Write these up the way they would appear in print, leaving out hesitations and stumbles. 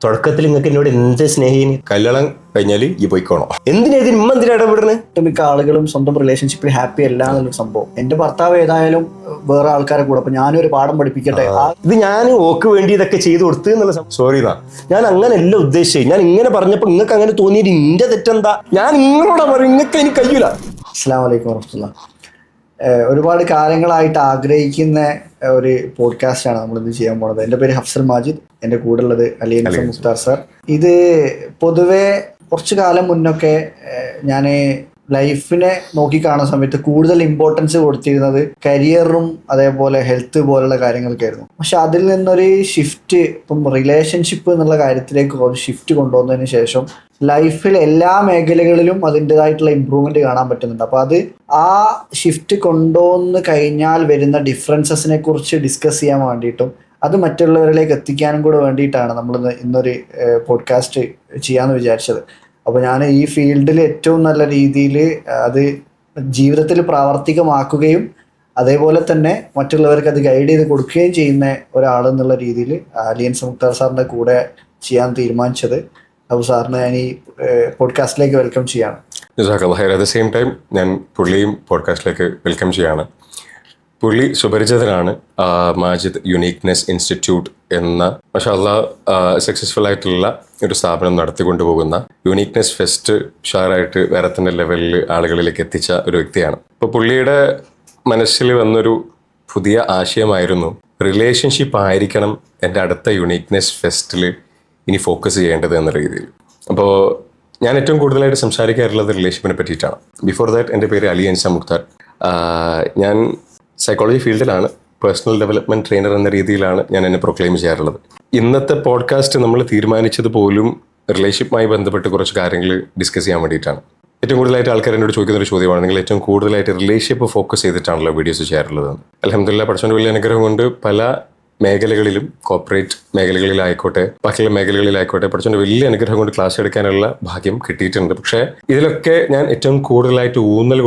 തുടക്കത്തിൽ നിങ്ങൾക്ക് എന്നോട് എന്ത് സ്നേഹിന് കല്യാണം കഴിഞ്ഞാൽ ഈ പോയിക്കോണം എന്തിനാ ഇമ്മ എന്തിനാ ഇടപെടുന്നത്? മിക്ക ആളുകളും സ്വന്തം റിലേഷൻഷിപ്പിൽ ഹാപ്പി അല്ല എന്നുള്ളൊരു സംഭവം. എന്റെ ഭർത്താവ് ഏതായാലും വേറെ ആൾക്കാരെ കൂടെ, അപ്പൊ ഞാനൊരു പാഠം പഠിപ്പിക്കട്ടെ. ഇത് ഞാൻ ഓക്ക് വേണ്ടി ഇതൊക്കെ ചെയ്ത് കൊടുത്തു എന്നുള്ള സോറി ഞാൻ അങ്ങനെയല്ല ഉദ്ദേശിച്ചത്. ഞാൻ ഇങ്ങനെ പറഞ്ഞപ്പോ നിങ്ങൾക്ക് അങ്ങനെ തോന്നിയത് ഇന്റെ തെറ്റെന്താ? ഞാൻ നിങ്ങളോടാ പറയും, നിങ്ങൾക്ക് എനിക്ക് കഴിയൂല. അസ്സലാമു അലൈക്കും വറഹ്മത്തുള്ളാഹി. ഒരുപാട് കാലങ്ങളായിട്ട് ആഗ്രഹിക്കുന്ന ഒരു പോഡ്കാസ്റ്റാണ് നമ്മളിന്ന് ചെയ്യാൻ പോണത്. എൻ്റെ പേര് ഹഫ്സൽ മാജിദ്, എൻ്റെ കൂടെ ഉള്ളത് അലിയൻ മുഖ്താർ സാർ. ഇത് പൊതുവെ കുറച്ചു കാലം മുന്നൊക്കെ ഞാൻ ലൈഫിനെ നോക്കിക്കാണുന്ന സമയത്ത് കൂടുതൽ ഇമ്പോർട്ടൻസ് കൊടുത്തിരുന്നത് കരിയറും അതേപോലെ ഹെൽത്ത് പോലുള്ള കാര്യങ്ങൾക്കായിരുന്നു. പക്ഷെ അതിൽ നിന്നൊരു ഷിഫ്റ്റ്, ഇപ്പം റിലേഷൻഷിപ്പ് എന്നുള്ള കാര്യത്തിലേക്ക് ഒരു ഷിഫ്റ്റ് കൊണ്ടുവന്നതിന് ശേഷം ലൈഫിൽ എല്ലാ മേഖലകളിലും അതിൻ്റെതായിട്ടുള്ള ഇമ്പ്രൂവ്മെന്റ് കാണാൻ പറ്റുന്നുണ്ട്. അപ്പോൾ അത് ആ ഷിഫ്റ്റ് കൊണ്ടുവന്ന് കഴിഞ്ഞാൽ വരുന്ന ഡിഫറൻസസിനെ കുറിച്ച് ഡിസ്കസ് ചെയ്യാൻ വേണ്ടിയിട്ടും അത് മറ്റുള്ളവരിലേക്ക് എത്തിക്കാനും കൂടെ വേണ്ടിയിട്ടാണ് നമ്മൾ ഇന്നൊരു പോഡ്കാസ്റ്റ് ചെയ്യാമെന്ന് വിചാരിച്ചത്. അപ്പോൾ ഞാൻ ഈ ഫീൽഡിൽ ഏറ്റവും നല്ല രീതിയിൽ അത് ജീവിതത്തിൽ പ്രാവർത്തികമാക്കുകയും അതേപോലെ തന്നെ മറ്റുള്ളവർക്ക് അത് ഗൈഡ് ചെയ്ത് കൊടുക്കുകയും ചെയ്യുന്ന ഒരാളെന്നുള്ള രീതിയിൽ അലിയൻ മുഖ്താർ സാറിൻ്റെ കൂടെ ചെയ്യാൻ തീരുമാനിച്ചത്. അപ്പോൾ സാറിനെ ഞാൻ ഈ പോഡ്കാസ്റ്റിലേക്ക് വെൽക്കം ചെയ്യാണ്. അറ്റ് ദ സെയിം ടൈം ഞാൻ പുള്ളിയും പോഡ്കാസ്റ്റിലേക്ക് വെൽക്കം ചെയ്യാണ്. പുള്ളി സുപരിചിതനാണ്. മാജിദ് യുണീക്നെസ് ഇൻസ്റ്റിറ്റ്യൂട്ട് എന്ന സക്സസ്ഫുൾ ആയിട്ടുള്ള ഒരു സ്ഥാപനം നടത്തിക്കൊണ്ടു പോകുന്ന യുണീക്നെസ് ഫെസ്റ്റ് ഷാറായിട്ട് വേറെ തന്നെ ലെവലിൽ ആളുകളിലേക്ക് എത്തിച്ച ഒരു വ്യക്തിയാണ്. അപ്പോൾ പുള്ളിയുടെ മനസ്സിൽ വന്നൊരു പുതിയ ആശയമായിരുന്നു, റിലേഷൻഷിപ്പ് ആയിരിക്കണം എൻ്റെ അടുത്ത യുണീക്നെസ് ഫെസ്റ്റിൽ ഇനി ഫോക്കസ് ചെയ്യേണ്ടത് എന്ന രീതിയിൽ. അപ്പോൾ ഞാൻ ഏറ്റവും കൂടുതലായിട്ട് സംസാരിക്കാറുള്ളത് റിലേഷൻഷിപ്പിനെ പറ്റിയിട്ടാണ്. ബിഫോർ ദാറ്റ് എൻ്റെ പേര് അലിയൻ മുഖ്താർ. ഞാൻ സൈക്കോളജി ഫീൽഡിലാണ്, പേഴ്സണൽ ഡെവലപ്മെൻറ്റ് ട്രെയിനർ എന്ന രീതിയിലാണ് ഞാൻ എന്നെ പ്രൊക്ലെയിം ചെയ്യാറുള്ളത്. ഇന്നത്തെ പോഡ്കാസ്റ്റ് നമ്മൾ തീരുമാനിച്ചത് പോലും റിലേഷൻഷിപ്പുമായി ബന്ധപ്പെട്ട് കുറച്ച് കാര്യങ്ങൾ ഡിസ്കസ് ചെയ്യാൻ വേണ്ടിയിട്ടാണ്. ഏറ്റവും കൂടുതലായിട്ട് ആൾക്കാർ എന്നോട് ചോദിക്കുന്ന ഒരു ചോദ്യമാണ്, നിങ്ങൾ ഏറ്റവും കൂടുതലായിട്ട് റിലേഷൻഷിപ്പ് ഫോക്കസ് ചെയ്തിട്ടാണല്ലോ വീഡിയോസ് ചെയ്യാറുള്ളത്. അൽഹംദുലില്ലാഹ് പടച്ചവൻ്റെ വലിയ അനുഗ്രഹം കൊണ്ട് പല മേഖലകളിലും, കോർപ്പറേറ്റ് മേഖലകളിലായിക്കോട്ടെ ബാക്കിയുള്ള മേഖലകളിലായിക്കോട്ടെ പടച്ചവൻ്റെ വലിയ അനുഗ്രഹം കൊണ്ട് ക്ലാസ് എടുക്കാനുള്ള ഭാഗ്യം കിട്ടിയിട്ടുണ്ട്. പക്ഷേ ഇതിലൊക്കെ ഞാൻ ഏറ്റവും കൂടുതലായിട്ട് ഊന്നൽ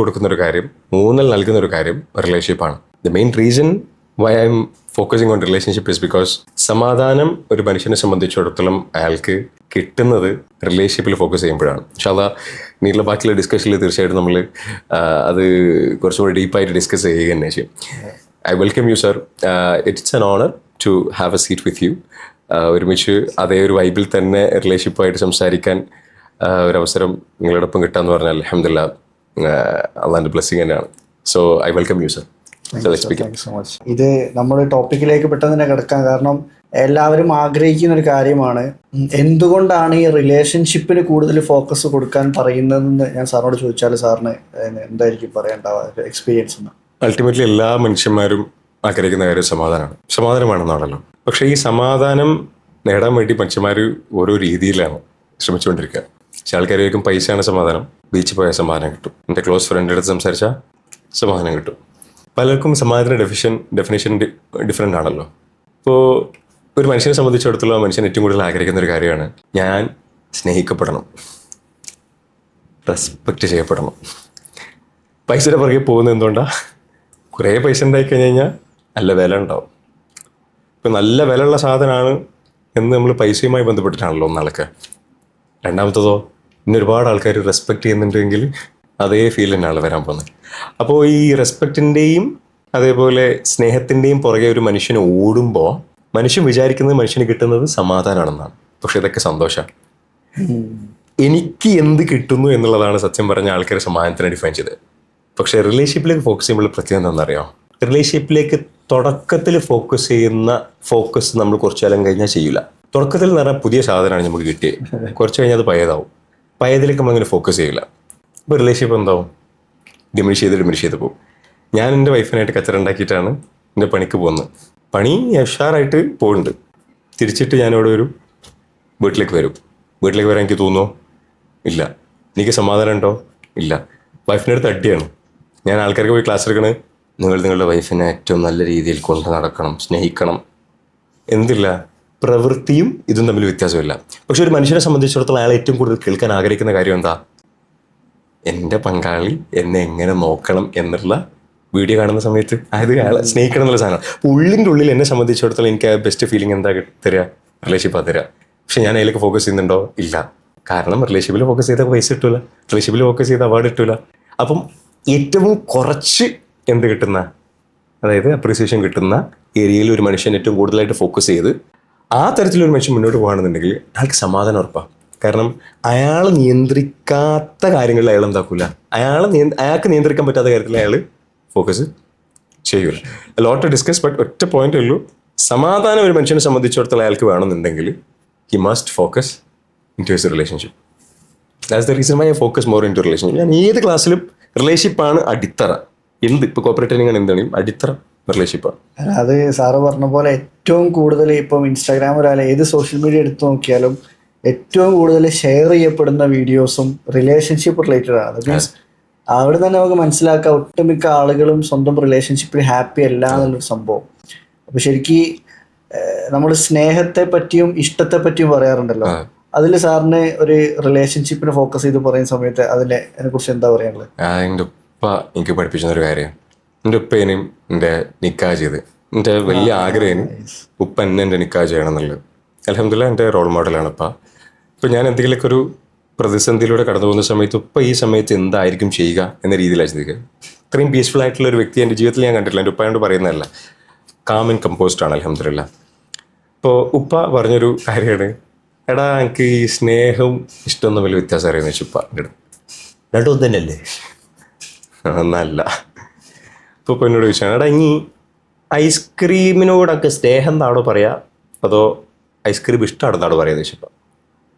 നൽകുന്ന ഒരു കാര്യം റിലേഷൻഷിപ്പാണ്. The main reason why I am focusing on relationship is because സമാധാനം ഒരു മനുഷ്യനെ സംബന്ധിച്ചിടത്തോളം അയാൾക്ക് കിട്ടുന്നത് റിലേഷൻഷിപ്പിൽ ഫോക്കസ് ചെയ്യുമ്പോഴാണ്. നീള ബാക്കിയുള്ള ഡിസ്കഷനിൽ തീർച്ചയായിട്ടും നമ്മൾ അത് കുറച്ചുകൂടി ഡീപ്പായിട്ട് ഡിസ്കസ് ചെയ്യുക തന്നെ ചെയ്യും. I welcome you, sir. It's an honor to have a seat with you. ഒരുമിച്ച് അതേ ഒരു വൈബിൽ തന്നെ റിലേഷൻഷിപ്പായിട്ട് സംസാരിക്കാൻ ഒരവസരം നിങ്ങളോടൊപ്പം കിട്ടാന്ന് പറഞ്ഞാൽ അൽഹംദുലില്ലാഹ് അള്ളാൻ്റെ ബ്ലെസ്സിങ് തന്നെയാണ്. So I welcome you, sir. ഇത് നമ്മുടെ ടോപ്പിക്കിലേക്ക് പെട്ടെന്ന് തന്നെ കിടക്കാം. കാരണം എല്ലാവരും ആഗ്രഹിക്കുന്ന ഒരു കാര്യമാണ്, എന്തുകൊണ്ടാണ് ഈ റിലേഷൻഷിപ്പിന് കൂടുതൽ ഫോക്കസ് കൊടുക്കാൻ പറയുന്നതെന്ന് ഞാൻ സാറിനോട് ചോദിച്ചാൽ സാറിന് എന്തായിരിക്കും പറയേണ്ട എക്സ്പീരിയൻസ് എന്ന്? അൾട്ടിമേറ്റ്ലി എല്ലാ മനുഷ്യന്മാരും ആഗ്രഹിക്കുന്ന കാര്യം സമാധാനമാണെന്നാണല്ലോ. പക്ഷേ ഈ സമാധാനം നേടാൻ വേണ്ടി മനുഷ്യന്മാർ ഓരോ രീതിയിലാണ് ശ്രമിച്ചുകൊണ്ടിരിക്കുക. ചില ആൾക്കാർക്കും പൈസയാണ് സമാധാനം, ബീച്ചിൽ പോയാൽ സമാധാനം കിട്ടും, എൻ്റെ ക്ലോസ് ഫ്രണ്ടിൻ്റെ അടുത്ത് സംസാരിച്ചാൽ സമാധാനം കിട്ടും. പലർക്കും സമാധാന ഡെഫിനേഷൻ ഡിഫറെൻ്റ് ആണല്ലോ. ഇപ്പോൾ ഒരു മനുഷ്യനെ സംബന്ധിച്ചിടത്തോളം മനുഷ്യൻ ഏറ്റവും കൂടുതൽ ആഗ്രഹിക്കുന്ന ഒരു കാര്യമാണ്, ഞാൻ സ്നേഹിക്കപ്പെടണം, റെസ്പെക്റ്റ് ചെയ്യപ്പെടണം. പൈസയുടെ പുറകെ പോകുന്നത് എന്തുകൊണ്ടാണ്? കുറേ പൈസ ഉണ്ടായി കഴിഞ്ഞ് കഴിഞ്ഞാൽ നല്ല വില ഉണ്ടാവും. ഇപ്പം നല്ല വിലയുള്ള സാധനമാണ് എന്ന് നമ്മൾ പൈസയുമായി ബന്ധപ്പെട്ടിട്ടാണല്ലോ ഒന്നാൾക്ക്. രണ്ടാമത്തതോ, ഇന്ന് ഒരുപാട് ആൾക്കാർ റെസ്പെക്റ്റ് ചെയ്യുന്നുണ്ടെങ്കിൽ അതേ ഫീൽ തന്നെയാണ് വരാൻ പോകുന്നത്. അപ്പോൾ ഈ റെസ്പെക്റ്റിൻ്റെയും അതേപോലെ സ്നേഹത്തിൻ്റെയും പുറകെ ഒരു മനുഷ്യന് ഓടുമ്പോൾ മനുഷ്യൻ വിചാരിക്കുന്നത് മനുഷ്യന് കിട്ടുന്നത് സമാധാനമാണെന്നാണ്. പക്ഷെ ഇതൊക്കെ സന്തോഷമാണ്. എനിക്ക് എന്ത് കിട്ടുന്നു എന്നുള്ളതാണ് സത്യം പറഞ്ഞ ആൾക്കാർ സമാധാനത്തിനെ ഡിഫൈൻ ചെയ്തത്. പക്ഷേ റിലേഷൻഷിപ്പിലേക്ക് ഫോക്കസ് ചെയ്യുമ്പോൾ പ്രത്യേകം എന്താണെന്നറിയാം, റിലേഷൻഷിപ്പിലേക്ക് തുടക്കത്തിൽ ഫോക്കസ് ചെയ്യുന്ന ഫോക്കസ് നമ്മൾ കുറച്ചു കാലം കഴിഞ്ഞാൽ ചെയ്യില്ല. തുടക്കത്തിൽ എന്ന് പറഞ്ഞാൽ പുതിയ സാധനമാണ് നമുക്ക് കിട്ടിയത്, കുറച്ച് കഴിഞ്ഞാൽ അത് പഴയതാവും. പഴയതിലേക്ക് നമ്മളിങ്ങനെ ഫോക്കസ് ചെയ്യില്ല. ഇപ്പോൾ റിലേഷൻഷിപ്പ് എന്താവും, ഡിമിനിഷ് ചെയ്ത് പോകും. ഞാൻ എൻ്റെ വൈഫിനായിട്ട് കച്ചറ ഉണ്ടാക്കിയിട്ടാണ് എൻ്റെ പണിക്ക് പോകുന്നത്. പണി ഉഷാറായിട്ട് പോകുന്നുണ്ട്. തിരിച്ചിട്ട് ഞാനിവിടെ ഒരു വീട്ടിലേക്ക് വരാൻ എനിക്ക് തോന്നുമോ? ഇല്ല. എനിക്ക് സമാധാനം ഉണ്ടോ? ഇല്ല. വൈഫിൻ്റെ അടുത്ത് അടിയാണ്. ഞാൻ ആൾക്കാർക്ക് പോയി ക്ലാസ് എടുക്കണേ, നിങ്ങളുടെ വൈഫിനെ ഏറ്റവും നല്ല രീതിയിൽ കൊണ്ട് നടക്കണം, സ്നേഹിക്കണം. എന്തില്ല, പ്രവൃത്തിയും ഇതും തമ്മിൽ വ്യത്യാസമില്ല. പക്ഷെ ഒരു മനുഷ്യനെ സംബന്ധിച്ചിടത്തോളം അയാൾ ഏറ്റവും കൂടുതൽ കേൾക്കാൻ ആഗ്രഹിക്കുന്ന കാര്യം എന്താ? എൻ്റെ പങ്കാളി എന്നെ എങ്ങനെ നോക്കണം എന്നുള്ള വീഡിയോ കാണുന്ന സമയത്ത്, അതായത് അയാളെ സ്നേഹിക്കണം എന്നുള്ള സാധനം. ഉള്ളിൻ്റെ ഉള്ളിൽ എന്നെ സംബന്ധിച്ചിടത്തോളം എനിക്ക് ബെസ്റ്റ് ഫീലിംഗ് എന്താ തരിക? റിലേഷൻഷിപ്പാണ് തരിക. പക്ഷെ ഞാൻ അതിലേക്ക് ഫോക്കസ് ചെയ്യുന്നുണ്ടോ? ഇല്ല. കാരണം റിലേഷൻഷിപ്പിൽ ഫോക്കസ് ചെയ്താൽ പൈസ കിട്ടൂല, റിലേഷൻഷിപ്പിൽ ഫോക്കസ് ചെയ്താൽ അവാർഡ് കിട്ടൂല. അപ്പം ഏറ്റവും കുറച്ച് എന്ത് കിട്ടുന്ന, അതായത് അപ്രീസിയേഷൻ കിട്ടുന്ന ഏരിയയിൽ ഒരു മനുഷ്യൻ ഏറ്റവും കൂടുതലായിട്ട് ഫോക്കസ് ചെയ്ത് ആ തരത്തിലൊരു മനുഷ്യൻ മുന്നോട്ട് പോകുകയാണെന്നുണ്ടെങ്കിൽ അയാൾക്ക് സമാധാനം ഉറപ്പാണ്. കാരണം അയാൾ നിയന്ത്രിക്കാത്ത കാര്യങ്ങളിൽ അയാൾ എന്താക്കൂല, അയാൾക്ക് നിയന്ത്രിക്കാൻ പറ്റാത്ത കാര്യത്തിൽ അയാൾ ഫോക്കസ് ചെയ്യൂല. ലോട്ട് ഡിസ്കസ്, ബട്ട് ഒറ്റ പോയിന്റ് ഉള്ളൂ, സമാധാനം ഒരു മനുഷ്യനെ സംബന്ധിച്ചിടത്തോളം അയാൾക്ക് വേണമെന്നുണ്ടെങ്കിൽ he must focus into his relationship. That's the reason why I focus more into relationship. ഞാൻ ഏത് ക്ലാസ്സിലും റിലേഷൻഷിപ്പാണ് അടിത്തറ. എന്ത് ഇപ്പോൾ കോർപ്പറേറ്റ് ട്രെയിനിങ് ആണ് എന്താണെങ്കിലും അടിത്തറ റിലേഷൻഷിപ്പാണ്. അത് സാറ് പറഞ്ഞ പോലെ ഏറ്റവും കൂടുതൽ ഇപ്പം ഇൻസ്റ്റാഗ്രാം ഒരാൾ ഏത് സോഷ്യൽ മീഡിയ എടുത്തു നോക്കിയാലും ഏറ്റവും കൂടുതൽ ഷെയർ ചെയ്യപ്പെടുന്ന വീഡിയോസും റിലേഷൻഷിപ്പ് റിലേറ്റഡ് ആണ്. മീൻസ് അവിടെ തന്നെ നമുക്ക് മനസ്സിലാക്കാം ഒട്ടുമിക്ക ആളുകളും സ്വന്തം റിലേഷൻഷിപ്പിൽ ഹാപ്പി അല്ല എന്നുള്ളൊരു സംഭവം. അപ്പൊ ശരിക്കും നമ്മൾ സ്നേഹത്തെ പറ്റിയും ഇഷ്ടത്തെ പറ്റിയും പറയാറുണ്ടല്ലോ, അതിൽ സാറിന് ഒരു റിലേഷൻഷിപ്പിനെ ഫോക്കസ് ചെയ്ത് പറയുന്ന സമയത്ത് അതിനെ കുറിച്ച് എന്താ പറയാനുള്ളത്? എൻ്റെ ഉപ്പ എനിക്ക് പഠിപ്പിച്ചൊരു കാര്യം, എൻ്റെ ഉപ്പേനെയും എൻ്റെ നിക്കാഹ് ചെയ്ത് എൻ്റെ വലിയ ആഗ്രഹം ഉപ്പ എന്നെ എൻ്റെ നിക്കാഹ് ചെയ്യണം എന്നുള്ളത്. അൽഹംദുലില്ലാഹ് എൻ്റെ റോൾ മോഡലാണ് ഉപ്പ. ഇപ്പം ഞാൻ എന്തെങ്കിലുമൊക്കെ ഒരു പ്രതിസന്ധിയിലൂടെ കടന്നു പോകുന്ന സമയത്ത് ഉപ്പ ഈ സമയത്ത് എന്തായിരിക്കും ചെയ്യുക എന്ന രീതിയിലാണ് ചിന്തിക്കുക. ഇത്രയും പീസ്ഫുൾ ആയിട്ടുള്ള ഒരു വ്യക്തി എൻ്റെ ജീവിതത്തിൽ ഞാൻ കണ്ടിട്ടില്ല. എൻ്റെ ഉപ്പയോട് പറയുന്നതല്ല, കാം ആൻഡ് കമ്പോസ്ഡ് ആണ് അൽഹംദുലില്ലാഹ്. ഇപ്പോൾ ഉപ്പ പറഞ്ഞൊരു കാര്യമാണ്, എടാ എനിക്ക് ഈ സ്നേഹവും ഇഷ്ടമൊന്നും വലിയ വ്യത്യാസം അറിയുന്ന വെച്ചു ഉപ്പ എൻ്റെ അടുത്ത്. രണ്ടും തന്നെയല്ലേ? ഒന്നല്ല. ഇപ്പോൾ എന്നോട് ചോദിച്ചാൽ, എടാ ഇനി ഐസ്ക്രീമിനോടൊക്കെ സ്നേഹം എന്നാണോ പറയാ അതോ ഐസ്ക്രീം ഇഷ്ടമാണെന്നാണോ പറയാന്ന് വെച്ചപ്പോൾ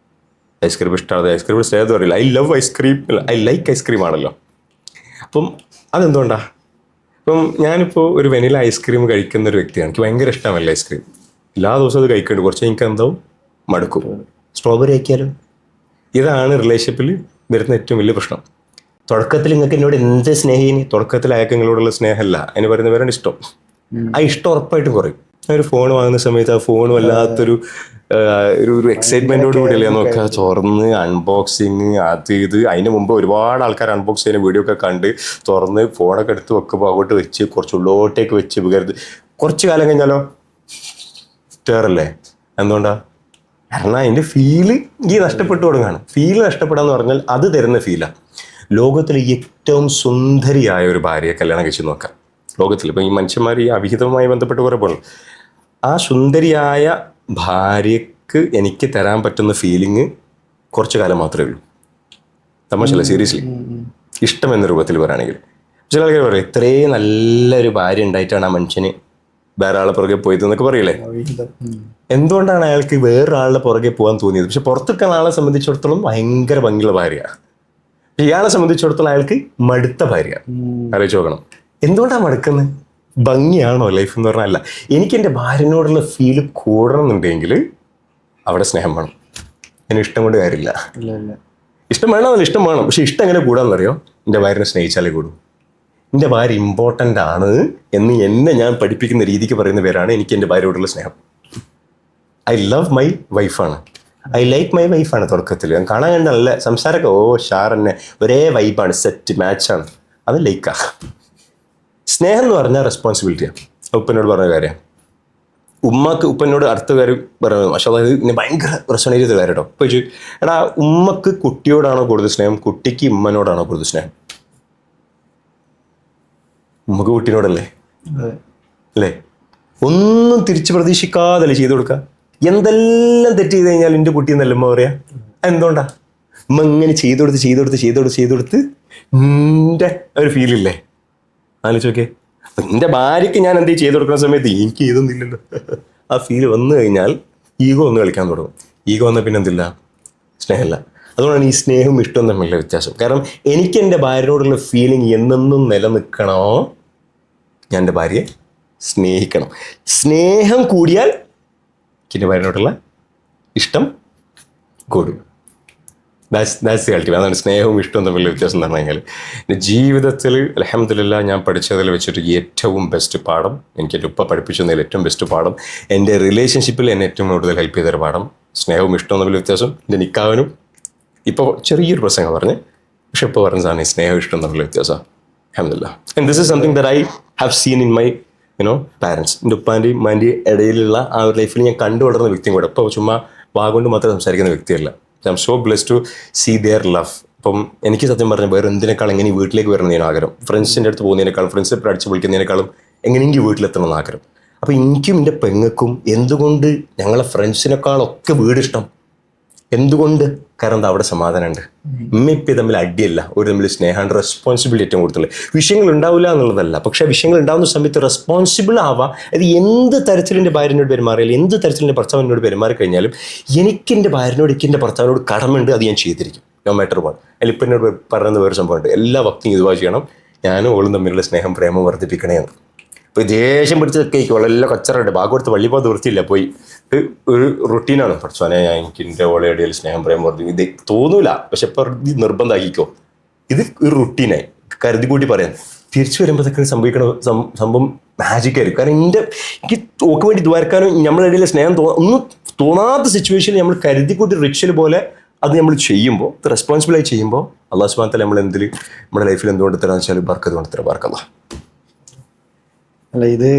ഐസ്ക്രീം ഇഷ്ടമാണ്, ഐസ്ക്രീം സ്നേഹം പറയില്ല. I love ice cream, I like ice cream ആണല്ലോ. അപ്പം അതെന്തുകൊണ്ടാ? ഇപ്പം ഞാനിപ്പോൾ ഒരു വെനില ഐസ്ക്രീം കഴിക്കുന്ന ഒരു വ്യക്തിയാണ്, എനിക്ക് ഭയങ്കര ഇഷ്ടമല്ല ഐസ്ക്രീം. എല്ലാ ദിവസവും അത് കഴിക്കുന്നുണ്ട്, കുറച്ച് എനിക്ക് എന്താവും മടുക്കും. സ്ട്രോബെറി ആക്കിയാലും ഇതാണ് റിലേഷൻഷിപ്പിൽ വരുന്ന ഏറ്റവും വലിയ പ്രശ്നം. തുടക്കത്തിൽ നിങ്ങൾക്ക് എന്നോട് എന്ത് സ്നേഹിനി, തുടക്കത്തിൽ അയാൾക്ക് നിങ്ങളോടുള്ള സ്നേഹമല്ല, അതിന് പറയുന്നവരാണ് ഇഷ്ടം. ആ ഇഷ്ടം ഉറപ്പായിട്ടും കുറയും. ഒരു ഫോൺ വാങ്ങുന്ന സമയത്ത് ആ ഫോൺ വല്ലാത്തൊരു ഒരു എക്സൈറ്റ്മെന്റോട് കൂടിയല്ലേ നോക്കുക, തുറന്ന് അൺബോക്സിങ് അത് ഇത്. അതിന് മുമ്പ് ഒരുപാട് ആൾക്കാർ അൺബോക്സ് ചെയ്യുന്ന വീഡിയോ ഒക്കെ കണ്ട് തുറന്ന് ഫോണൊക്കെ എടുത്ത് വെക്കുമ്പോൾ അങ്ങോട്ട് വെച്ച് കുറച്ച് ഉള്ളോട്ടേക്ക് വെച്ച് വികരുത്. കുറച്ച് കാലം കഴിഞ്ഞാലോ സ്റ്റേറല്ലേ? എന്തുകൊണ്ടാ? കാരണം അതിൻ്റെ ഫീല് ഈ നഷ്ടപ്പെട്ടു തുടങ്ങുകയാണ്. ഫീല് നഷ്ടപ്പെടാന്ന് പറഞ്ഞാൽ അത് തരുന്ന ഫീലാണ്. ലോകത്തിലെ ഏറ്റവും സുന്ദരിയായ ഒരു ഭാര്യയെ കല്യാണം കഴിച്ച് നോക്കാം. ലോകത്തിൽ ഇപ്പം ഈ മനുഷ്യന്മാർ ഈ അവിഹിതവുമായി ബന്ധപ്പെട്ട് കുറേ പോകുന്നു. ആ സുന്ദരിയായ ഭാര്യക്ക് എനിക്ക് തരാൻ പറ്റുന്ന ഫീലിംഗ് കുറച്ച് കാലം മാത്രമേ ഉള്ളൂ. തമാശല്ല, സീരിയസ്ലി. ഇഷ്ടം എന്ന രൂപത്തിൽ പറയുകയാണെങ്കിൽ ചില ആൾക്കാർ പറയും ഇത്രയും നല്ലൊരു ഭാര്യ ഉണ്ടായിട്ടാണ് ആ മനുഷ്യന് വേറെ ആളെ പുറകെ പോയത് എന്നൊക്കെ പറയില്ലേ. എന്തുകൊണ്ടാണ് അയാൾക്ക് വേറൊരാളുടെ പുറകെ പോകാൻ തോന്നിയത്? പക്ഷെ പുറത്തൊക്കെ ആളെ സംബന്ധിച്ചിടത്തോളം ഭയങ്കര ഭംഗിയുള്ള ഭാര്യ, ഇയാളെ സംബന്ധിച്ചിടത്തോളം അയാൾക്ക് മടുത്ത ഭാര്യ. ആലോചിച്ച് നോക്കണം, എന്തുകൊണ്ടാണ് മടുക്കുന്നത്? ഭംഗിയാണോ ലൈഫ് എന്ന് പറഞ്ഞാൽ? അല്ല. എനിക്ക് എൻ്റെ ഭാര്യനോടുള്ള ഫീല് കൂടണമെന്നുണ്ടെങ്കിൽ അവിടെ സ്നേഹം വേണം. എന്നെ ഇഷ്ടം കൊണ്ട് കാര്യമില്ല. ഇഷ്ടം വേണമെന്നല്ല, ഇഷ്ടം വേണം. പക്ഷെ ഇഷ്ടം എങ്ങനെ കൂടാന്നറിയോ? എൻ്റെ ഭാര്യനെ സ്നേഹിച്ചാലേ കൂടും. എൻ്റെ ഭാര്യ ഇമ്പോർട്ടൻ്റ് ആണ് എന്ന് എന്നെ ഞാൻ പഠിപ്പിക്കുന്ന രീതിക്ക് പറയുന്ന പേരാണ് എനിക്ക് എൻ്റെ ഭാര്യയോടുള്ള സ്നേഹം. ഐ ലവ് മൈ വൈഫാണ്, ഐ ലൈക്ക് മൈ വൈഫാണ്. തുടക്കത്തിൽ കാണാൻ കണ്ട നല്ല സംസാരമൊക്കെ ഷാർ തന്നെ ഒരേ വൈബാണ്, സെറ്റ് മാച്ചാണ്, അത് ലൈക്കാ. സ്നേഹം എന്ന് പറഞ്ഞാൽ റെസ്പോൺസിബിലിറ്റിയാണ്. ഉപ്പനോട് പറഞ്ഞ കാര്യം, ഉപ്പനോട് അടുത്ത കാര്യം പറയുന്നത് പക്ഷേ അതായത് ഇന്നെ ഭയങ്കര റെസണേറ്റ് ചെയ്ത കാര്യം കേട്ടോ. ഇപ്പോൾ ചോദിച്ചു, എടാ ഉമ്മക്ക് കുട്ടിയോടാണോ കൂടുതൽ സ്നേഹം, കുട്ടിക്ക് ഉമ്മനോടാണോ കൂടുതൽ സ്നേഹം? ഉമ്മക്ക് കുട്ടീനോടല്ലേ അല്ലേ? ഒന്നും തിരിച്ച് പ്രതീക്ഷിക്കാതല്ലേ ചെയ്തു കൊടുക്കുക. എന്തെല്ലാം തെറ്റ് ചെയ്ത് കഴിഞ്ഞാൽ എൻ്റെ കുട്ടി എന്നല്ല ഉമ്മ പറയാ. എന്തുകൊണ്ടാ? ഉമ്മ ഇങ്ങനെ ചെയ്തു കൊടുത്ത് എൻ്റെ ഒരു ഫീലില്ലേ? ആലോചിച്ച് നോക്കേ. അപ്പം എൻ്റെ ഭാര്യയ്ക്ക് ഞാൻ എന്തെങ്കിലും ചെയ്തു കൊടുക്കുന്ന സമയത്ത് എനിക്ക് ചെയ്തൊന്നുമില്ലല്ലോ. ആ ഫീൽ വന്നു കഴിഞ്ഞാൽ ഈഗോ ഒന്ന് കളിക്കാൻ തുടങ്ങും. ഈഗോ വന്നാൽ പിന്നെ എന്തില്ല, സ്നേഹമല്ല. അതുകൊണ്ടാണ് ഈ സ്നേഹവും ഇഷ്ടവും തമ്മിലുള്ള വ്യത്യാസം. കാരണം എനിക്ക് എൻ്റെ ഭാര്യയോടുള്ള ഫീലിംഗ് എന്നെന്നും നിലനിൽക്കണോ, ഞാൻ എൻ്റെ ഭാര്യയെ സ്നേഹിക്കണം. സ്നേഹം കൂടിയാൽ എൻ്റെ ഭാര്യയോടുള്ള ഇഷ്ടം കൂടും. That's the ultimate. അതാണ് സ്നേഹവും ഇഷ്ടവും തമ്മിലുള്ള വ്യത്യാസം എന്ന് പറഞ്ഞു കഴിഞ്ഞാൽ. എൻ്റെ ജീവിതത്തിൽ അൽഹംദുലില്ലാഹ് ഞാൻ പഠിച്ചതിൽ വെച്ചിട്ട് ഏറ്റവും ബെസ്റ്റ് പാഠം, എനിക്ക് എൻ്റെ ഉപ്പ പഠിപ്പിച്ചതിൽ ഏറ്റവും ബെസ്റ്റ് പാഠം, എൻ്റെ റിലേഷൻഷിപ്പിൽ എന്നെ ഏറ്റവും കൂടുതൽ ഹെൽപ്പ് ചെയ്തൊരു പാഠം സ്നേഹവും ഇഷ്ടവും തമ്മിലുള്ള വ്യത്യാസം. എൻ്റെ നിക്കാവിനും ഇപ്പോൾ ചെറിയൊരു പ്രസംഗം പറഞ്ഞ്, പക്ഷെ ഇപ്പോൾ പറഞ്ഞ സാധനം സ്നേഹം ഇഷ്ടം തമ്മിലുള്ള വ്യത്യാസമാണ്. അൽഹംദുലില്ലാഹ്. And this is something that I have seen in my parents. എൻ്റെ ഉപ്പാൻ്റെയും ഉമ്മാൻ്റെയും ഇടയിലുള്ള ആ ഒരു ലൈഫിൽ ഞാൻ കണ്ടു വളർന്ന വ്യക്തിയും കൂടെ. ഇപ്പോൾ ചുമ്മാ വാഗോണ്ട് മാത്രം സംസാരിക്കുന്ന വ്യക്തിയല്ല. I'm so blessed to see their love. അപ്പം എനിക്ക് സത്യം പറഞ്ഞാൽ വേറെ എന്തിനേക്കാൾ എങ്ങനെ ഈ വീട്ടിലേക്ക് വരണമെന്ന് ആഗ്രഹം. ഫ്രണ്ട്സിൻ്റെ അടുത്ത് പോകുന്നതിനേക്കാളും ഫ്രണ്ട്സിനെ അടിച്ച് വിളിക്കുന്നതിനേക്കാളും എങ്ങനെയെങ്കിലും വീട്ടിലെത്തണം എന്ന് ആഗ്രഹം. അപ്പോൾ എനിക്കും എൻ്റെ പെങ്ങൾക്കും എന്തുകൊണ്ട് ഞങ്ങളെ ഫ്രണ്ട്സിനേക്കാളൊക്കെ വീടിഷ്ടം? എന്തുകൊണ്ട്? കാരണം എന്താ, അവിടെ സമാധാനമുണ്ട്. ഉമ്മയിപ്പം തമ്മിൽ അടിയല്ല, ഒരു തമ്മിൽ സ്നേഹമുണ്ട്, റെസ്പോൺസിബിലിറ്റി ഏറ്റവും കൂടുതൽ. വിഷയങ്ങൾ ഉണ്ടാവില്ല എന്നുള്ളതല്ല, പക്ഷേ വിഷയങ്ങൾ ഉണ്ടാകുന്ന സമയത്ത് റെസ്പോൺസിബിൾ ആവാം. അത് എന്ത് തരത്തിലെൻ്റെ ഭാര്യനോട് പെരുമാറിയാലും എന്ത് തരത്തിലെൻ്റെ ഭർത്താവിനോട് പെരുമാറി കഴിഞ്ഞാലും എനിക്കെൻ്റെ ഭാര്യനോട് എൻ്റെ ഭർത്താവിനോട് കടമുണ്ട്, അത് ഞാൻ ചെയ്തിരിക്കും. No matter what. അതിൽ ഇപ്പം എന്നോട് പറയുന്ന വേറെ സംഭവമുണ്ട്, എല്ലാ ഭക്തിയും ഇതുവാ ചെയ്യണം, ഞാനും ഓളും തമ്മിലുള്ള സ്നേഹം പ്രേമം വർദ്ധിപ്പിക്കണേ എന്ന്. ഇപ്പോൾ ദേഷ്യം പിടിച്ചതൊക്കെ വളരെ കച്ചറുണ്ട്, ഭാഗത്ത് വള്ളി പോകാൻ വൃത്തിയില്ല. പോയി ഒരു റുട്ടീനാണ്, പഠിച്ചോനെ എനിക്ക് എൻ്റെ ഓളെ ഇടയിൽ സ്നേഹം പ്രേമം വർദ്ധിക്കും. ഇത് തോന്നൂല, പക്ഷെ ഇപ്പോൾ ഇത് നിർബന്ധമാക്കിക്കോ. ഇത് ഒരു റുട്ടീനായി കരുതി കൂട്ടി പറയാൻ. തിരിച്ചു വരുമ്പോഴത്തേക്ക് സംഭവിക്കണ സംഭവം മാജിക്കായിരിക്കും. കാരണം എനിക്ക് ഓക്ക് വേണ്ടി ദ്വാരക്കാനും നമ്മളുടെ ഇടയിൽ സ്നേഹം ഒന്നും തോന്നാത്ത സിറ്റുവേഷനിൽ നമ്മൾ കരുതി കൂട്ടി റിച്വൽ പോലെ അത് നമ്മൾ ചെയ്യുമ്പോൾ, ഇത് റെസ്പോൺസിബിളായി ചെയ്യുമ്പോൾ അല്ലാഹു സുബ്ഹാനഹു വ തആല നമ്മൾ എന്തിൽ നമ്മുടെ ലൈഫിൽ എന്തുകൊണ്ട് തരാന്ന് വെച്ചാൽ ബർക്കത്ത് കൊണ്ട് തരാം. ബർക്കല്ലാഹ്. അല്ല, ഇത്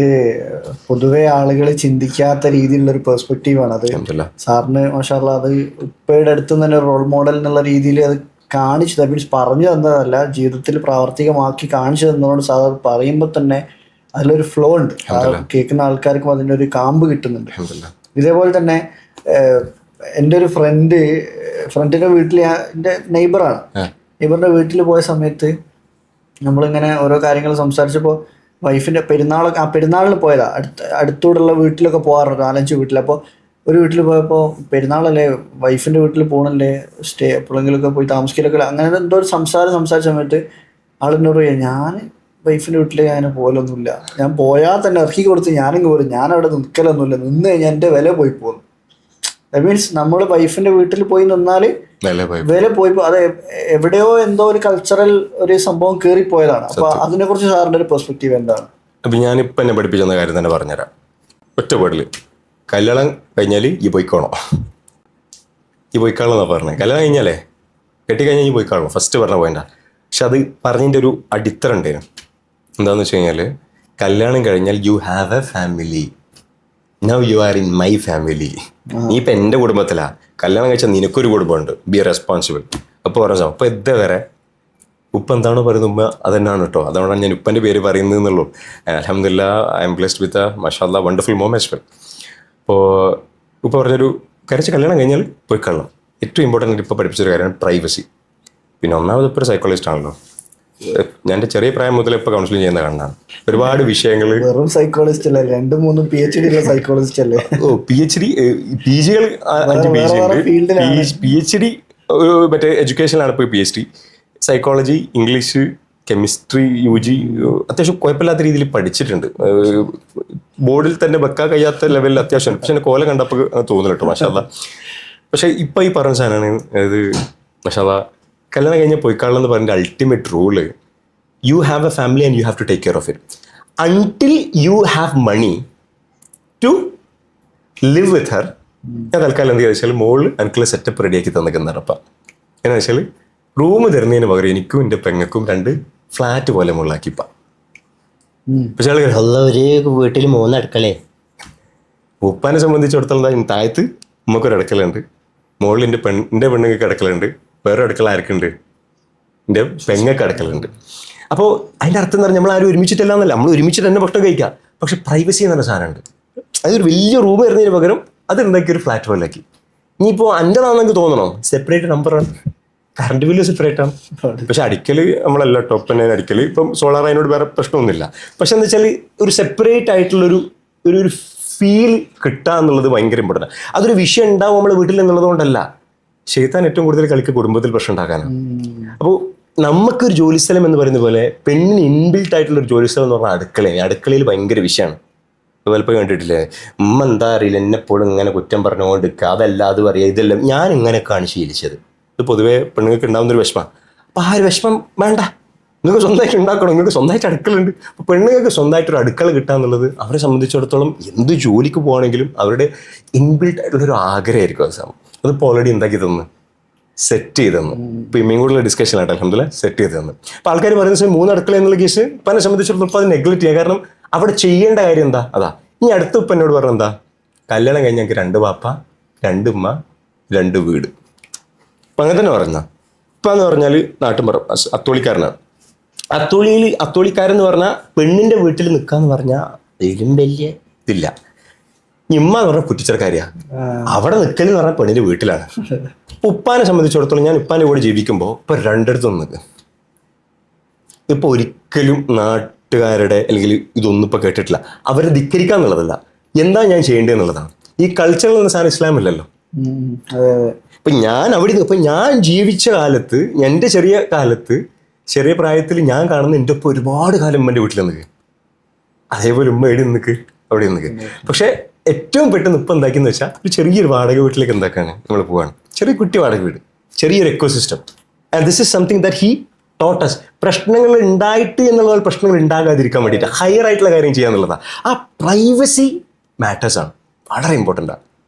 പൊതുവെ ആളുകൾ ചിന്തിക്കാത്ത രീതിയിലുള്ള ഒരു പെർസ്പെക്റ്റീവാണ് അത്. സാറിന് മാഷാ അല്ലാഹ് അത് ഉപ്പയുടെ അടുത്ത് തന്നെ റോൾ മോഡൽ എന്നുള്ള രീതിയിൽ അത് കാണിച്ചു തന്നെ, മീൻസ് പറഞ്ഞു തന്നതല്ല, ജീവിതത്തിൽ പ്രാവർത്തികമാക്കി കാണിച്ചു തന്നതുകൊണ്ട് സാർ പറയുമ്പോൾ തന്നെ അതിലൊരു ഫ്ലോ ഉണ്ട്. കേൾക്കുന്ന ആൾക്കാർക്കും അതിൻ്റെ ഒരു കാമ്പ് കിട്ടുന്നുണ്ട്. ഇതേപോലെ തന്നെ എൻ്റെ ഒരു ഫ്രണ്ടിൻ്റെ വീട്ടിൽ, എൻ്റെ നെയ്ബറാണ്, നെയ്ബറിൻ്റെ വീട്ടിൽ പോയ സമയത്ത് നമ്മളിങ്ങനെ ഓരോ കാര്യങ്ങൾ സംസാരിച്ചപ്പോൾ വൈഫിൻ്റെ പെരുന്നാളിന് പോയതാ, അടുത്തൂടുള്ള വീട്ടിലൊക്കെ പോകാറുണ്ട്, 4-5 വീട്ടിൽ. അപ്പോൾ ഒരു വീട്ടിൽ പോയപ്പോൾ പെരുന്നാളല്ലേ, വൈഫിൻ്റെ വീട്ടിൽ പോകണല്ലേ, സ്റ്റേ എപ്പോഴെങ്കിലുമൊക്കെ പോയി താമസിക്കലൊക്കെ, അങ്ങനെ എന്തോ ഒരു സംസാരിച്ച സമയത്ത് ആളിനോട് പറയാം, ഞാൻ വൈഫിൻ്റെ വീട്ടിൽ ഞാൻ പോകലൊന്നുമില്ല, ഞാൻ പോയാൽ തന്നെ ഇറക്കി കൊടുത്ത് ഞാനിങ്ങ് പോരും, ഞാനവിടെ നിൽക്കലൊന്നുമില്ല, നിന്ന് കഴിഞ്ഞാൽ എൻ്റെ വില പോയി പോകുന്നു. ദാറ്റ് മീൻസ് നമ്മൾ വൈഫിൻ്റെ വീട്ടിൽ പോയി നിന്നാൽ വില പോയി, അത് എവിടെയോ എന്തോ ഒരു കൾച്ചറൽ ഒരു സംഭവം കയറിപ്പോയതാണ്. അപ്പോൾ അതിനെക്കുറിച്ച് സാറിൻ്റെ ഒരു പെർസ്പെക്റ്റീവ് എന്താണ്? അപ്പം ഞാനിപ്പോൾ എന്നെ പഠിപ്പിച്ചെന്ന കാര്യം തന്നെ പറഞ്ഞുതരാം. ഒറ്റ വേർഡിൽ, കല്യാണം കഴിഞ്ഞാൽ ഈ പോയിക്കോണോ, ഈ പോയിക്കാളെന്നാണ് പറഞ്ഞത്. കല്യാണം കഴിഞ്ഞാലേ കെട്ടിക്കഴിഞ്ഞാൽ ഈ പോയിക്കാളോ, ഫസ്റ്റ് പറഞ്ഞ പോയിന്റാ. പക്ഷെ അത് പറഞ്ഞതിൻ്റെ ഒരു അടിത്തറ ഉണ്ടായിരുന്നു. എന്താണെന്ന് വെച്ച് കഴിഞ്ഞാൽ, കല്യാണം കഴിഞ്ഞാൽ U have a family, now you are in my family. നീ ഇപ്പം എൻ്റെ കുടുംബത്തിലാണ്, കല്യാണം കഴിച്ചാൽ നിനക്കൊരു കുടുംബമുണ്ട്, ബി റെസ്പോൺസിബിൾ. അപ്പോൾ പറഞ്ഞോ, അപ്പോൾ ഇതുവരെ ഉപ്പ എന്താണോ പറയുന്നത് ഉമ്മ അതന്നെയാണ് കേട്ടോ. അതുകൊണ്ടാണ് ഞാൻ ഉപ്പൻ്റെ പേര് പറയുന്നത് എന്നുള്ളൂ. അൽഹംദുലില്ലാ, ഐ എം ബ്ലെസ്ഡ് വിത്ത് മാഷാ അല്ലാഹ് വണ്ടർഫുൾ മോം ആസ് വെൽ. അപ്പോൾ ഉപ്പ പറഞ്ഞൊരു കരച്ച് കല്യാണം കഴിഞ്ഞാൽ പോയി കള്ളണം. ഏറ്റവും ഇമ്പോർട്ടൻ്റ് ഇപ്പോൾ പഠിപ്പിച്ചൊരു കാര്യമാണ് പ്രൈവസി. പിന്നെ ഒന്നാമത് ഇപ്പോൾ ഒരു സൈക്കോളജിസ്റ്റ് ആണല്ലോ, ഞാൻ എൻ്റെ ചെറിയ പ്രായം മുതൽ ഇപ്പോൾ കൗൺസിലിംഗ് ചെയ്യുന്ന കണ്ടാണ്. ഒരുപാട് വിഷയങ്ങൾ. വെറും സൈക്കോളജിസ്റ്റ് അല്ലേ, 2-3 PhD ഉള്ള സൈക്കോളജിസ്റ്റ് അല്ലേ? PhD PG 5 PG ഉണ്ട്. PhD മറ്റേ എഡ്യൂക്കേഷനിലാണ് ഇപ്പോൾ PhD. Psychology, English, chemistry, UG അത്യാവശ്യം കുഴപ്പമില്ലാത്ത രീതിയിൽ പഠിച്ചിട്ടുണ്ട്. ബോർഡിൽ തന്നെ വെക്കാൻ കഴിയാത്ത ലെവലിൽ അത്യാവശ്യം. പക്ഷെ എൻ്റെ കോല കണ്ടപ്പോൾ തോന്നില്ല കേട്ടോ, മാഷാ അല്ലാഹ്. പക്ഷെ ഇപ്പം ഈ പറഞ്ഞ സാധനമാണ്, അതായത് മാഷാ അല്ലാഹ് കല്യാണം കഴിഞ്ഞാൽ പോയിക്കാളെന്ന് പറഞ്ഞ ultimate rule, you have a family and you have to take care of it until you have money to live with her. ഞാൻ തൽക്കാലം എന്താ വെച്ചാൽ മോള് എനിക്കുള്ള സെറ്റപ്പ് റെഡിയാക്കി തന്നിക്കുന്നതാണ്. അപ്പം എന്നാ വെച്ചാൽ റൂം തരുന്നതിന് പകരം എനിക്കും എൻ്റെ പെങ്ങൾക്കും 2 ഫ്ലാറ്റ് പോലെ മുകളിലാക്കിപ്പാ. പക്ഷെ ഒരേ വീട്ടിൽ 3 അടുക്കളേ. ഉപ്പാനെ സംബന്ധിച്ചിടത്തോളം എന്താ, താഴത്ത് ഉമ്മക്കൊരു അടുക്കളയുണ്ട്, മുകളിൽ എൻ്റെ പെണ്ണുങ്ങൾക്ക് അടുക്കളയുണ്ട്, വേറെ അടുക്കള ആർക്കുണ്ട്, എൻ്റെ പെങ്ങക്ക് അടുക്കളുണ്ട്. അപ്പോൾ അതിൻ്റെ അർത്ഥം എന്ന് പറഞ്ഞാൽ നമ്മൾ ആരും ഒരുമിച്ചിട്ടില്ല എന്നല്ല, നമ്മൾ ഒരുമിച്ചിട്ട് തന്നെ ഭക്ഷണം കഴിക്കാം. പക്ഷെ പ്രൈവസി എന്ന് പറഞ്ഞ സാധനമുണ്ട്. അതൊരു വലിയ റൂം വരുന്നതിന് പകരം അത് ഉണ്ടാക്കി ഒരു ഫ്ലാറ്റ് പോലെയാക്കി. ഇനിയിപ്പോൾ അൻ്റെതാണെന്ന് തോന്നണോ, സെപ്പറേറ്റ് നമ്പറാണ്, കറണ്ട് ബില്ല് സെപ്പറേറ്റ് ആണ്. പക്ഷെ അടിക്കൽ നമ്മളല്ല, ടോപ്പ് തന്നെ അടിക്കൽ. ഇപ്പം സോളാർ അതിനോട് വേറെ പ്രശ്നമൊന്നുമില്ല. പക്ഷെ എന്താ വെച്ചാൽ ഒരു സെപ്പറേറ്റ് ആയിട്ടുള്ളൊരു ഒരു ഫീൽ കിട്ടുക എന്നുള്ളത് ഭയങ്കര ഇമ്പോർട്ടൻ്റ്. അതൊരു വിഷയം ഉണ്ടാവും നമ്മുടെ വീട്ടിൽ എന്നുള്ളത് കൊണ്ടല്ല, ശൈത്താൻ ഏറ്റവും കൂടുതൽ കളിക്ക് കുടുംബത്തിൽ പ്രശ്നം ഉണ്ടാക്കാനാണ്. അപ്പോൾ നമുക്കൊരു ജോലിസ്ഥലം എന്ന് പറയുന്ന പോലെ പെണ്ണിന് ഇൻബിൽട്ട് ആയിട്ടുള്ളൊരു ജോലിസ്ഥലം എന്ന് പറഞ്ഞാൽ അടുക്കളയാണ്. അടുക്കളയിൽ ഭയങ്കര വിഷയമാണ്. പലപ്പോഴും കണ്ടിട്ടില്ലേ, ഉമ്മ എന്താ അറിയില്ല എന്നെപ്പോഴും ഇങ്ങനെ കുറ്റം പറഞ്ഞുകൊണ്ടിരിക്കുക, അതല്ല അത് പറയുക, ഇതെല്ലാം ഞാൻ ഇങ്ങനെയൊക്കെയാണ് ശീലിച്ചത്. ഇത് പൊതുവേ പെണ്ണുങ്ങൾക്ക് ഉണ്ടാകുന്നൊരു വിഷമമാണ്. അപ്പോൾ ആ ഒരു വിഷമം വേണ്ട, നിങ്ങൾക്ക് സ്വന്തമായിട്ട് ഉണ്ടാക്കണം, നിങ്ങൾക്ക് സ്വന്തമായിട്ട് അടുക്കളുണ്ട്. അപ്പോൾ പെണ്ണുങ്ങൾക്ക് സ്വന്തമായിട്ടൊരു അടുക്കള കിട്ടുക എന്നുള്ളത് അവരെ സംബന്ധിച്ചിടത്തോളം എന്ത് ജോലിക്ക് പോകുകയാണെങ്കിലും അവരുടെ ഇൻബിൽട്ട് ആയിട്ടുള്ളൊരു ആഗ്രഹമായിരിക്കും. അത് സമയം അതിപ്പോൾ ഓൾറെഡി എന്താക്കി തന്നു, സെറ്റ് ചെയ്ത് തന്നു. ഇപ്പോൾ ഇമ്മയും കൂടെയുള്ള ഡിസ്കഷൻ ആയിട്ട് അൽഹംദുലില്ലാഹ് സെറ്റ് ചെയ്ത് തന്നു. അപ്പോൾ ആൾക്കാർ പറയുന്ന സമയം 3 അടുക്കള എന്നുള്ള കേസ് ഇപ്പം എന്നെ സംബന്ധിച്ചിടത്തോളം ഇപ്പോൾ അത് നെഗ്ലക്റ്റ് ചെയ്യുക. കാരണം അവിടെ ചെയ്യേണ്ട കാര്യം എന്താ, അതാ. ഇനി അടുത്ത ഇപ്പം എന്നോട് പറഞ്ഞ എന്താ, കല്യാണം കഴിഞ്ഞ് ഞങ്ങൾക്ക് 2 വാപ്പ 2 ഉമ്മ 2 വീട്. അപ്പം അങ്ങനെ തന്നെ പറഞ്ഞ. ഇപ്പം എന്ന് പറഞ്ഞാൽ നാട്ടുമ്പുറം അത്തോളിക്കാരനാണ്. അത്തോളിക്കാരെന്ന് പറഞ്ഞാൽ പെണ്ണിൻ്റെ വീട്ടിൽ നിൽക്കാന്ന് പറഞ്ഞാൽ ഇതിലും വലിയ ഇതില്ല. ഇമ്മ എന്ന് പറഞ്ഞാൽ കുറ്റിച്ചെറുക്കാരിയാ. അവിടെ നിൽക്കലെന്ന് പറഞ്ഞാൽ പെണ്ണിൻ്റെ വീട്ടിലാണ്. ഉപ്പാനെ സംബന്ധിച്ചിടത്തോളം ഞാൻ ഉപ്പാൻ്റെ കൂടെ ജീവിക്കുമ്പോൾ ഇപ്പം 2 നിൽക്കുക. ഇപ്പൊ ഒരിക്കലും നാട്ടുകാരുടെ അല്ലെങ്കിൽ ഇതൊന്നും ഇപ്പൊ കേട്ടിട്ടില്ല. അവരെ ധിക്കരിക്കുക എന്നുള്ളതല്ല, എന്താ ഞാൻ ചെയ്യേണ്ടത് എന്നുള്ളതാണ്. ഈ കൾച്ചറൽ എന്ന സാധനം ഇസ്ലാമില്ലല്ലോ. ഇപ്പൊ ഞാൻ അവിടെ ഇപ്പൊ ഞാൻ ജീവിച്ച കാലത്ത്, എൻ്റെ ചെറിയ കാലത്ത്, ചെറിയ പ്രായത്തിൽ ഞാൻ കാണുന്ന എൻ്റെ ഒപ്പം ഒരുപാട് കാലം ഉമ്മൻ്റെ വീട്ടിൽ നിൽക്കുക. അതേപോലെ ഉമ്മ എവിടെ നിൽക്ക് അവിടെ നിൽക്കുക. പക്ഷെ ഏറ്റവും പെട്ടെന്ന് ഇപ്പം എന്താക്കിയെന്ന് വെച്ചാൽ ഒരു ചെറിയൊരു വാടക വീട്ടിലേക്ക് എന്താക്കാണ് നമ്മൾ പോവാണ്. ചെറിയ കുട്ടി വാടക വീട്, ചെറിയൊരു ecosystem. And this is something that he totes. പ്രശ്നങ്ങൾ ഉണ്ടായിട്ട് എന്നുള്ള പ്രശ്നങ്ങൾ ഉണ്ടാകാതിരിക്കാൻ വേണ്ടിയിട്ട് ഹയർ ആയിട്ടുള്ള കാര്യം ചെയ്യാന്നുള്ളതാണ്. ആ പ്രൈവസി മാറ്റേഴ്സ് ആണ്, വളരെ ഇമ്പോർട്ടൻ്റ് ആണ്.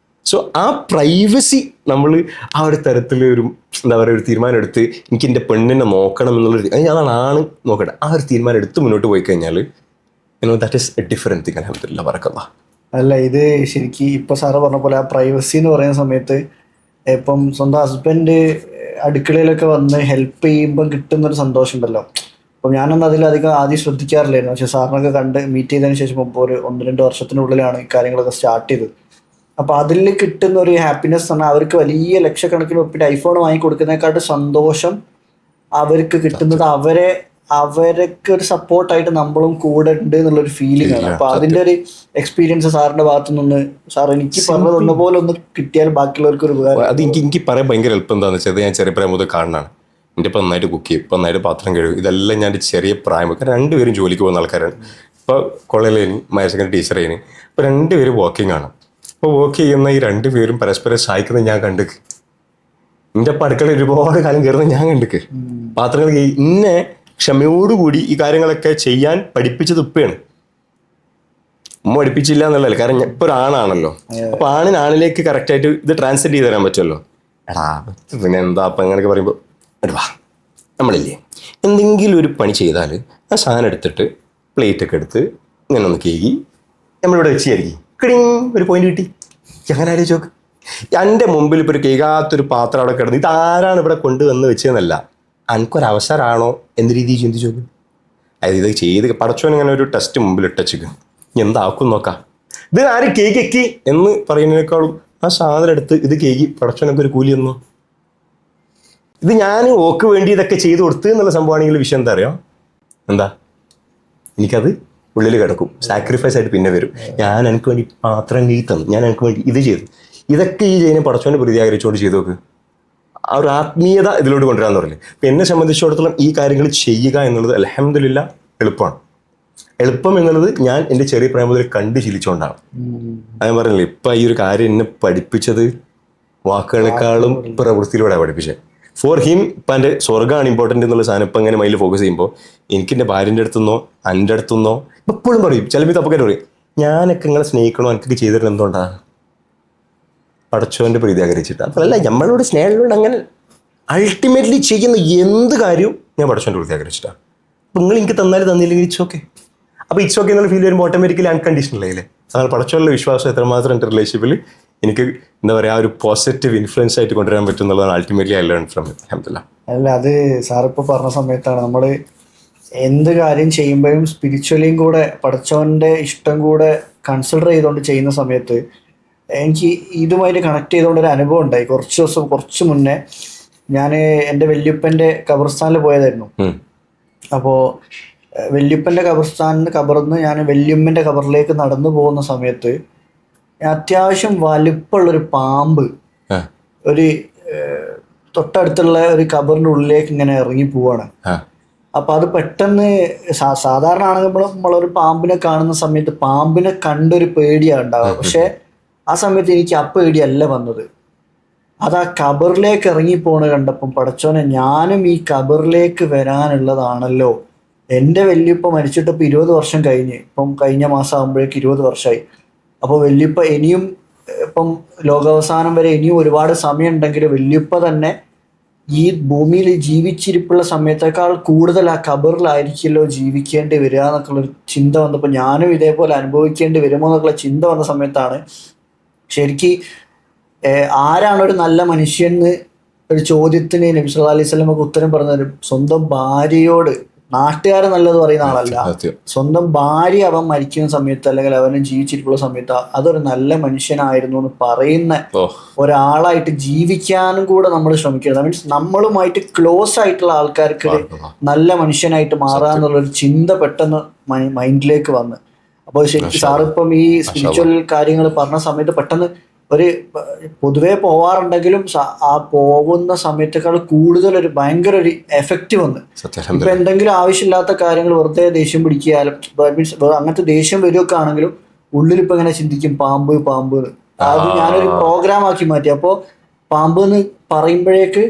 സോ ആ പ്രൈവസി നമ്മൾ ആ ഒരു തരത്തിൽ ഒരു എന്താ പറയുക, ഒരു തീരുമാനം എടുത്ത് എനിക്ക് എൻ്റെ പെണ്ണിനെ നോക്കണം എന്നുള്ളൊരു, അതാണ് ആണ് നോക്കട്ടെ, ആ ഒരു തീരുമാനം എടുത്ത് മുന്നോട്ട് പോയി കഴിഞ്ഞാൽ that is A different thing. അൽഹംദുലില്ലാഹ് ബറക്കല്ലാഹ്. അല്ല, ഇത് ശരിക്കും ഇപ്പൊ സാറ് പറഞ്ഞ പോലെ ആ പ്രൈവസി എന്ന് പറയുന്ന സമയത്ത് ഇപ്പം സ്വന്തം ഹസ്ബൻഡ് അടുക്കളയിലൊക്കെ വന്ന് ഹെൽപ്പ് ചെയ്യുമ്പം കിട്ടുന്നൊരു സന്തോഷം ഉണ്ടല്ലോ. അപ്പം ഞാനൊന്നും അതിലധികം ആദ്യം ശ്രദ്ധിക്കാറില്ലായിരുന്നു. പക്ഷെ സാറിനൊക്കെ കണ്ട് മീറ്റ് ചെയ്തതിന് ശേഷം ഇപ്പോൾ ഒരു 1-2 വർഷത്തിനുള്ളിലാണ് ഈ കാര്യങ്ങളൊക്കെ സ്റ്റാർട്ട് ചെയ്തത്. അപ്പോൾ അതിൽ കിട്ടുന്ന ഒരു ഹാപ്പിനെസ് പറഞ്ഞാൽ അവർക്ക് വലിയ ലക്ഷക്കണക്കിന് ഒപ്പിട്ട് ഐഫോൺ വാങ്ങി കൊടുക്കുന്നതിനെക്കാട്ടും സന്തോഷം അവർക്ക് കിട്ടുന്നത് അവരൊക്കെ ഒരു സപ്പോർട്ടായിട്ട് നമ്മളും കൂടെ ഉണ്ട് എന്നുള്ളൊരു ഫീലിംഗ് ആണ്. അപ്പൊ അതിന്റെ ഒരു എക്സ്പീരിയൻസ് സാറിന്റെ ഭാഗത്തു നിന്ന് സാർ എനിക്ക് പറഞ്ഞതൊന്ന പോലെ ഒന്ന് കിട്ടിയാൽ ബാക്കിയുള്ളവർക്ക് ഒരു ഉപകാരം. അത് എനിക്ക് പറയാൻ ഭയങ്കര എളുപ്പം എന്താണെന്ന് വെച്ചാൽ, ഞാൻ ചെറിയ പ്രായം മുതൽ കാണാനാണ്. എൻ്റെ ഇപ്പം നന്നായിട്ട് കുക്ക് ചെയ്യും, ഇപ്പം നന്നായിട്ട് പാത്രം കഴുകും. ഇതെല്ലാം ഞാൻ ചെറിയ പ്രായം, കാരണം 2 പേരും ജോലിക്ക് പോകുന്ന ആൾക്കാരാണ്. ഇപ്പോൾ കോളേജിലേന് ഹയർ സെക്കൻഡറി ടീച്ചറേന്, ഇപ്പോൾ 2 പേരും വർക്കിംഗ് ആണ്. അപ്പോൾ വർക്ക് ചെയ്യുന്ന ഈ 2 പേരും പരസ്പരം സഹായിക്കുന്നത് ഞാൻ കണ്ടിക്ക്. എൻ്റെ അപ്പം അടുക്കളയിൽ ഒരുപാട് കാലം കയറുന്നത് ഞാൻ കണ്ടിക്ക്. പാത്രങ്ങൾ ഇന്നെ ക്ഷമയോടുകൂടി ഈ കാര്യങ്ങളൊക്കെ ചെയ്യാൻ പഠിപ്പിച്ചത് ഉപ്പയാണ്. ഉമ്മ പഠിപ്പിച്ചില്ല എന്നുള്ളതല്ല, കാരണം ഇപ്പോൾ ഒരു ആണാണല്ലോ. അപ്പോൾ ആണിലേക്ക് കറക്റ്റായിട്ട് ഇത് ട്രാൻസ്ലേറ്റ് ചെയ്ത് തരാൻ പറ്റുമല്ലോ. എടാ പിന്നെ എന്താ അപ്പം അങ്ങനെയൊക്കെ പറയുമ്പോൾ വാ, നമ്മളില്ലേ എന്തെങ്കിലും ഒരു പണി ചെയ്താൽ ആ സാധനം എടുത്തിട്ട് പ്ലേറ്റൊക്കെ എടുത്ത് ഇങ്ങനെ ഒന്ന് കേകി നമ്മളിവിടെ വെച്ചായിരിക്കും കിടിങ് ഒരു പോയിന്റ് കിട്ടി. അങ്ങനെ ആലോചിച്ച് നോക്ക്, എൻ്റെ മുമ്പിൽ ഇപ്പോൾ ഒരു കേൾക്കാത്തൊരു പാത്രം അവിടെ കിടന്ന് ഇതാരാണ് ഇവിടെ കൊണ്ടുവന്ന് വെച്ചതെന്നല്ല, അനക്കൊരവസരമാണോ എന്ന രീതിയിൽ ചിന്തിച്ചു നോക്ക്. അതായത് ഇത് ചെയ്ത് പടച്ചോൻ ഇങ്ങനെ ഒരു ടെസ്റ്റ് മുമ്പിൽ ഇട്ടച്ചിക്ക്, എന്താക്കും നോക്കാം. ഇത് ആരും കേക്ക് എന്ന് പറയുന്നതിനേക്കാളും ആ സാധനം എടുത്ത് ഇത് കേക്ക് പടച്ചോനൊക്കെ ഒരു കൂലി തന്നോ. ഇത് ഞാൻ ഓക്ക് വേണ്ടി ഇതൊക്കെ ചെയ്ത് കൊടുത്ത് എന്നുള്ള സംഭവമാണെങ്കിൽ വിഷയം എന്താ അറിയാം, എന്താ എനിക്കത് ഉള്ളിൽ കിടക്കും, സാക്രിഫൈസ് ആയിട്ട് പിന്നെ വരും. ഞാൻ എനിക്ക് വേണ്ടി പാത്രം കൈ തന്നു, ഞാൻ എനിക്ക് വേണ്ടി ഇത് ചെയ്തു, ഇതൊക്കെ ഈ ചെയ്യുന്ന പടച്ചോനെ പ്രതിയാകരിച്ചുകൊണ്ട് ചെയ്തു നോക്ക്. ആ ഒരു ആത്മീയത ഇതിലോട്ട് കൊണ്ടുവരാന്ന് പറഞ്ഞില്ലേ. അപ്പം എന്നെ സംബന്ധിച്ചിടത്തോളം ഈ കാര്യങ്ങൾ ചെയ്യുക എന്നുള്ളത് അൽഹംദുലില്ലാ എളുപ്പമാണ്. എളുപ്പം എന്നുള്ളത് ഞാൻ എൻ്റെ ചെറിയ പ്രായം മുതൽ കണ്ട് ശീലിച്ചുകൊണ്ടാണ്. അത് ഞാൻ പറഞ്ഞില്ലേ, ഇപ്പം ഈ ഒരു കാര്യം എന്നെ പഠിപ്പിച്ചത് വാക്കുകളെക്കാളും പ്രവൃത്തിയിലൂടെ പഠിപ്പിച്ചത്. ഫോർ ഹിം ഇപ്പം എൻ്റെ സ്വർഗ്ഗമാണ് ഇമ്പോർട്ടൻ്റ് എന്നുള്ള സാധനം ഇപ്പം അങ്ങനെ മൈൻഡിൽ ഫോക്കസ് ചെയ്യുമ്പോൾ എനിക്ക് എൻ്റെ ഭാര്യൻ്റെ അടുത്തുനിന്നോ എൻ്റെ അടുത്തുനിന്നോ എപ്പോഴും പറയും, ചിലപ്പോൾ തപ്പൊക്കെ പറയും, ഞാനൊക്കെ നിങ്ങളെ സ്നേഹിക്കണോ എനിക്കൊക്കെ ചെയ്തിട്ട് എന്തുകൊണ്ടാണ് പടച്ചോൻ്റെ പ്രീതി ആഗ്രഹിച്ചിട്ട്. അപ്പോൾ അല്ല, നമ്മളോട് സ്നേഹമുള്ളതുകൊണ്ട് അങ്ങനെ അൾട്ടിമേറ്റ്ലി ചെയ്യുന്ന എന്ത് കാര്യവും ഞാൻ പടച്ചോൻ്റെ പ്രീതി ആഗ്രഹിച്ചിട്ടാണ്. അപ്പോൾ നിങ്ങൾ എനിക്ക് തന്നാലും തന്നില്ലെങ്കിൽ ഇറ്റ്സ് ഓക്കെ. അപ്പോൾ ഇറ്റ്സ് ഓക്കെ എന്നുള്ള ഫീൽ വരുമ്പോൾ ഓട്ടോമാറ്റിക്കലി അൺകണ്ടീഷണൽ ആയില്ലേ. അതാണ് പടച്ചോനുള്ള വിശ്വാസം എത്രമാത്രം എൻ്റെ റിലേഷൻഷിപ്പിൽ എനിക്ക് എന്താ പറയുക ഒരു പോസിറ്റീവ് ഇൻഫ്ലുവൻസ് ആയിട്ട് കൊണ്ടുവരാൻ പറ്റും എന്നുള്ളതാണ് ultimately I learn from it. അൽഹംദുലില്ലാഹ്. അല്ല, അത് സാറിപ്പോൾ പറഞ്ഞ സമയത്താണ് നമ്മൾ എന്ത് കാര്യം ചെയ്യുമ്പോഴും സ്പിരിച്വലിയും കൂടെ പടച്ചവൻ്റെ ഇഷ്ടം കൂടെ കൺസിഡർ ചെയ്തുകൊണ്ട് ചെയ്യുന്ന സമയത്ത് എനിക്ക് ഇതുമായിട്ട് കണക്ട് ചെയ്തുകൊണ്ട് ഒരു അനുഭവം ഉണ്ടായി. കുറച്ച് മുന്നേ ഞാൻ എൻ്റെ വല്യുപ്പൻ്റെ ഖബർസ്ഥാനിൽ പോയതായിരുന്നു. അപ്പോൾ വല്യുപ്പൻ്റെ ഖബറിന്ന് ഞാൻ വല്യുമ്മൻ്റെ ഖബറിലേക്ക് നടന്നു പോകുന്ന സമയത്ത് അത്യാവശ്യം വലുപ്പമുള്ളൊരു പാമ്പ് ഒരു തൊട്ടടുത്തുള്ള ഒരു ഖബറിൻ്റെ ഉള്ളിലേക്ക് ഇങ്ങനെ ഇറങ്ങി പോവാണ്. അപ്പം അത് പെട്ടെന്ന് സാധാരണ ആണെങ്കിൽ നമ്മളൊരു പാമ്പിനെ കാണുന്ന സമയത്ത് പാമ്പിനെ കണ്ടൊരു പേടിയാണ് ഉണ്ടാവുക. പക്ഷെ ആ സമയത്ത് എനിക്ക് ആ പേടിയല്ല വന്നത്, അത് ആ ഖബറിലേക്ക് ഇറങ്ങി പോണ കണ്ടപ്പം പടച്ചോനെ ഞാനും ഈ ഖബറിലേക്ക് വരാനുള്ളതാണല്ലോ. എൻ്റെ വല്യുപ്പ മരിച്ചിട്ട് ഇപ്പോൾ 20 വർഷം കഴിഞ്ഞ്, ഇപ്പം കഴിഞ്ഞ മാസം ആകുമ്പോഴേക്ക് 20 വർഷമായി. അപ്പോൾ വല്യുപ്പ ഇനിയും ഇപ്പം ലോകാവസാനം വരെ ഇനിയും ഒരുപാട് സമയം ഉണ്ടെങ്കിൽ വല്യുപ്പ തന്നെ ഈ ഭൂമിയിൽ ജീവിച്ചിരിപ്പുള്ള സമയത്തേക്കാൾ കൂടുതൽ ആ ഖബറിലായിരിക്കുമല്ലോ ജീവിക്കേണ്ടി വരിക എന്നൊക്കെയുള്ളൊരു ചിന്ത വന്നപ്പോൾ ഞാനും ഇതേപോലെ അനുഭവിക്കേണ്ടി വരുമോ എന്നൊക്കെയുള്ള ചിന്ത വന്ന സമയത്താണ് ശരിക്ക് ആരാണ് ഒരു നല്ല മനുഷ്യന് ഒരു ചോദ്യത്തിന് നബി സല്ലല്ലാഹു അലൈഹി വസല്ലം ഉത്തരം പറഞ്ഞത് സ്വന്തം ഭാര്യയോട്, നാട്ടുകാരെ നല്ലത് പറയുന്ന ആളല്ല, സ്വന്തം ഭാര്യ അവൻ മരിക്കുന്ന സമയത്ത് അല്ലെങ്കിൽ അവനെ ജീവിച്ചിരിക്കുന്ന സമയത്ത് അതൊരു നല്ല മനുഷ്യനായിരുന്നു എന്ന് പറയുന്ന ഒരാളായിട്ട് ജീവിക്കാനും കൂടെ നമ്മൾ ശ്രമിക്കരുത്. മീൻസ് നമ്മളുമായിട്ട് ക്ലോസ് ആയിട്ടുള്ള ആൾക്കാർക്ക് നല്ല മനുഷ്യനായിട്ട് മാറാന്നുള്ളൊരു ചിന്ത പെട്ടെന്ന് മൈൻഡിലേക്ക് വന്ന്. അപ്പോൾ ശരിക്കും സാറിപ്പം ഈ സ്പിരിച്വൽ കാര്യങ്ങൾ പറഞ്ഞ സമയത്ത് പെട്ടെന്ന് ഒരു പൊതുവേ പോവാറുണ്ടെങ്കിലും ആ പോകുന്ന സമയത്തേക്കാൾ കൂടുതൽ ഒരു ഭയങ്കര ഒരു എഫക്റ്റ് വന്ന്. ഇപ്പൊ എന്തെങ്കിലും ആവശ്യമില്ലാത്ത കാര്യങ്ങൾ വെറുതെ ദേഷ്യം പിടിക്കാലും മീൻസ് അങ്ങനത്തെ ദേഷ്യം വരികയൊക്കെ ആണെങ്കിലും ഉള്ളിൽ ഇപ്പൊ ഇങ്ങനെ ചിന്തിക്കും പാമ്പ് പാമ്പ്. അത് ഞാനൊരു പ്രോഗ്രാം ആക്കി മാറ്റി. അപ്പോൾ പാമ്പ് എന്ന് പറയുമ്പോഴേക്ക്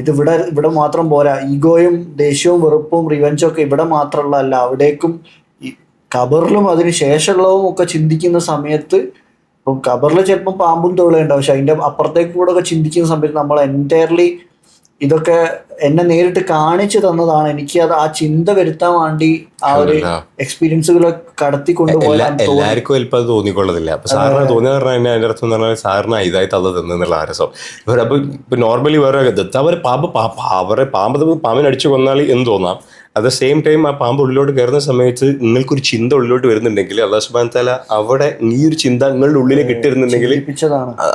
ഇത് ഇവിടെ മാത്രം പോരാ, ഈഗോയും ദേഷ്യവും വെറുപ്പും റിവെഞ്ചും ഒക്കെ ഇവിടെ മാത്രമുള്ളതല്ല, അവിടേക്കും ഈ ഖബറിലും അതിന് ശേഷമുള്ളതും ഒക്കെ ചിന്തിക്കുന്ന സമയത്ത്, ഇപ്പം ഖബറിൽ ചിലപ്പം പാമ്പും തൊഴിലുണ്ടാവും, പക്ഷെ അതിന്റെ അപ്പുറത്തേക്ക് കൂടെ ഒക്കെ ചിന്തിക്കുന്ന സമയത്ത് നമ്മൾ എൻറ്റയർലി ഇതൊക്കെ എന്നെ നേരിട്ട് കാണിച്ചു തന്നതാണ്. എനിക്ക് അത് ആ ചിന്ത വരുത്താൻ വേണ്ടി ആ ഒരു എക്സ്പീരിയൻസുകളൊക്കെ കടത്തിക്കൊണ്ടുപോയാൽ എല്ലാവർക്കും ചിലപ്പോൾ അത് തോന്നിക്കൊള്ളതില്ല. അപ്പൊ സാറിന് തോന്നിയ പറഞ്ഞാൽ അതിന്റെ അർത്ഥം എന്ന് പറഞ്ഞാൽ സാറിന് ഇതായിട്ട് അത് തന്നുള്ള ആരസം. അപ്പൊ ഇപ്പൊ നോർമലി വേറെ അവരെ പാമ്പിനെ അടിച്ചു കൊന്നാൽ എന്ന് തോന്നാം. അറ്റ് ദ സെയിം ടൈം ആ പാമ്പ് ഉള്ളിലോട്ട് കയറുന്ന സമയത്ത് നിങ്ങൾക്കൊരു ചിന്ത ഉള്ളിലോട്ട് വരുന്നുണ്ടെങ്കിൽ അല്ലാഹു സുബ്ഹാനഹു വ തആല അവിടെ ഈ ഒരു ചിന്ത നിങ്ങളുടെ ഉള്ളിലേക്ക് ഇട്ടിരുന്നുണ്ടെങ്കിൽ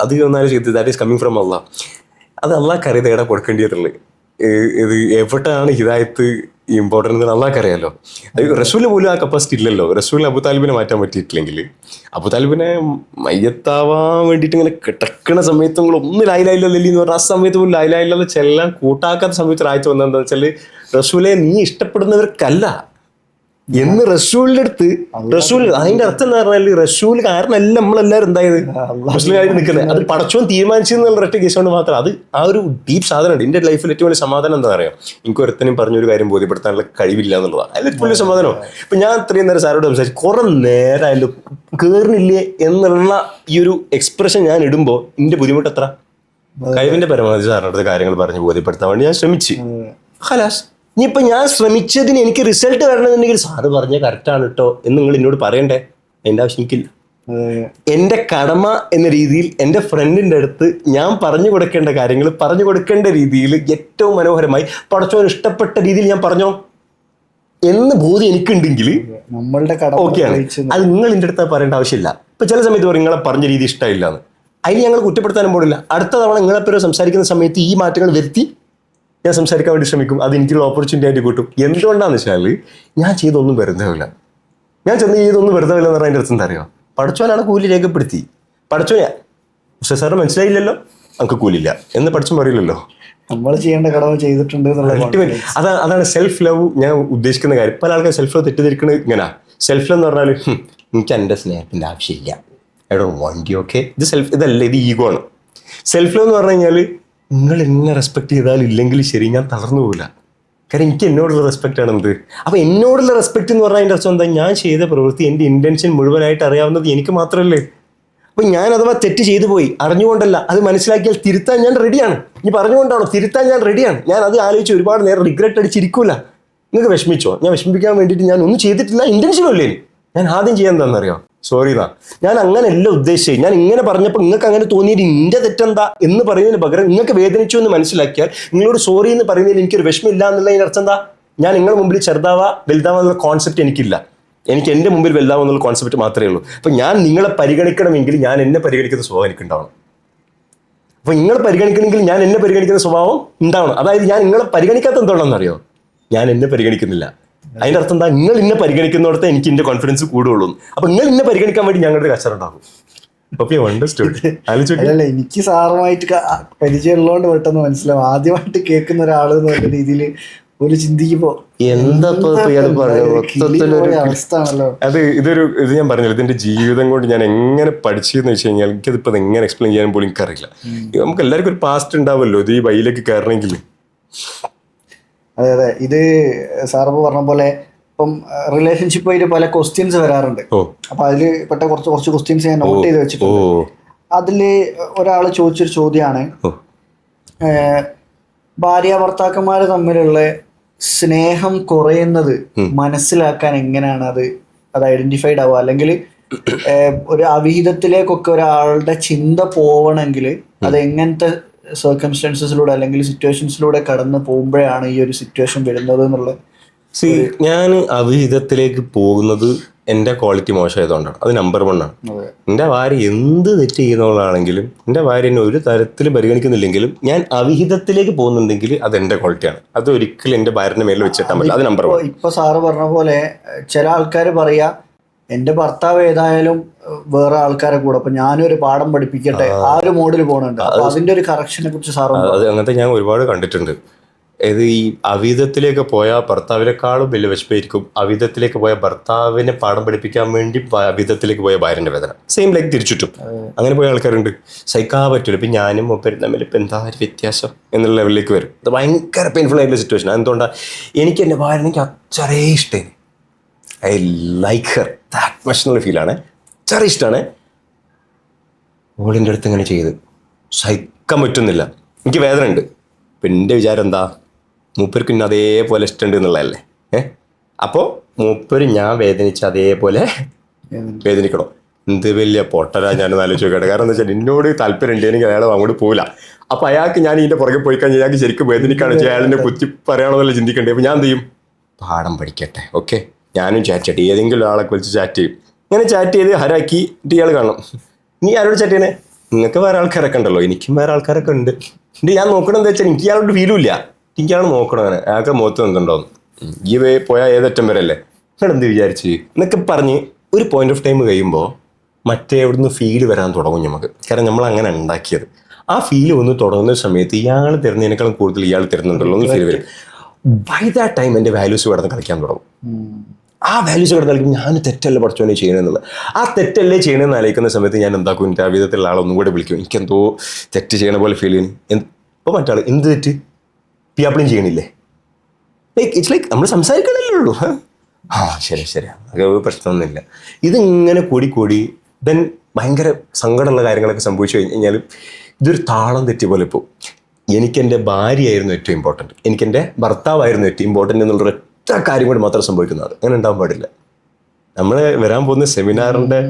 അത് ഒന്നാലും ചെയ്ത് ദാറ്റ് ഈസ് കമ്മിങ് ഫ്രം അള്ളാഹ്. അത് അള്ളാഹ്ക്ക് അറിയാതെ എവിടെ കൊടുക്കേണ്ടിയിട്ടുള്ളത്. ഇത് എവിടെയാണ് ഹിദായത്ത് ഇമ്പോർട്ടൻ്റ് എന്ന് അള്ളാഹ്ക്ക് അറിയാലോ. അത് റസൂലിന് പോലും ആ കപ്പാസിറ്റി ഇല്ലല്ലോ. റസൂലിന് അബൂ താലിബിനെ മാറ്റാൻ പറ്റിയിട്ടില്ലെങ്കിൽ അബൂ താലിബിനെ മയ്യത്താവാൻ വേണ്ടിയിട്ട് ഇങ്ങനെ കിടക്കുന്ന സമയത്ത് നിങ്ങൾ ഒന്നും ലായിലായില്ലല്ലോ എന്ന് പറഞ്ഞാൽ ആ സമയത്ത് പോലും ലായിലായില്ലെന്ന് ചെല്ലാൻ കൂട്ടാക്കാത്ത സമയത്ത് ആഴ്ച വന്നതെന്താ വെച്ചാൽ റസൂലെ നീ ഇഷ്ടപ്പെടുന്നവർക്കല്ല എന്ന് റസൂലിന്റെ അടുത്ത് റസൂൽ അതിന്റെ അർത്ഥം എന്ന് പറഞ്ഞാൽ റസൂൽ കാരണമല്ല നമ്മളെല്ലാവരും എന്തായത് മുസ്ലിമായിട്ട് നിൽക്കുന്നത്. അത് പടച്ചോൻ തീരുമാനിച്ചെന്നുള്ള ഒറ്റ കേസ് കൊണ്ട് മാത്രം. അത് ആ ഒരു ഡീപ്പ് സാധനമുണ്ട്. എൻ്റെ ലൈഫിൽ ഏറ്റവും വലിയ സമാധാനം എന്താ പറയുക, എനിക്ക് ഒരുത്തനും പറഞ്ഞൊരു കാര്യം ബോധ്യപ്പെടുത്താനുള്ള കഴിവില്ല എന്നുള്ളതാണ് അതിൽ ഏറ്റവും വലിയ സമാധാനം. ഇപ്പം ഞാൻ ഇത്രയും നേരം സാരോട് സംസാരിച്ചു കുറെ നേരമായാലും കയറുന്നില്ലേ എന്നുള്ള ഈ ഒരു എക്സ്പ്രഷൻ ഞാൻ ഇടുമ്പോൾ എൻ്റെ ബുദ്ധിമുട്ട് എത്ര കഴിവിന്റെ പരമാവധി സാറിൻ്റെ അടുത്ത് കാര്യങ്ങൾ പറഞ്ഞ് ബോധ്യപ്പെടുത്താൻ വേണ്ടി ഞാൻ ശ്രമിച്ചു. ഹലാസ് ഇനിയിപ്പോൾ ഞാൻ ശ്രമിച്ചതിന് എനിക്ക് റിസൾട്ട് വരണമെന്നുണ്ടെങ്കിൽ സാറ് പറഞ്ഞ കറക്റ്റാണ് കേട്ടോ എന്ന് നിങ്ങൾ എന്നോട് പറയണ്ടേ. എൻ്റെ ആവശ്യം എനിക്കില്ല. എൻ്റെ കടമ എന്ന രീതിയിൽ എൻ്റെ ഫ്രണ്ടിൻ്റെ അടുത്ത് ഞാൻ പറഞ്ഞു കൊടുക്കേണ്ട കാര്യങ്ങൾ പറഞ്ഞു കൊടുക്കേണ്ട രീതിയിൽ ഏറ്റവും മനോഹരമായി പടച്ചോൻ ഇഷ്ടപ്പെട്ട രീതിയിൽ ഞാൻ പറഞ്ഞോ എന്ന് ബോധ്യം എനിക്കുണ്ടെങ്കിൽ ഓക്കെയാണ്. അത് നിങ്ങൾ എൻ്റെ അടുത്ത് പറയേണ്ട ആവശ്യമില്ല. ഇപ്പം ചില സമയത്ത് പറയും നിങ്ങളെ പറഞ്ഞ രീതി ഇഷ്ടമില്ല എന്ന്. അതിന് ഞങ്ങൾ കുറ്റപ്പെടുത്താനും പോലില്ല. അടുത്ത തവണ നിങ്ങളെപ്പോഴും സംസാരിക്കുന്ന സമയത്ത് ഈ മാറ്റങ്ങൾ വരുത്തി ഞാൻ സംസാരിക്കാൻ വേണ്ടി ശ്രമിക്കും. അത് എനിക്കുള്ള ഓപ്പർച്യൂണിറ്റി ആയിട്ട് കിട്ടും. എന്തുകൊണ്ടാണെന്ന് വെച്ചാൽ ഞാൻ ചെയ്തൊന്നും വെറുതെവില്ല. ഞാൻ ചെന്ന് ചെയ്തൊന്നും വെറുതെവില്ല എന്ന് പറഞ്ഞാൽ അതിൻ്റെ അർത്ഥം എന്താ അറിയാം, പടച്ചോനാണ് കൂലി രേഖപ്പെടുത്തി. പടച്ചോനാ പക്ഷേ സാറ് മനസ്സിലായില്ലല്ലോ നമുക്ക് കൂലില്ല എന്ന് പടച്ചോൻ പറയില്ലല്ലോ. നമ്മൾ ചെയ്യേണ്ട കടമ ചെയ്തിട്ടുണ്ട്. അതാണ് സെൽഫ് ലവ് ഞാൻ ഉദ്ദേശിക്കുന്ന കാര്യം. പല ആൾക്കാർ സെൽഫ് ലവ് തെറ്റിദ്ധരിക്കുന്നത് ഇങ്ങനെ. സെൽഫ് ലവ് എന്ന് പറഞ്ഞാൽ എനിക്ക് എൻ്റെ സ്നേഹത്തിൻ്റെ ആവശ്യമില്ല, I don't want you. Okay, ഇതല്ല, ഇത് ഈഗോ ആണ്. സെൽഫ് ലവ് എന്ന് പറഞ്ഞു കഴിഞ്ഞാൽ നിങ്ങൾ എന്നെ റെസ്പെക്ട് ചെയ്താലും ഇല്ലെങ്കിൽ ശരി ഞാൻ തളർന്നു പോകില്ല. കാരണം എനിക്ക് എന്നോടുള്ള റെസ്പെക്റ്റ് ആണ് എന്ത്. അപ്പോൾ എന്നോടുള്ള റെസ്പെക്റ്റ് എന്ന് പറഞ്ഞാൽ അതിൻ്റെ അർത്ഥം എന്താ, ഞാൻ ചെയ്ത പ്രവൃത്തി എൻ്റെ ഇൻറ്റൻഷൻ മുഴുവനായിട്ട് അറിയാവുന്നത് എനിക്ക് മാത്രമല്ലേ. അപ്പം ഞാൻ അഥവാ തെറ്റ് ചെയ്തു പോയി അറിഞ്ഞുകൊണ്ടല്ല, അത് മനസ്സിലാക്കിയാൽ തിരുത്താൻ ഞാൻ റെഡിയാണ്. ഇനി പറഞ്ഞുകൊണ്ടാണോ തിരുത്താൻ ഞാൻ റെഡിയാണ്. ഞാൻ അത് ആലോചിച്ച് ഒരുപാട് നേരം റിഗ്രറ്റ് അടിച്ചിരിക്കൂല. നിങ്ങൾക്ക് വിഷമിച്ചോ, ഞാൻ വിഷമിപ്പിക്കാൻ വേണ്ടിയിട്ട് ഞാൻ ഒന്നും ചെയ്തിട്ടില്ല, ഇൻറ്റൻഷനും ഇല്ലേ. ഞാൻ ആദ്യം ചെയ്യാൻ എന്താണെന്നറിയോ, സോറി എന്നാ. ഞാൻ അങ്ങനെയല്ല ഉദ്ദേശിച്ചത്. ഞാൻ ഇങ്ങനെ പറഞ്ഞപ്പോൾ നിങ്ങൾക്ക് അങ്ങനെ തോന്നിയത് എൻ്റെ തെറ്റെന്താ എന്ന് പറയുന്നതിന് പകരം നിങ്ങൾക്ക് വേദനിച്ചു എന്ന് മനസ്സിലാക്കിയാൽ നിങ്ങളോട് സോറി എന്ന് പറയുന്നതിൽ എനിക്കൊരു വിഷമില്ല എന്നുള്ളതിൻ്റെ അർത്ഥം എന്താ, ഞാൻ നിങ്ങളുടെ മുമ്പിൽ ചെറുതാവാ വലുതാവാ എന്നുള്ള കോൺസെപ്റ്റ് എനിക്കില്ല. എനിക്ക് എൻ്റെ മുമ്പിൽ വലുതാവാ എന്നുള്ള കോൺസെപ്റ്റ് മാത്രമേ ഉള്ളൂ. അപ്പം ഞാൻ നിങ്ങളെ പരിഗണിക്കണമെങ്കിൽ ഞാൻ എന്നെ പരിഗണിക്കുന്ന സ്വഭാവം എനിക്കുണ്ടാവണം. അപ്പോൾ നിങ്ങളെ പരിഗണിക്കണമെങ്കിൽ ഞാൻ എന്നെ പരിഗണിക്കുന്ന സ്വഭാവം ഉണ്ടാവണം. അതായത് ഞാൻ നിങ്ങളെ പരിഗണിക്കാത്ത എന്തുകൊണ്ടാണെന്നറിയോ, ഞാൻ എന്നെ പരിഗണിക്കുന്നില്ല. അതിൻ്റെ അർത്ഥം എന്താ, നിങ്ങൾ ഇന്നെ പരിഗണിക്കുന്നിടത്ത് എനിക്ക് എൻ്റെ കോൺഫിഡൻസ് കൂടുള്ളൂ. അപ്പൊ നിങ്ങൾ ഇന്നെ പരിഗണിക്കാൻ വേണ്ടി ഞങ്ങളുടെ കച്ചറുണ്ടാകും. എനിക്ക് സാറുമായിട്ട് പരിചയമുള്ളതുകൊണ്ട് പെട്ടെന്ന് മനസ്സിലാവും. ആദ്യമായിട്ട് കേൾക്കുന്ന ഒരാൾ എന്ന് പറഞ്ഞ രീതിയിൽ ഒരു ചിന്തിക്കുമ്പോ എന്താ അത് ഇത് ഞാൻ പറഞ്ഞില്ല. ഇതിന്റെ ജീവിതം കൊണ്ട് ഞാൻ എങ്ങനെ പഠിച്ചെന്ന് വെച്ച് കഴിഞ്ഞാൽ എനിക്കതിപ്പോ എങ്ങനെ എക്സ്പ്ലെയിൻ ചെയ്യാൻ പോലും എനിക്കറിയില്ല. നമുക്ക് എല്ലാവർക്കും ഒരു പാസ്റ്റ് ഉണ്ടാവുമല്ലോ ഇത് ഈ വഴിയിലേക്ക് കയറണമെങ്കിൽ. അതെ അതെ, ഇത് സാറിപ്പോ പറഞ്ഞ പോലെ ഇപ്പം റിലേഷൻഷിപ്പായിട്ട് പല ക്വസ്റ്റ്യൻസ് വരാറുണ്ട്. അപ്പൊ അതില് പെട്ട കുറച്ച് ക്വസ്റ്റ്യൻസ് ഞാൻ നോട്ട് ചെയ്ത് വെച്ചിട്ടുണ്ട്. അതില് ഒരാൾ ചോദിച്ചൊരു ചോദ്യമാണ്, ഭാര്യ ഭർത്താക്കന്മാര് തമ്മിലുള്ള സ്നേഹം കുറയുന്നത് മനസ്സിലാക്കാൻ എങ്ങനെയാണ് അത് ഐഡന്റിഫൈഡ് ആവുക, അല്ലെങ്കിൽ ഒരു അവിഹിതത്തിലേക്കൊക്കെ ഒരാളുടെ ചിന്ത പോവണമെങ്കിൽ അത് എങ്ങനത്തെ സർക്കംസ്റ്റൻസസിലൂടെ അല്ലെങ്കിൽ സിറ്റുവേഷൻസിലൂടെ കടന്നു പോകുമ്പോഴാണ് ഈ ഒരു സിറ്റുവേഷൻ വരുന്നത് എന്നുള്ള ഞാൻ അവിഹിതത്തിലേക്ക് പോകുന്നത് എൻ്റെ ക്വാളിറ്റി മോശമായതുകൊണ്ടാണ്. അത് നമ്പർ 1 ആണ്. എൻ്റെ ഭാര്യ എന്ത് തെറ്റ് ചെയ്യുന്നവളാണെങ്കിലും എൻ്റെ ഭാര്യ എന്നെ ഒരു തരത്തിലും പരിഗണിക്കുന്നില്ലെങ്കിലും ഞാൻ അവിഹിതത്തിലേക്ക് പോകുന്നുണ്ടെങ്കിൽ അത് എൻ്റെ ക്വാളിറ്റിയാണ്. അത് ഒരിക്കലും എൻ്റെ ഭാര്യൻ്റെ മേലിൽ വെച്ചിട്ടാൻ പറ്റില്ല. അത് നമ്പർ 1. ഇപ്പൊ സാറ് പറഞ്ഞ പോലെ ചില ആൾക്കാർ പറയാ എന്റെ ഭർത്താവ് ഏതായാലും വേറെ ആൾക്കാരെ കൂടെ അപ്പൊ ഞാനൊരു പാഠം പഠിപ്പിക്കട്ടെ, ആ ഒരു മോഡിൽ പോകണുണ്ട്. അപ്പൊ അതിന്റെ ഒരു കറക്ഷനെ കുറിച്ച് സാറ് അത് അങ്ങനത്തെ ഞാൻ ഒരുപാട് കണ്ടിട്ടുണ്ട്. ഇത് ഈ അവിധത്തിലേക്ക് പോയ ഭർത്താവിനേക്കാളും വലിയ വിശപ്പായിരിക്കും അവിധത്തിലേക്ക് പോയ ഭർത്താവിനെ പാഠം പഠിപ്പിക്കാൻ വേണ്ടി അവിധത്തിലേക്ക് പോയ ഭാര്യന്റെ വേദന. സെയിം ലൈക്ക് തിരിച്ചിട്ടും അങ്ങനെ പോയ ആൾക്കാരുണ്ട്. സഹിക്കാൻ പറ്റില്ല. ഇപ്പം ഞാനും ഒപ്പരും തമ്മിൽ ഇപ്പം എന്താ ഒരു വ്യത്യാസം എന്നുള്ള ലെവലിലേക്ക് വരും. അത് ഭയങ്കര പെയിൻഫുൾ ആയിട്ടുള്ള സിറ്റുവേഷൻ. എന്തുകൊണ്ടാണ് എനിക്ക് എൻ്റെ ഭാര്യ എനിക്ക് അത്രേ ഇഷ്ടമായി. I like her that much എന്നുള്ള ഫീലാണ്. അത്ര ഇഷ്ടമാണ്. ഓളിൻ്റെ അടുത്ത് ഇങ്ങനെ ചെയ്ത് സഹിക്കാൻ പറ്റുന്നില്ല. എനിക്ക് വേദന ഉണ്ട്. ഇപ്പം എൻ്റെ വിചാരം എന്താ, മൂപ്പർക്ക് ഇന്ന് അതേപോലെ ഇഷ്ടമുണ്ട് എന്നുള്ളതല്ലേ. അപ്പോൾ മൂപ്പര് ഞാൻ വേദനിച്ച് അതേപോലെ വേദനിക്കണം. എന്ത് വലിയ പൊട്ടരാ ഞാനൊന്ന് ആലോചിച്ച് നോക്കട്ടെ. കാരണം എന്താ വെച്ചാൽ എന്നോട് താല്പര്യമുണ്ട്, എനിക്ക് അയാൾ അങ്ങോട്ട് പോകില്ല. അപ്പോൾ അയാൾക്ക് ഞാൻ ഇതിൻ്റെ പുറകെ പോയി കഴിഞ്ഞാൽ അയാൾക്ക് ശരിക്കും വേദനിക്കാണ് വെച്ചാൽ അയാളിനെ കുത്തി പറയണമെന്നല്ല ചിന്തിക്കണ്ടേ. അപ്പോൾ ഞാൻ എന്ത് ചെയ്യും, പാഠം പഠിക്കട്ടെ. ഓക്കെ, ഞാനും ചാറ്റ് ചെയ്യട്ടെ. ഏതെങ്കിലും ഒരാളെ വിളിച്ച് ചാറ്റ് ചെയ്യും. ഇങ്ങനെ ചാറ്റ് ചെയ്ത് ഹരാക്കി ഇയാൾ കാണണം. നീ ആരോട് ചാറ്റ് ചെയ്യണേ? നിങ്ങൾക്ക് വേറെ ആൾക്കാരൊക്കെ ഉണ്ടല്ലോ, എനിക്കും വേറെ ആൾക്കാരൊക്കെ ഉണ്ട്. ഞാൻ നോക്കണം എന്താ വെച്ചാൽ എനിക്ക് ഇയാളോട് ഫീലും ഇല്ല. എനിക്കാണ് നോക്കണം. അങ്ങനെ അയാൾക്ക് മുഖത്ത് എന്തുണ്ടോന്ന് ഈ പോയാൽ ഏതറ്റം വരെ അല്ലേ എന്ത് വിചാരിച്ച് എന്നൊക്കെ പറഞ്ഞ് ഒരു പോയിന്റ് ഓഫ് ടൈം കഴിയുമ്പോൾ മറ്റേ അവിടുന്ന് ഫീല് വരാൻ തുടങ്ങും നമുക്ക്. കാരണം നമ്മൾ അങ്ങനെ ഉണ്ടാക്കിയത്. ആ ഫീല് ഒന്ന് തുടങ്ങുന്ന സമയത്ത് ഇയാൾ തരുന്നതിനേക്കാളും കൂടുതൽ ഇയാൾ തരുന്നുണ്ടല്ലോ എന്ന് ഫീൽ വരും. ബൈ ദാറ്റ് ടൈം എൻ്റെ വാല്യൂസ് കിടന്ന് കളിക്കാൻ തുടങ്ങും. ആ വാല്യൂസ് കിടന്ന് കളിക്കും. ഞാൻ തെറ്റല്ലേ പഠിച്ചോനെ ചെയ്യണമെന്നുള്ളത്. ആ തെറ്റല്ലേ ചെയ്യണമെന്ന് ആലോചിക്കുന്ന സമയത്ത് ഞാൻ എന്താക്കും, എൻ്റെ ആ വിധത്തിലുള്ള ആളൊന്നും കൂടെ വിളിക്കും. എനിക്കെന്തോ തെറ്റ് ചെയ്യണ പോലെ ഫീൽ ചെയ്യുന്നു. ഇപ്പോൾ മറ്റാൾ എന്ത് തെറ്റ് പിയാപ്പിളും ചെയ്യണില്ലേ? ഇറ്റ്സ് ലൈക്ക് നമ്മൾ സംസാരിക്കണല്ലേ ഉള്ളൂ. ആ ശരി അത് പ്രശ്നമൊന്നുമില്ല. ഇതിങ്ങനെ കൂടി ദെൻ ഭയങ്കര സങ്കടമുള്ള കാര്യങ്ങളൊക്കെ സംഭവിച്ചു കഴിഞ്ഞാൽ ഇതൊരു താളം തെറ്റിയ പോലെ ഇപ്പോൾ എനിക്കെൻ്റെ ഭാര്യയായിരുന്നു ഏറ്റവും ഇമ്പോർട്ടൻറ്റ്, എനിക്കെൻ്റെ ഭർത്താവായിരുന്നു ഏറ്റവും ഇമ്പോർട്ടൻ്റ് എന്നുള്ളൊരു ഒറ്റ കാര്യം കൂടി മാത്രം സംഭവിക്കുന്നത്. അങ്ങനെ ഉണ്ടാകാൻ പാടില്ല. നമ്മൾ വരാൻ പോകുന്ന സെമിനാറിൻ്റെ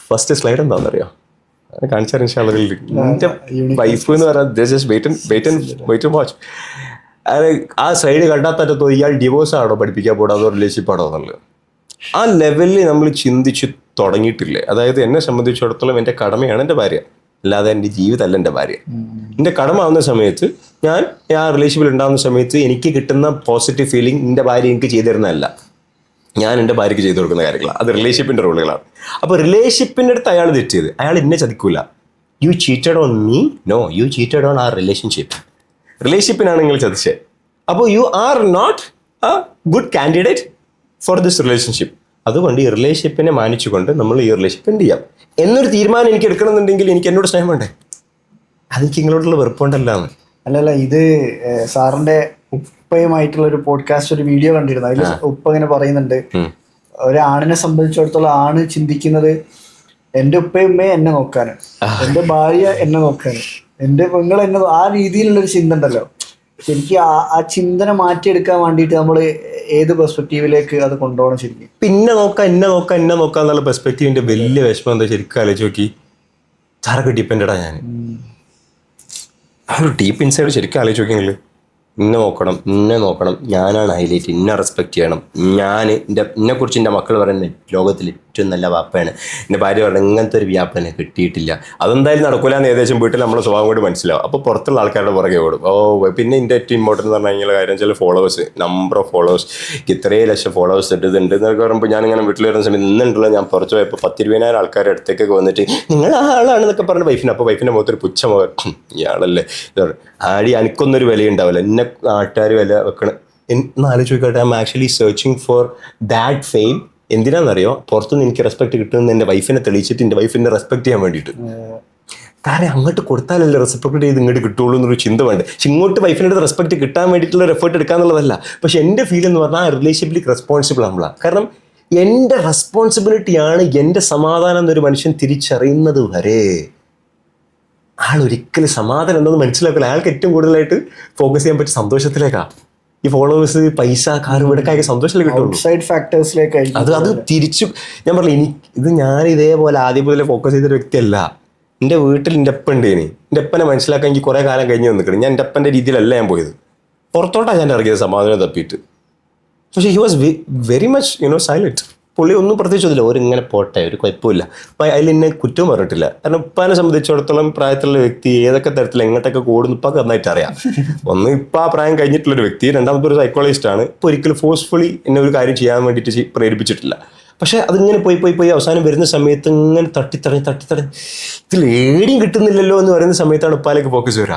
ഫസ്റ്റ് സ്ലൈഡ് എന്താണെന്നറിയോ? കാണിച്ചാൽ എൻ്റെ വൈഫ് എന്ന് പറഞ്ഞാൽ വാച്ച്. ആ സൈഡ് കണ്ടാത്തോ ഇയാൾ ഡിവോഴ്സ് ആണോ പഠിപ്പിക്കാൻ പോടാ, അതോ റിലേഷൻഷിപ്പ് ആണോ എന്നുള്ളത് ആ ലെവലിൽ നമ്മൾ ചിന്തിച്ച് തുടങ്ങിയിട്ടില്ലേ. അതായത് എന്നെ സംബന്ധിച്ചിടത്തോളം എൻ്റെ കടമയാണ് എൻ്റെ ഭാര്യ, അല്ലാതെ എൻ്റെ ജീവിതമല്ല എൻ്റെ ഭാര്യ. എൻ്റെ കടമ ആവുന്ന സമയത്ത് ഞാൻ ആ റിലേഷൻഷിപ്പിൽ ഉണ്ടാകുന്ന സമയത്ത് എനിക്ക് കിട്ടുന്ന പോസിറ്റീവ് ഫീലിംഗ് എൻ്റെ ഭാര്യ എനിക്ക് ചെയ്തു തരുന്നതല്ല, ഞാൻ എൻ്റെ ഭാര്യയ്ക്ക് ചെയ്തു കൊടുക്കുന്ന കാര്യങ്ങളാണ്. അത് റിലേഷൻഷിപ്പിൻ്റെ റോളുകളാണ്. അപ്പോൾ റിലേഷൻഷിപ്പിൻ്റെ അടുത്ത് അയാൾ തെറ്റിയത്, അയാൾ എന്നെ ചതിക്കൂല. You cheated on me, no you cheated on our relationship. റിലേഷൻഷിപ്പിനാണ് നിങ്ങൾ ചതിച്ചത്. അപ്പോൾ you are not a good candidate for this relationship. അതുകൊണ്ട് ഈ റിലേഷൻഷിപ്പിനെ മാനിച്ചുകൊണ്ട് നമ്മൾ ഈ റിലേഷൻഷിപ്പ് എന്ത് ചെയ്യാം എന്നൊരു തീരുമാനം എനിക്ക് എടുക്കണമെന്നുണ്ടെങ്കിൽ എനിക്ക് എന്നോട് സ്നേഹം വേണ്ടേ? അതെനിക്ക് നിങ്ങളോടുള്ള വെറുപ്പുണ്ടല്ലാന്ന്. അല്ലല്ല, ഇത് സാറിന്റെ ഉപ്പയുമായിട്ടുള്ള ഒരു പോഡ്കാസ്റ്റ് ഒരു വീഡിയോ കണ്ടിരുന്നു. അതിൽ ഉപ്പ ഇങ്ങനെ പറയുന്നുണ്ട്, ഒരാണിനെ സംബന്ധിച്ചിടത്തോളം ആണ് ചിന്തിക്കുന്നത് എൻ്റെ ഉപ്പയും ഉമ്മയെ എന്നെ നോക്കാന്, എൻ്റെ ഭാര്യ എന്നെ നോക്കാന്, എൻ്റെ പെങ്ങൾ എന്നെ, ആ രീതിയിലുള്ളൊരു ചിന്ത ഉണ്ടല്ലോ. ശരിക്കും ആ ചിന്തന മാറ്റിയെടുക്കാൻ വേണ്ടിയിട്ട് നമ്മൾ ഏത് പെർസ്പെക്റ്റീവിലേക്ക് അത് കൊണ്ടുപോകണം ശരിക്കും? പിന്നെ എന്നെ നോക്കാം എന്നുള്ള പെർസ്പെക്റ്റീവിന്റെ വലിയ വിഷമം എന്താ ശരിക്കും ആലോചിച്ച് നോക്കി. ചാരൊക്കെ ഡിപ്പെൻഡാ ഞാൻ. ആ ഒരു ഡീപ്പ് ഇൻസൈഡ് ശരിക്കും ആലോചിച്ച് നോക്കിയെങ്കിൽ എന്നെ നോക്കണം, ഞാനാണ് ഹൈലൈറ്റ്, എന്നെ റെസ്പെക്ട് ചെയ്യണം. ഞാൻ എന്നെക്കുറിച്ച് എൻ്റെ മക്കൾ പറയുന്നത് ലോകത്തിൽ ഏറ്റവും നല്ല വാപ്പയാണ്. എൻ്റെ ഭാര്യ പറഞ്ഞ ഇങ്ങനത്തെ ഒരു വ്യാപ എന്നെ കിട്ടിയിട്ടില്ല. അതെന്തായാലും നടക്കില്ല എന്ന് ഏകദേശം വീട്ടിൽ നമ്മളെ സ്വഭാവം കൊണ്ട് മനസ്സിലാവും. അപ്പോൾ പുറത്തുള്ള ആൾക്കാരുടെ പുറകെ ഓടും. പിന്നെ എൻ്റെ ഏറ്റവും ഇമ്പോർട്ടൻ്റ് എന്ന് പറഞ്ഞു കഴിഞ്ഞാൽ കാര്യം ചില ഫോളോവേഴ്സ്, നമ്പർ ഓഫ് ഫോളോവേഴ്സ്, ഇത്രയും ലക്ഷം ഫോളോവേഴ്സ് ഇട്ടുണ്ട് എന്നൊക്കെ പറയുമ്പോൾ ഞാനിങ്ങനെ വീട്ടിൽ വരുന്ന സമയത്ത് ഇന്നുണ്ടല്ലോ ഞാൻ പുറത്ത് പോയപ്പോൾ 10,000-20,000 ആൾക്കാരുടെ അടുത്തേക്കൊക്കെ വന്നിട്ട് നിങ്ങൾ ആ ആളാണെന്നൊക്കെ പറഞ്ഞ് വൈഫിന്. അപ്പോൾ വൈഫിൻ്റെ മുഖത്തൊരു പുച്ഛമുഖം, ഇയാളല്ലേ ആടി എനിക്കൊന്നൊരു വിലയുണ്ടാവില്ല, എന്നെ നാട്ടുകാർ വില വെക്കണം എന്ന് ആലോചിച്ച് നോക്കട്ടെ. I am actually searching for that fame. എന്തിനാണെന്നറിയോ? പുറത്തുനിന്ന് എനിക്ക് റെസ്പെക്ട് കിട്ടുമെന്ന് എൻ്റെ വൈഫിനെ തെളിയിച്ചിട്ട് എൻ്റെ വൈഫിനെ റെസ്പെക്ട് ചെയ്യാൻ വേണ്ടിയിട്ട്. കാരണം അങ്ങോട്ട് കൊടുത്താലല്ലേ റെസ്പെക്ട് ചെയ്ത് ഇങ്ങോട്ട് കിട്ടുള്ളൂ എന്നൊരു ചിന്ത വേണ്ട. പക്ഷെ ഇങ്ങോട്ട് വൈഫിൻ്റെ അടുത്ത് റെസ്പെക്ട് കിട്ടാൻ വേണ്ടിയിട്ടുള്ള ഒരു എഫേർട്ട് എടുക്കാന്നുള്ളതല്ല. പക്ഷെ എൻ്റെ ഫീൽ എന്ന് പറഞ്ഞാൽ ആ റിലേഷൻഷിപ്പിലേക്ക് റെസ്പോൺസിബിൾ നമ്മളാണ്. കാരണം എൻ്റെ റെസ്പോൺസിബിലിറ്റിയാണ് എൻ്റെ സമാധാനം എന്നൊരു മനുഷ്യൻ തിരിച്ചറിയുന്നത് വരെ ആൾ ഒരിക്കലും സമാധാനം എന്തെന്ന് മനസ്സിലാക്കില്ല. അയാൾക്ക് ഏറ്റവും കൂടുതലായിട്ട് ഫോക്കസ് ചെയ്യാൻ പറ്റിയ സന്തോഷത്തിലേക്കാണ്. ഈ ഫോളോവേഴ്സ്, പൈസ, കാർ, വീടൊക്കെ സന്തോഷമല്ലേ കിട്ടുള്ളൂ. ഔട്ട്സൈഡ് ഫാക്ടേഴ്സിലേക്ക് അത് തിരിച്ചു ഞാൻ പറഞ്ഞു, ഞാൻ ഇതേപോലെ ആദ്യം മുതലേ ഫോക്കസ് ചെയ്തൊരു വ്യക്തിയല്ല. എൻ്റെ വീട്ടിൽ എൻ്റെ അപ്പൻ ഉണ്ടേനി. എൻ്റെ അപ്പനെ മനസ്സിലാക്കാൻ എനിക്ക് കുറേ കാലം കഴിഞ്ഞ് നിൽക്കണം. ഞാൻ എൻ്റെ അപ്പൻ്റെ രീതിയിലല്ല ഞാൻ പോയത്, പുറത്തോട്ടാണ് ഞാൻ ഇറങ്ങിയത് സമാധാനം തപ്പിയിട്ട്. പക്ഷേ he was very much silent. പുള്ളി ഒന്നും പ്രത്യേകിച്ചൊന്നുമില്ല, ഇങ്ങനെ പോട്ടെ, ഒരു കുഴപ്പമില്ല. അപ്പം അതിൽ എന്നെ കുറ്റവും പറഞ്ഞിട്ടില്ല. കാരണം ഉപ്പാനെ സംബന്ധിച്ചിടത്തോളം പ്രായത്തിലുള്ള വ്യക്തി ഏതൊക്കെ തരത്തിൽ എങ്ങോട്ടൊക്കെ കൂടുന്നു ഇപ്പം നന്നായിട്ട് അറിയാം. ഒന്ന് ഇപ്പം ആ പ്രായം കഴിഞ്ഞിട്ടുള്ളൊരു വ്യക്തി, രണ്ടാമത്തെ ഒരു സൈക്കോളജിസ്റ്റ് ആണ്. ഇപ്പോൾ ഒരിക്കലും ഫോഴ്സ്ഫുള്ളി എന്നെ ഒരു കാര്യം ചെയ്യാൻ വേണ്ടിയിട്ട് പ്രേരിപ്പിച്ചിട്ടില്ല. പക്ഷേ അതിങ്ങനെ പോയി അവസാനം വരുന്ന സമയത്ത് ഇങ്ങനെ തട്ടിത്തടഞ്ഞ് ഇതിൽ ഏടിയും കിട്ടുന്നില്ലല്ലോ എന്ന് പറയുന്ന സമയത്താണ് ഉപ്പാലേക്ക് ഫോക്കസ് വരിക.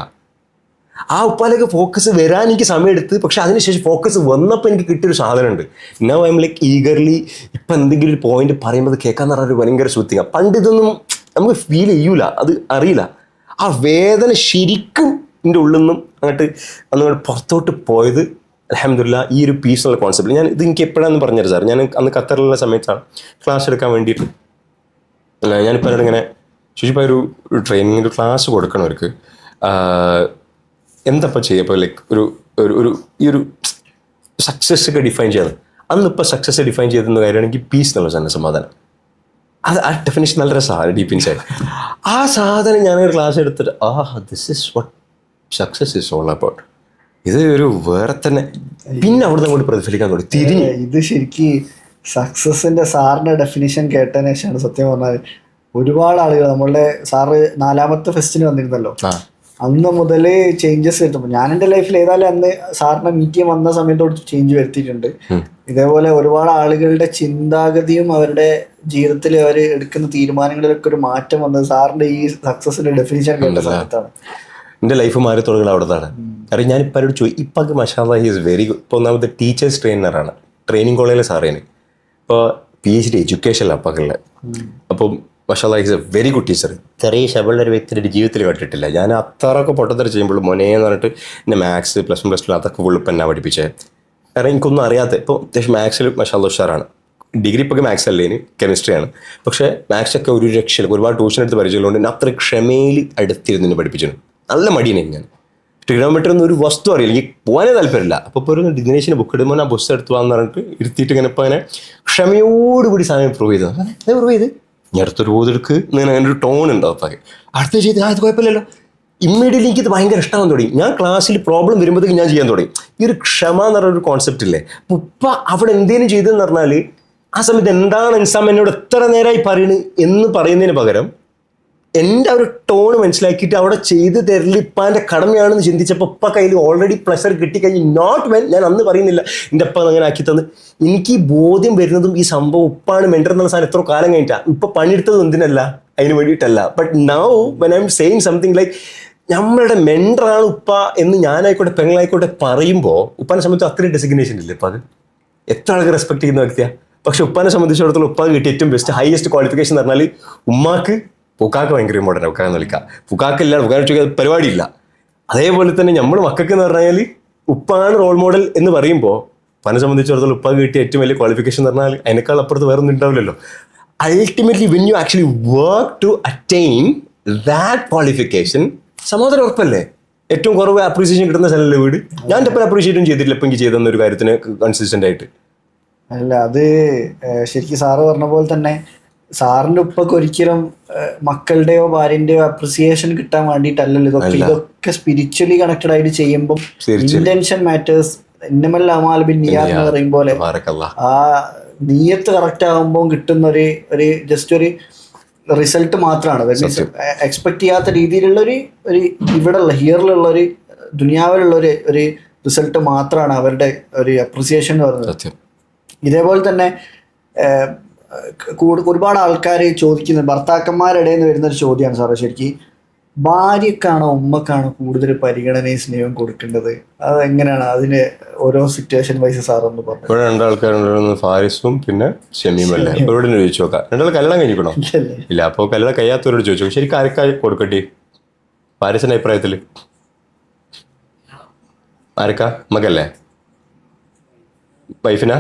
ആ ഉപ്പാലേക്ക് ഫോക്കസ് വരാൻ എനിക്ക് സമയമെടുത്ത്, പക്ഷെ അതിനുശേഷം ഫോക്കസ് വന്നപ്പോൾ എനിക്ക് കിട്ടിയൊരു സാധനമുണ്ട്. Now I am like eagerly ഇപ്പം എന്തെങ്കിലും ഒരു പോയിന്റ് പറയുമ്പോൾ കേൾക്കാന്ന് പറഞ്ഞൊരു ഭയങ്കര ശ്രദ്ധിക്കുക. പണ്ട് ഇതൊന്നും നമുക്ക് ഫീൽ ചെയ്യൂല, അത് അറിയില്ല. ആ വേദന ശരിക്കും എൻ്റെ ഉള്ളിൽ നിന്നും അങ്ങോട്ട് പുറത്തോട്ട് പോയത് അൽഹംദുലില്ലാ ഈ ഒരു പീസ് എന്നുള്ള കോൺസെപ്റ്റ്. ഇത് എനിക്ക് എപ്പോഴാണെന്ന് പറഞ്ഞുതരാം സാർ. ഞാൻ അന്ന് ഖത്തറിലുള്ള സമയത്താണ് ക്ലാസ് എടുക്കാൻ വേണ്ടിയിട്ട് ഞാനിപ്പോൾ ഇങ്ങനെ ശുചിപ്പായ ഒരു ട്രെയിനിങ് ഒരു ക്ലാസ് കൊടുക്കണം അവർക്ക്. എന്തപ്പോൾ ചെയ്യുക ഇപ്പോൾ ലൈക്ക് ഒരു ഈ ഒരു സക്സസ് ഒക്കെ ഡിഫൈൻ ചെയ്തത്. അന്നിപ്പോൾ സക്സസ് ഡിഫൈൻ ചെയ്തെന്ന കാര്യമാണെങ്കിൽ പീസ് എന്നുള്ള സാധനം, സമാധാനം. ആ ഡെഫിനേഷൻ നല്ല രസമാണ് ഡീപ്പ് ഇൻസൈഡ്. ആ സാധനം ഞാനൊരു ക്ലാസ് എടുത്തിട്ട് this is what success is all about. ഇത് ഒരു വേറെ തന്നെ. പിന്നെ അവിടെ നിന്ന് അങ്ങോട്ട് പ്രതിഫലിക്കാൻ തുടങ്ങി തിരിഞ്ഞ്. ഇത് ശരിക്കും സക്സസിന്റെ സാറിന്റെ ഡെഫിനിഷൻ കേട്ടതിന് ശേഷമാണ് സത്യം പറഞ്ഞാൽ ഒരുപാട് ആളുകൾ നമ്മളുടെ സാറ് 4ാമത്തെ ഫെസ്റ്റിന് വന്നിരുന്നല്ലോ, അന്ന് മുതൽ ചേഞ്ചസ് വരുത്തുമ്പോൾ ഞാൻ എൻ്റെ ലൈഫിൽ ഏതായാലും അന്ന് സാറിനെ മീറ്റ് ചെയ്യാൻ വന്ന സമയത്തോട് ചേഞ്ച് വരുത്തിയിട്ടുണ്ട്. ഇതേപോലെ ഒരുപാട് ആളുകളുടെ ചിന്താഗതിയും അവരുടെ ജീവിതത്തിൽ അവർ എടുക്കുന്ന തീരുമാനങ്ങളിലൊക്കെ ഒരു മാറ്റം വന്നത് സാറിന്റെ ഈ സക്സസിന്റെ ഡെഫിനിഷൻ കേട്ട സമയത്താണ്. എൻ്റെ ലൈഫ് മാറി തുടങ്ങുന്നത് അവിടുന്നാണ്. കാരണം ഞാൻ ഇപ്പം അവരോട് ഇപ്പം മാഷാല്ലാ ഹി ഈസ് വെരി ഗുഡ്. ഇപ്പോൾ ഒന്നാമത്തെ ടീച്ചേഴ്സ് ട്രെയിനറാണ്, ട്രെയിനിങ് കോളേജിലെ സാറേന്. ഇപ്പോൾ PhD എഡ്യൂക്കേഷനിലാണ് അപ്പൊക്കുള്ള. അപ്പം മാഷാല്ലാ he is a very good teacher. ചെറിയ ശബളുടെ ഒരു വ്യക്തിയുടെ ജീവിതത്തിൽ കണ്ടിട്ടില്ല. ഞാൻ അത്രയൊക്കെ പൊട്ടത്തരം ചെയ്യുമ്പോൾ മോനേന്ന് പറഞ്ഞിട്ട് എൻ്റെ മാത്സ് +1 +2 അതൊക്കെ ഫുൾ ഇപ്പം എന്നാ പഠിപ്പിച്ചത്. കാരണം എനിക്കൊന്നും അറിയാത്ത. ഇപ്പോൾ അത്യാവശ്യം മാത്സിൽ മാഷാല്ലാ ഉഷാറാണ്. ഡിഗ്രി ഇപ്പോൾ മാത്സ് അല്ലേ, ഇനി കെമിസ്ട്രിയാണ്. പക്ഷേ മാത്സൊക്കെ ഒരു രക്ഷയില്ല. ഒരുപാട് ട്യൂഷൻ എടുത്ത് പരിചയമുള്ളതുകൊണ്ട് എന്നെ അത്ര ക്ഷമയിൽ അടുത്തിരുന്ന് പഠിപ്പിച്ചിട്ടുണ്ട്. നല്ല മടിയാണ് ഞാൻ. ട്രിഗണോമെട്രി ഒന്നും ഒരു വസ്തു അറിയില്ല, എനിക്ക് പോകാനേ താല്പര്യമില്ല. അപ്പോൾ ഇപ്പോൾ ഒരു ഡിഗ്നേഷന് ബുക്ക് ഇടുമ്പോൾ ആ ബുക്സ് എടുത്തു പോകാന്ന് പറഞ്ഞിട്ട് ഇരുത്തിയിട്ട് ഇങ്ങനെ ഇപ്പോൾ അങ്ങനെ ക്ഷമയോടുകൂടി സാധനം പ്രൂവ് ചെയ്തത്. പ്രൂവ് ചെയ്ത് ഞാൻ അടുത്തൊരു ഓതെടുക്ക് അങ്ങനെ ഒരു ടോൺ ഉണ്ടാവും. അപ്പോൾ അടുത്ത ചെയ്ത് അത് കുഴപ്പമില്ലല്ലോ. ഇമ്മീഡിയറ്റ്ലി എനിക്കിത് ഭയങ്കര ഇഷ്ടമാകാൻ തുടങ്ങി. ഞാൻ ക്ലാസ്സിൽ പ്രോബ്ലം വരുമ്പോഴത്തേക്ക് ഞാൻ ചെയ്യാൻ തുടങ്ങി. ഈ ഒരു ക്ഷമ എന്ന് പറഞ്ഞൊരു കോൺസെപ്റ്റ് ഇല്ലേ. ഉപ്പ അവിടെ എന്തേലും ചെയ്തതെന്ന് പറഞ്ഞാൽ ആ സമയത്ത് എന്താണ് ഇൻസാം എന്നോട് എത്ര നേരമായി പറയുന്നത് എന്ന് പറയുന്നതിന് പകരം എൻ്റെ ഒരു ടോൺ മനസ്സിലാക്കിയിട്ട് അവിടെ ചെയ്ത് തരല് ഇപ്പാൻ്റെ കടമയാണെന്ന് ചിന്തിച്ചപ്പോൾ ഉപ്പ കയ്യിൽ ഓൾറെഡി പ്ലഷർ കിട്ടിക്കഴിഞ്ഞ് നോട്ട് വെൻ ഞാൻ അന്ന് പറയുന്നില്ല എൻ്റെ ഉപ്പ അങ്ങനെ ആക്കി തന്ന്. എനിക്ക് ഈ ബോധ്യം വരുന്നതും ഈ സംഭവം ഉപ്പാണ് മെൻറ്റർ എന്നുള്ള സാധനം എത്ര കാലം കഴിഞ്ഞിട്ടാണ്. ഇപ്പം പണിയെടുത്തത് എന്തിനല്ല, അതിന് വേണ്ടിയിട്ടല്ല. But now when I am saying something like നമ്മളുടെ മെൻറ്ററാണ് ഉപ്പ എന്ന് ഞാനായിക്കോട്ടെ പെങ്ങളായിക്കോട്ടെ പറയുമ്പോൾ ഉപ്പാനെ സംബന്ധിച്ച് അത്രയും ഡെസിഗ്നേഷൻ ഇല്ല. ഇപ്പം അത് എത്ര ആൾക്ക് റെസ്പെക്ട് ചെയ്യുന്ന വ്യക്തിയാണ്. പക്ഷെ ഉപ്പാനെ സംബന്ധിച്ചിടത്തോളം ഉപ്പാക്ക് കിട്ടിയ ഏറ്റവും ബെസ്റ്റ് ഹയസ്റ്റ് ക്വാളിഫിക്കേഷൻ എന്ന് പറഞ്ഞാൽ ഉമ്മാക്ക് പുക്കാക്ക് ഭയങ്കര ഇമ്പോർട്ടൻ്റ്. ഉക്കാന്ന് വിളിക്കാം. പുക്കാക്കില്ല, പുക്കാന്ന് ചോദിക്കാൻ പരിപാടിയില്ല. അതേപോലെ തന്നെ നമ്മൾ മക്കൾക്ക് എന്ന് പറഞ്ഞാൽ ഉപ്പാണ് റോൾ മോഡൽ എന്ന് പറയുമ്പോൾ ഉപ്പാനെ സംബന്ധിച്ചിടത്തോളം ഉപ്പാക്ക് കിട്ടിയ ഏറ്റവും വലിയ ക്വാളിഫിക്കേഷൻ എന്ന് പറഞ്ഞാൽ അതിനേക്കാൾ അപ്പുറത്ത് വേറെ ഒന്നും ഉണ്ടാവില്ലല്ലോ. Ultimately when you actually work to attain that qualification സമാധാനം ഉറപ്പല്ലേ. ഏറ്റവും കുറവ് അപ്രീസിയേഷൻ കിട്ടുന്ന സ്ഥലമല്ലേ വീട്. ഞാൻ എപ്പോഴും അപ്രീഷിയേറ്റും ചെയ്തിട്ടില്ല ഇപ്പം എനിക്ക് ചെയ്തെന്ന ഒരു കാര്യത്തിന് കൺസിസ്റ്റൻ്റ് ആയിട്ട്. അല്ല, അത് ശരിക്കും സാറ് പറഞ്ഞ പോലെ തന്നെ സാറിന്റെ ഉപ്പൊക്കെ ഒരിക്കലും മക്കളുടെയോ ഭാര്യന്റെയോ അപ്രിസിയേഷൻ കിട്ടാൻ വേണ്ടിയിട്ടല്ലല്ലോ ഇതൊക്കെ. ഇതൊക്കെ സ്പിരിച്വലി കണക്റ്റഡ് ആയിട്ട് ചെയ്യുമ്പോൾ ഇന്റൻഷൻ മാറ്റേഴ്സ്. ഇന്നമൽ അമാൽ ബിൻ നിയാത്ത് എന്ന് പറയും പോലെ ആ നിയത്ത് കറക്റ്റ് ആകുമ്പോൾ കിട്ടുന്ന ഒരു ജസ്റ്റ് ഒരു റിസൾട്ട് മാത്രമാണ്. എക്സ്പെക്ട് ചെയ്യാത്ത രീതിയിലുള്ള ഒരു ഇവിടെയുള്ള ഹിയറിലുള്ള ഒരു ദുനിയാവിലുള്ള ഒരു റിസൾട്ട് മാത്രമാണ് അവരുടെ ഒരു അപ്രിസിയേഷൻ എന്ന് പറയുന്നത്. ഇതേപോലെ തന്നെ ഒരുപാട് ആൾക്കാർ ചോദിക്കുന്നത് ഭർത്താക്കന്മാരുടെ നിന്ന് വരുന്നൊരു ചോദ്യമാണ് സാറേ, ശരിക്കും ഭാര്യക്കാണോ ഉമ്മക്കാണോ കൂടുതൽ പരിഗണനയും സ്നേഹവും കൊടുക്കേണ്ടത്? അത് എങ്ങനെയാണ് അതിന് ഓരോ സിറ്റുവേഷൻ വൈസ് സാറൊന്ന് പറഞ്ഞു. ഇവിടെ രണ്ടാൾക്കാരുണ്ട്, ഫാരിസും പിന്നെ ഷമീം അല്ലേ. ഇവിടെ ചോദിച്ചു നോക്കാം, രണ്ടാൾ കല്യാണം കഴിഞ്ഞിക്കണോ? ഇല്ല. അപ്പോൾ കല്യാണം കഴിയാത്തവരോട് ചോദിച്ചു ശരിക്കും ആർക്കാ കൊടുക്കട്ടെ? ഫാരിസിന്റെ അഭിപ്രായത്തിൽ ആർക്കാ? മകല്ലേ? വൈഫിനാ?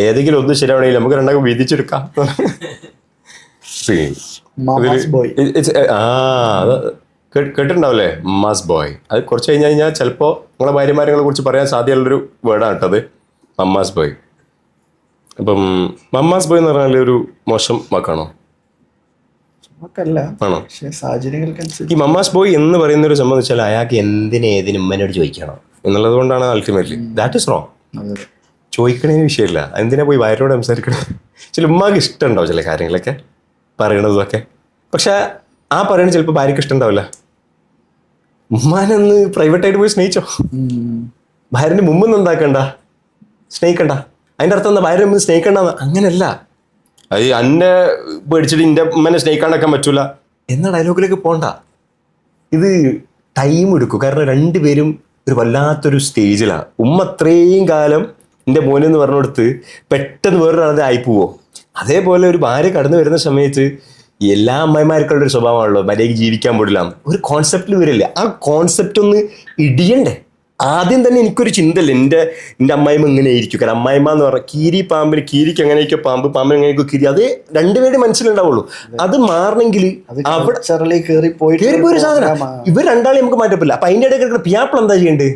ഏതെങ്കിലും ഒന്ന് ശരിയാവണമെങ്കിൽ നമുക്ക് രണ്ടാക്കും വീതിച്ചെടുക്കാം. കേട്ടിട്ടുണ്ടാവില്ലേ മമ്മാസ് ബോയ്? അത് കുറച്ച് കഴിഞ്ഞ് കഴിഞ്ഞാൽ ചിലപ്പോൾ നിങ്ങളെ ഭാര്യമാരെ കുറിച്ച് പറയാൻ സാധ്യതയുള്ളൊരു വേർഡാണ് കേട്ടത്, മമ്മാസ് ബോയ്. അപ്പം മമ്മാസ് ബോയ് എന്ന് പറഞ്ഞാൽ ഒരു മോശം വാക്കാണോ? നമുക്കല്ല, ആണോ? പക്ഷേ സാഹചര്യങ്ങൾക്കനുസരിച്ച്. ഈ മമ്മാസ് ബോയ് എന്ന് പറയുന്ന ഒരു സംഭവം വെച്ചാൽ അയാൾക്ക് ഏതിനും ഉമ്മനോട് ചോദിക്കണം എന്നുള്ളത് കൊണ്ടാണ് അൾട്ടിമേറ്റ്ലി. That is wrong. അതെ. ചോദിക്കണേന് വിഷയമില്ല, എന്തിനാ പോയി ഭാര്യയോട് സംസാരിക്കണം? ചില ഉമ്മാക്ക് ഇഷ്ടമുണ്ടാവും ചില കാര്യങ്ങളൊക്കെ പറയണതൊക്കെ, പക്ഷെ ആ പറയണത് ചിലപ്പോൾ ഭാര്യയ്ക്ക് ഇഷ്ടമുണ്ടാവില്ല. ഉമ്മാനൊന്ന് പ്രൈവറ്റായിട്ട് പോയി സ്നേഹിച്ചോ, ഭാര്യൻ്റെ മുമ്പ് എന്താക്കണ്ട, സ്നേഹിക്കണ്ട. അതിൻ്റെ അർത്ഥം എന്താ? ഭാര്യ മുമ്പ് സ്നേഹിക്കണ്ടെന്ന്? അങ്ങനെയല്ല. അത് എന്നെ പേടിച്ചിട്ട് എൻ്റെ ഉമ്മനെ സ്നേഹിക്കാണ്ടാക്കാൻ പറ്റൂല എന്ന ഡയലോഗിലേക്ക് പോണ്ട. ഇത് ടൈം എടുക്കും, കാരണം രണ്ടുപേരും ഒരു വല്ലാത്തൊരു സ്റ്റേജിലാണ്. ഉമ്മ അത്രയും കാലം എൻ്റെ മോനെന്ന് പറഞ്ഞെടുത്ത് പെട്ടെന്ന് വേറൊരാളത് ആയിപ്പോവോ? അതേപോലെ ഒരു ഭാര്യ കടന്നു വരുന്ന സമയത്ത് എല്ലാ അമ്മമാർക്കുള്ളൊരു സ്വഭാവമാണല്ലോ മര്യാദയ്ക്ക് ജീവിക്കാൻ പാടില്ല, ഒരു കോൺസെപ്റ്റിൽ വരില്ല. ആ കോൺസെപ്റ്റ് ഒന്ന് ഇടിയണ്ടേ? ആദ്യം തന്നെ എനിക്കൊരു ചിന്തല്ല, എൻ്റെ അമ്മായിമ്മ ഇങ്ങനെ ആയിരിക്കും. കാരണം അമ്മായിമ്മ എന്ന് പറഞ്ഞാൽ പാമ്പിന് കീരിക്ക് എങ്ങനെയൊക്കെ പാമ്പ് എങ്ങനെയൊക്കെ കീരി, അത് രണ്ടുപേരുടെ മനസ്സിലുണ്ടാവുള്ളൂ. അത് മാറണമെങ്കിൽ അവിടെ കയറിപ്പോയൊരു സാധനം ഇവർ രണ്ടാളെയും നമുക്ക് മാറ്റപ്പില്ല. അപ്പൊ അതിൻ്റെ ഇടയ്ക്ക് പിയാപ്പിൾ എന്താ ചെയ്യേണ്ടത്?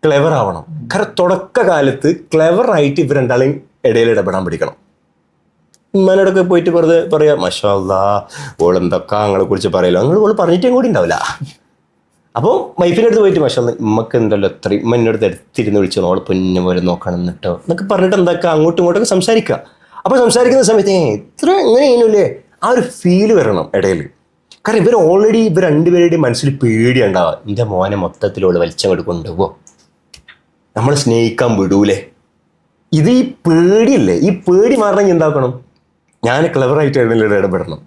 ക്ലെവർ ആവണം. കാരണം തുടക്കകാലത്ത് ക്ലെവറായിട്ട് ഇവർ രണ്ടാളെയും ഇടയിൽ ഇടപെടാൻ പഠിക്കണം. ഉമ്മാനോടൊക്കെ പോയിട്ട് വെറുതെ പറയാം, മാഷാ അല്ലാഹ് ഓളെന്തൊക്കെ ഞങ്ങളെ കുറിച്ച് പറയല്ലോ, നിങ്ങൾ ഓള് പറഞ്ഞിട്ടും കൂടി ഉണ്ടാവില്ല. അപ്പോൾ വൈഫിൻ്റെ അടുത്ത് പോയിട്ട് മാഷാ അല്ലാഹ് ഉമ്മക്ക് എന്തല്ലോ എത്രയും ഉമ്മ എൻ്റെ അടുത്ത് എടുത്തിരുന്ന് വിളിച്ചു, ഓളെ പൊന്നു പോലെ നോക്കണം എന്നിട്ടോ എന്നൊക്കെ പറഞ്ഞിട്ട് എന്താക്കുക, അങ്ങോട്ടും ഇങ്ങോട്ടൊക്കെ സംസാരിക്കുക. അപ്പോൾ സംസാരിക്കുന്ന സമയത്ത് ഇത്ര എങ്ങനെ ചെയ്യുന്നില്ലേ, ആ ഒരു ഫീല് വരണം ഇടയിൽ. കാരണം ഇവർ രണ്ടുപേരുടെയും മനസ്സിൽ പേടിയുണ്ടാവുക, എൻ്റെ മോനെ മൊത്തത്തിലോട് വലിച്ചങ്ങോട്ട് കൊണ്ടുപോകുമോ, നമ്മൾ സ്നേഹിക്കാൻ വിടൂലേ. ഇത് ഈ പേടിയല്ലേ, ഈ പേടി മാറണമെങ്കിൽ എന്താക്കണം? ഞാൻ ക്ലെവറായിട്ട് ഇടപെടണം.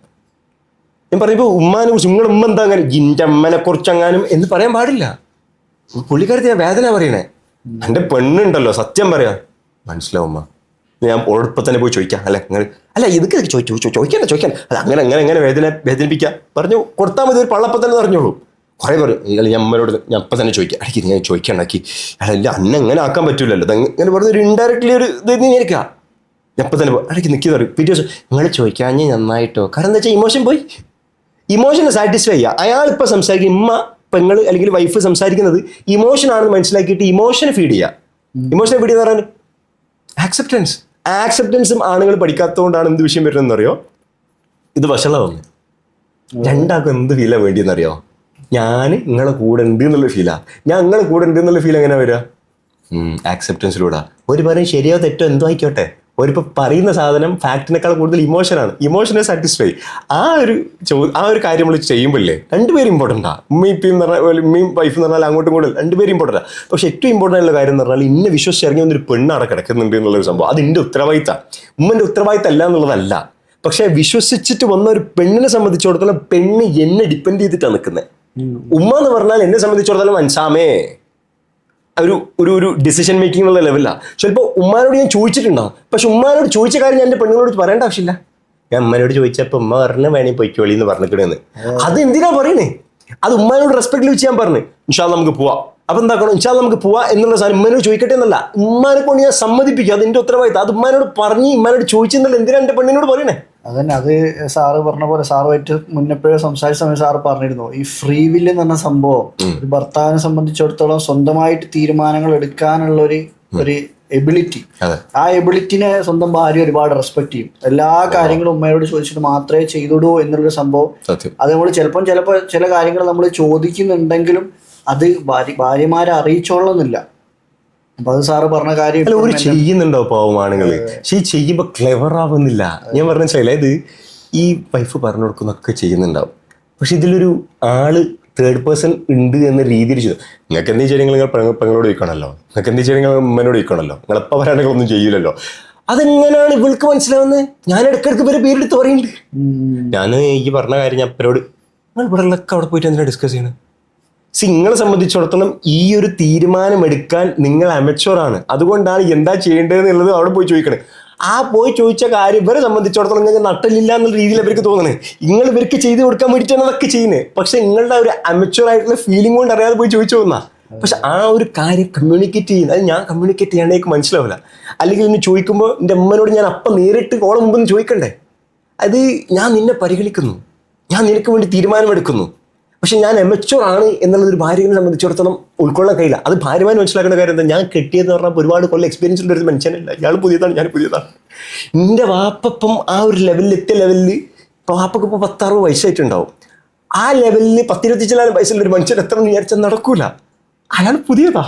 ഞാൻ പറയുമ്പോൾ ഉമ്മാനെ കുറിച്ച് നിങ്ങളുടെ ഉമ്മ എന്താ അങ്ങനെ, ഇൻ്റെ അമ്മനെ കുറിച്ച് അങ്ങാനും എന്ന് പറയാൻ പാടില്ല. പുള്ളിക്കാരത്തി ഞാൻ വേദന പറയണേ, എൻ്റെ പെണ്ണുണ്ടല്ലോ സത്യം പറയാം, മനസ്സിലാവും ഉമ്മ, ഞാൻ ഉഴപ്പം തന്നെ പോയി ചോദിക്കാം, അല്ല ഇതൊക്കെ ചോദിക്കാൻ അല്ല അങ്ങനെ വേദനിപ്പിക്കാം പറഞ്ഞു കൊടുത്താൽ മതി, ഒരു പള്ളപ്പം തന്നെ പറഞ്ഞോളൂ. കുറേ പറയും ഞാൻ അമ്മയോട് ഞാൻ അപ്പം തന്നെ ചോദിക്കാം, ഇടയ്ക്ക് ഞാൻ ചോദിക്കാണ്ടാക്കി അല്ല അന്ന എങ്ങനെ ആക്കാൻ പറ്റൂലല്ലോ, അങ്ങനെ പറഞ്ഞൊരു ഇൻഡയറക്ട്ലി ഒരു ഇത് നീക്കാം. ഞാൻ അപ്പം തന്നെ ഇടയ്ക്ക് നിൽക്കി പറയും, പിറ്റേ ദിവസം നിങ്ങൾ ചോദിക്കാഞ്ഞേ നന്നായിട്ടോ. കാരണം എന്താ വെച്ചാൽ ഇമോഷൻ പോയി, ഇമോഷനെ സാറ്റിസ്ഫൈ ചെയ്യുക. അയാളിപ്പോൾ സംസാരിക്കും, ഉമ്മ പെങ്ങൾ അല്ലെങ്കിൽ വൈഫ് സംസാരിക്കുന്നത് ഇമോഷനാണെന്ന് മനസ്സിലാക്കിയിട്ട് ഇമോഷനെ ഫീഡ് ചെയ്യുക. ഇമോഷനെ ഫീഡ് ചെയ്യുന്ന പറഞ്ഞാൽ ആക്സെപ്റ്റൻസും ആണുങ്ങൾ പഠിക്കാത്തതുകൊണ്ടാണ് എന്ത് വിഷയം വരുന്നതെന്ന് അറിയോ? ഇത് വഷളാവുന്നു. രണ്ടാൾക്കും എന്ത് ഫീലാണ് വേണ്ടിയെന്നറിയോ? ഞാൻ നിങ്ങളെ കൂടെ ഉണ്ട് എന്നുള്ള ഫീലാണ്. ഞാൻ നിങ്ങളെ കൂടെ ഉണ്ട് എന്നുള്ള ഫീൽ എങ്ങനെ വരിക? ആക്സെപ്റ്റൻസിലൂടെ. ഒരു പറയും ശരിയോ തെറ്റോ എന്തോ ആയിക്കോട്ടെ, ഒരിപ്പോൾ പറയുന്ന സാധനം ഫാക്റ്റിനേക്കാൾ കൂടുതൽ ഇമോഷനാണ്. ഇമോഷനെ സാറ്റിസ്ഫൈ ആ ഒരു കാര്യം നമ്മൾ ചെയ്യുമ്പോഴല്ലേ രണ്ടുപേരും ഇമ്പോർട്ടൻ്റാണ്. ഉമ്മയും വൈഫ് എന്ന് പറഞ്ഞാൽ അങ്ങോട്ടും കൂടുതൽ രണ്ടുപേരും ഇമ്പോർട്ടൻ്റാണ്. പക്ഷെ ഏറ്റവും ഇമ്പോർട്ടൻ്റ് ആയിട്ടുള്ള കാര്യം എന്ന് പറഞ്ഞാൽ ഇന്നെ വിശ്വസിച്ചിറങ്ങി വന്നൊരു പെണ്ണ് അവിടെ കിടക്കുന്നുണ്ട് എന്നുള്ളൊരു സംഭവം. അത് എൻ്റെ ഉത്തരവാദിത്തം, ഉമ്മൻ്റെ ഉത്തരവാദിത്തം അല്ല എന്നുള്ളതല്ല. പക്ഷെ വിശ്വസിച്ചിട്ട് വന്ന ഒരു പെണ്ണിനെ സംബന്ധിച്ചിടത്തോളം പെണ്ണ് എന്നെ ഡിപ്പെൻഡ് ചെയ്തിട്ടാണ് നിൽക്കുന്നത്. ഉമ്മ എന്ന് പറഞ്ഞാൽ എന്നെ സംബന്ധിച്ചിടത്തോളം അൻസാമേ ഒരു ഡിസിഷൻ മേക്കിംഗ് എന്നുള്ള ലെവലിലാണ്. ചിലപ്പോൾ ഉമ്മാനോട് ഞാൻ ചോദിച്ചിട്ടുണ്ടാവും, പക്ഷെ ഉമ്മാനോട് ചോദിച്ച കാര്യം ഞാൻ എൻ്റെ പെണ്ണുങ്ങളോട് പറയേണ്ട ആവശ്യമില്ല. ഞാൻ ഉമ്മാനോട് ചോദിച്ചപ്പോൾ ഉമ്മ പറഞ്ഞ വേണേ പൊയ്ക്കോളി എന്ന് പറഞ്ഞിട്ടുണ്ടെന്ന്. അത് എന്തിനാ പറയണേ? അത് ഉമ്മാനോട് റെസ്പെക്ട് വെച്ച് ഞാൻ പറഞ്ഞു ഇൻഷാ അല്ലാഹ് നമുക്ക് പോവാം. അപ്പൊ എന്താക്കണം, ഇൻഷാ അല്ലാഹ് നമുക്ക് പോവാം എന്നുള്ള സാധനം ഉമ്മാനോട് ചോദിക്കട്ടെ എന്നല്ല, ഉമ്മാനെ കൊണ്ട് ഞാൻ സമ്മതിപ്പിക്കുക. അത് എൻ്റെ ഉത്തരവാദിത്തം. അത് ഉമ്മാനോട് പറഞ്ഞ് ഉമ്മാനോട് ചോദിച്ചെന്നല്ല, എന്തിനാ എൻ്റെ പെണ്ണിനോട് പറയണേ? അതന്നെ, അത് സാറ് പറഞ്ഞ പോലെ സാറുമായിട്ട് മുന്നെപ്പോഴും സംസാരിച്ച സമയത്ത് സാറ് പറഞ്ഞിരുന്നു, ഈ ഫ്രീ വില്ല് എന്ന് പറഞ്ഞ സംഭവം ഒരു ഭർത്താവിനെ സംബന്ധിച്ചിടത്തോളം സ്വന്തമായിട്ട് തീരുമാനങ്ങൾ എടുക്കാനുള്ള ഒരു എബിലിറ്റി, ആ എബിലിറ്റിനെ സ്വന്തം ഭാര്യ ഒരുപാട് റെസ്പെക്ട് ചെയ്യും. എല്ലാ കാര്യങ്ങളും ഉമ്മയോട് ചോദിച്ചിട്ട് മാത്രമേ ചെയ്തിടൂ എന്നുള്ളൊരു സംഭവം. അത് നമ്മൾ ചിലപ്പോൾ ചില കാര്യങ്ങൾ നമ്മൾ ചോദിക്കുന്നുണ്ടെങ്കിലും അത് ഭാര്യമാരെ അറിയിച്ചോളന്നില്ല. അപ്പൊ അത് സാറ് പറഞ്ഞ കാര്യം ഒരു ചെയ്യുന്നുണ്ടോ പാവമാണുങ്ങൾ, പക്ഷെ ഈ ചെയ്യുമ്പോൾ ക്ലെവർ ആവുന്നില്ല. ഞാൻ പറഞ്ഞ അതായത് ഈ വൈഫ് പറഞ്ഞു കൊടുക്കുന്നൊക്കെ ചെയ്യുന്നുണ്ടാവും, പക്ഷെ ഇതിലൊരു ആള് തേർഡ് പേഴ്സൺ ഉണ്ട് എന്ന രീതിയിൽ ചെയ്തു. നിങ്ങൾക്ക് എന്തെങ്കിലും ചെയ്യണമെങ്കിൽ നിങ്ങൾ പെങ്ങളോട് ചോദിക്കണമല്ലോ, നിങ്ങൾക്ക് എന്തെങ്കിലും ചെയ്യണമെങ്കിൽ ഉമ്മനോട് ചോദിക്കണമല്ലോ, നിങ്ങളെപ്പോൾ പറയാണെങ്കിലൊന്നും ചെയ്യില്ലല്ലോ. അതെങ്ങനെയാണ് ഇവൾക്ക് മനസ്സിലാവുന്നത്? ഞാൻ ഇടയ്ക്കിടയ്ക്ക് ഇവരെ പേരെടുത്ത് പറയുന്നുണ്ട്. ഞാൻ ഈ പറഞ്ഞ കാര്യം ഞാൻ അപ്പരോട് നിങ്ങൾ ഇവിടെ ഉള്ളൊക്കെ അവിടെ പോയിട്ട് എന്തിനാണ് ഡിസ്കസ് ചെയ്യണത്? നിങ്ങളെ സംബന്ധിച്ചിടത്തോളം ഈ ഒരു തീരുമാനമെടുക്കാൻ നിങ്ങൾ അമച്വറാണ്. അതുകൊണ്ടാണ് എന്താ ചെയ്യേണ്ടതെന്നുള്ളത് അവിടെ പോയി ചോദിക്കണേ. ആ പോയി ചോദിച്ച കാര്യം ഇവരെ സംബന്ധിച്ചിടത്തോളം നിങ്ങൾക്ക് നട്ടലില്ല എന്നുള്ള രീതിയിൽ അവർക്ക് തോന്നണേ. നിങ്ങൾ ഇവർക്ക് ചെയ്ത് കൊടുക്കാൻ വേണ്ടിയിട്ടാണ് അതൊക്കെ ചെയ്യുന്നത്. പക്ഷെ നിങ്ങളുടെ ഒരു അമച്വർ ആയിട്ടുള്ള ഫീലിംഗ് കൊണ്ട് അറിയാതെ പോയി ചോദിച്ചു പോകുന്ന. പക്ഷെ ആ ഒരു കാര്യം കമ്മ്യൂണിക്കേറ്റ് ചെയ്യുന്നത്, അത് ഞാൻ കമ്മ്യൂണിക്കേറ്റ് ചെയ്യാണ്ടേക്ക് മനസ്സിലാവില്ല. അല്ലെങ്കിൽ ഇന്ന് ചോദിക്കുമ്പോൾ എൻ്റെ അമ്മനോട് ഞാൻ അപ്പം നേരിട്ട് ഓളെ മുമ്പ് ചോദിക്കണ്ടേ? അത് ഞാൻ നിന്നെ പരിഗണിക്കുന്നു, ഞാൻ നിനക്ക് വേണ്ടി തീരുമാനമെടുക്കുന്നു, പക്ഷെ ഞാൻ എമച്വർ ആണ് എന്നുള്ളത് ഒരു ഭാര്യനെ സംബന്ധിച്ചിടത്തോളം ഉൾക്കൊള്ളാൻ കഴിയില്ല. അത് ഭാര്യമാർ മനസ്സിലാക്കുന്ന കാര്യം എന്താ, ഞാൻ കെട്ടിയെന്ന് പറഞ്ഞാൽ ഒരുപാട് കൊല്ലം എക്സ്പീരിയൻസ് ഉള്ള ഒരു മനുഷ്യനല്ല, ഇയാൾ പുതിയതാണ്, ഞാൻ പുതിയതാണ്. എൻ്റെ വാപ്പം ആ ഒരു ലെവലിൽ എത്തിയ ലെവലിൽ ഇപ്പോൾ വാപ്പക്ക് ഇപ്പോൾ 10-60 വയസ്സായിട്ടുണ്ടാവും. ആ ലെവലിൽ 10-24 വയസ്സുള്ള ഒരു മനുഷ്യൻ എത്ര വിചാരിച്ചാൽ നടക്കൂല. അയാൾ പുതിയതാ.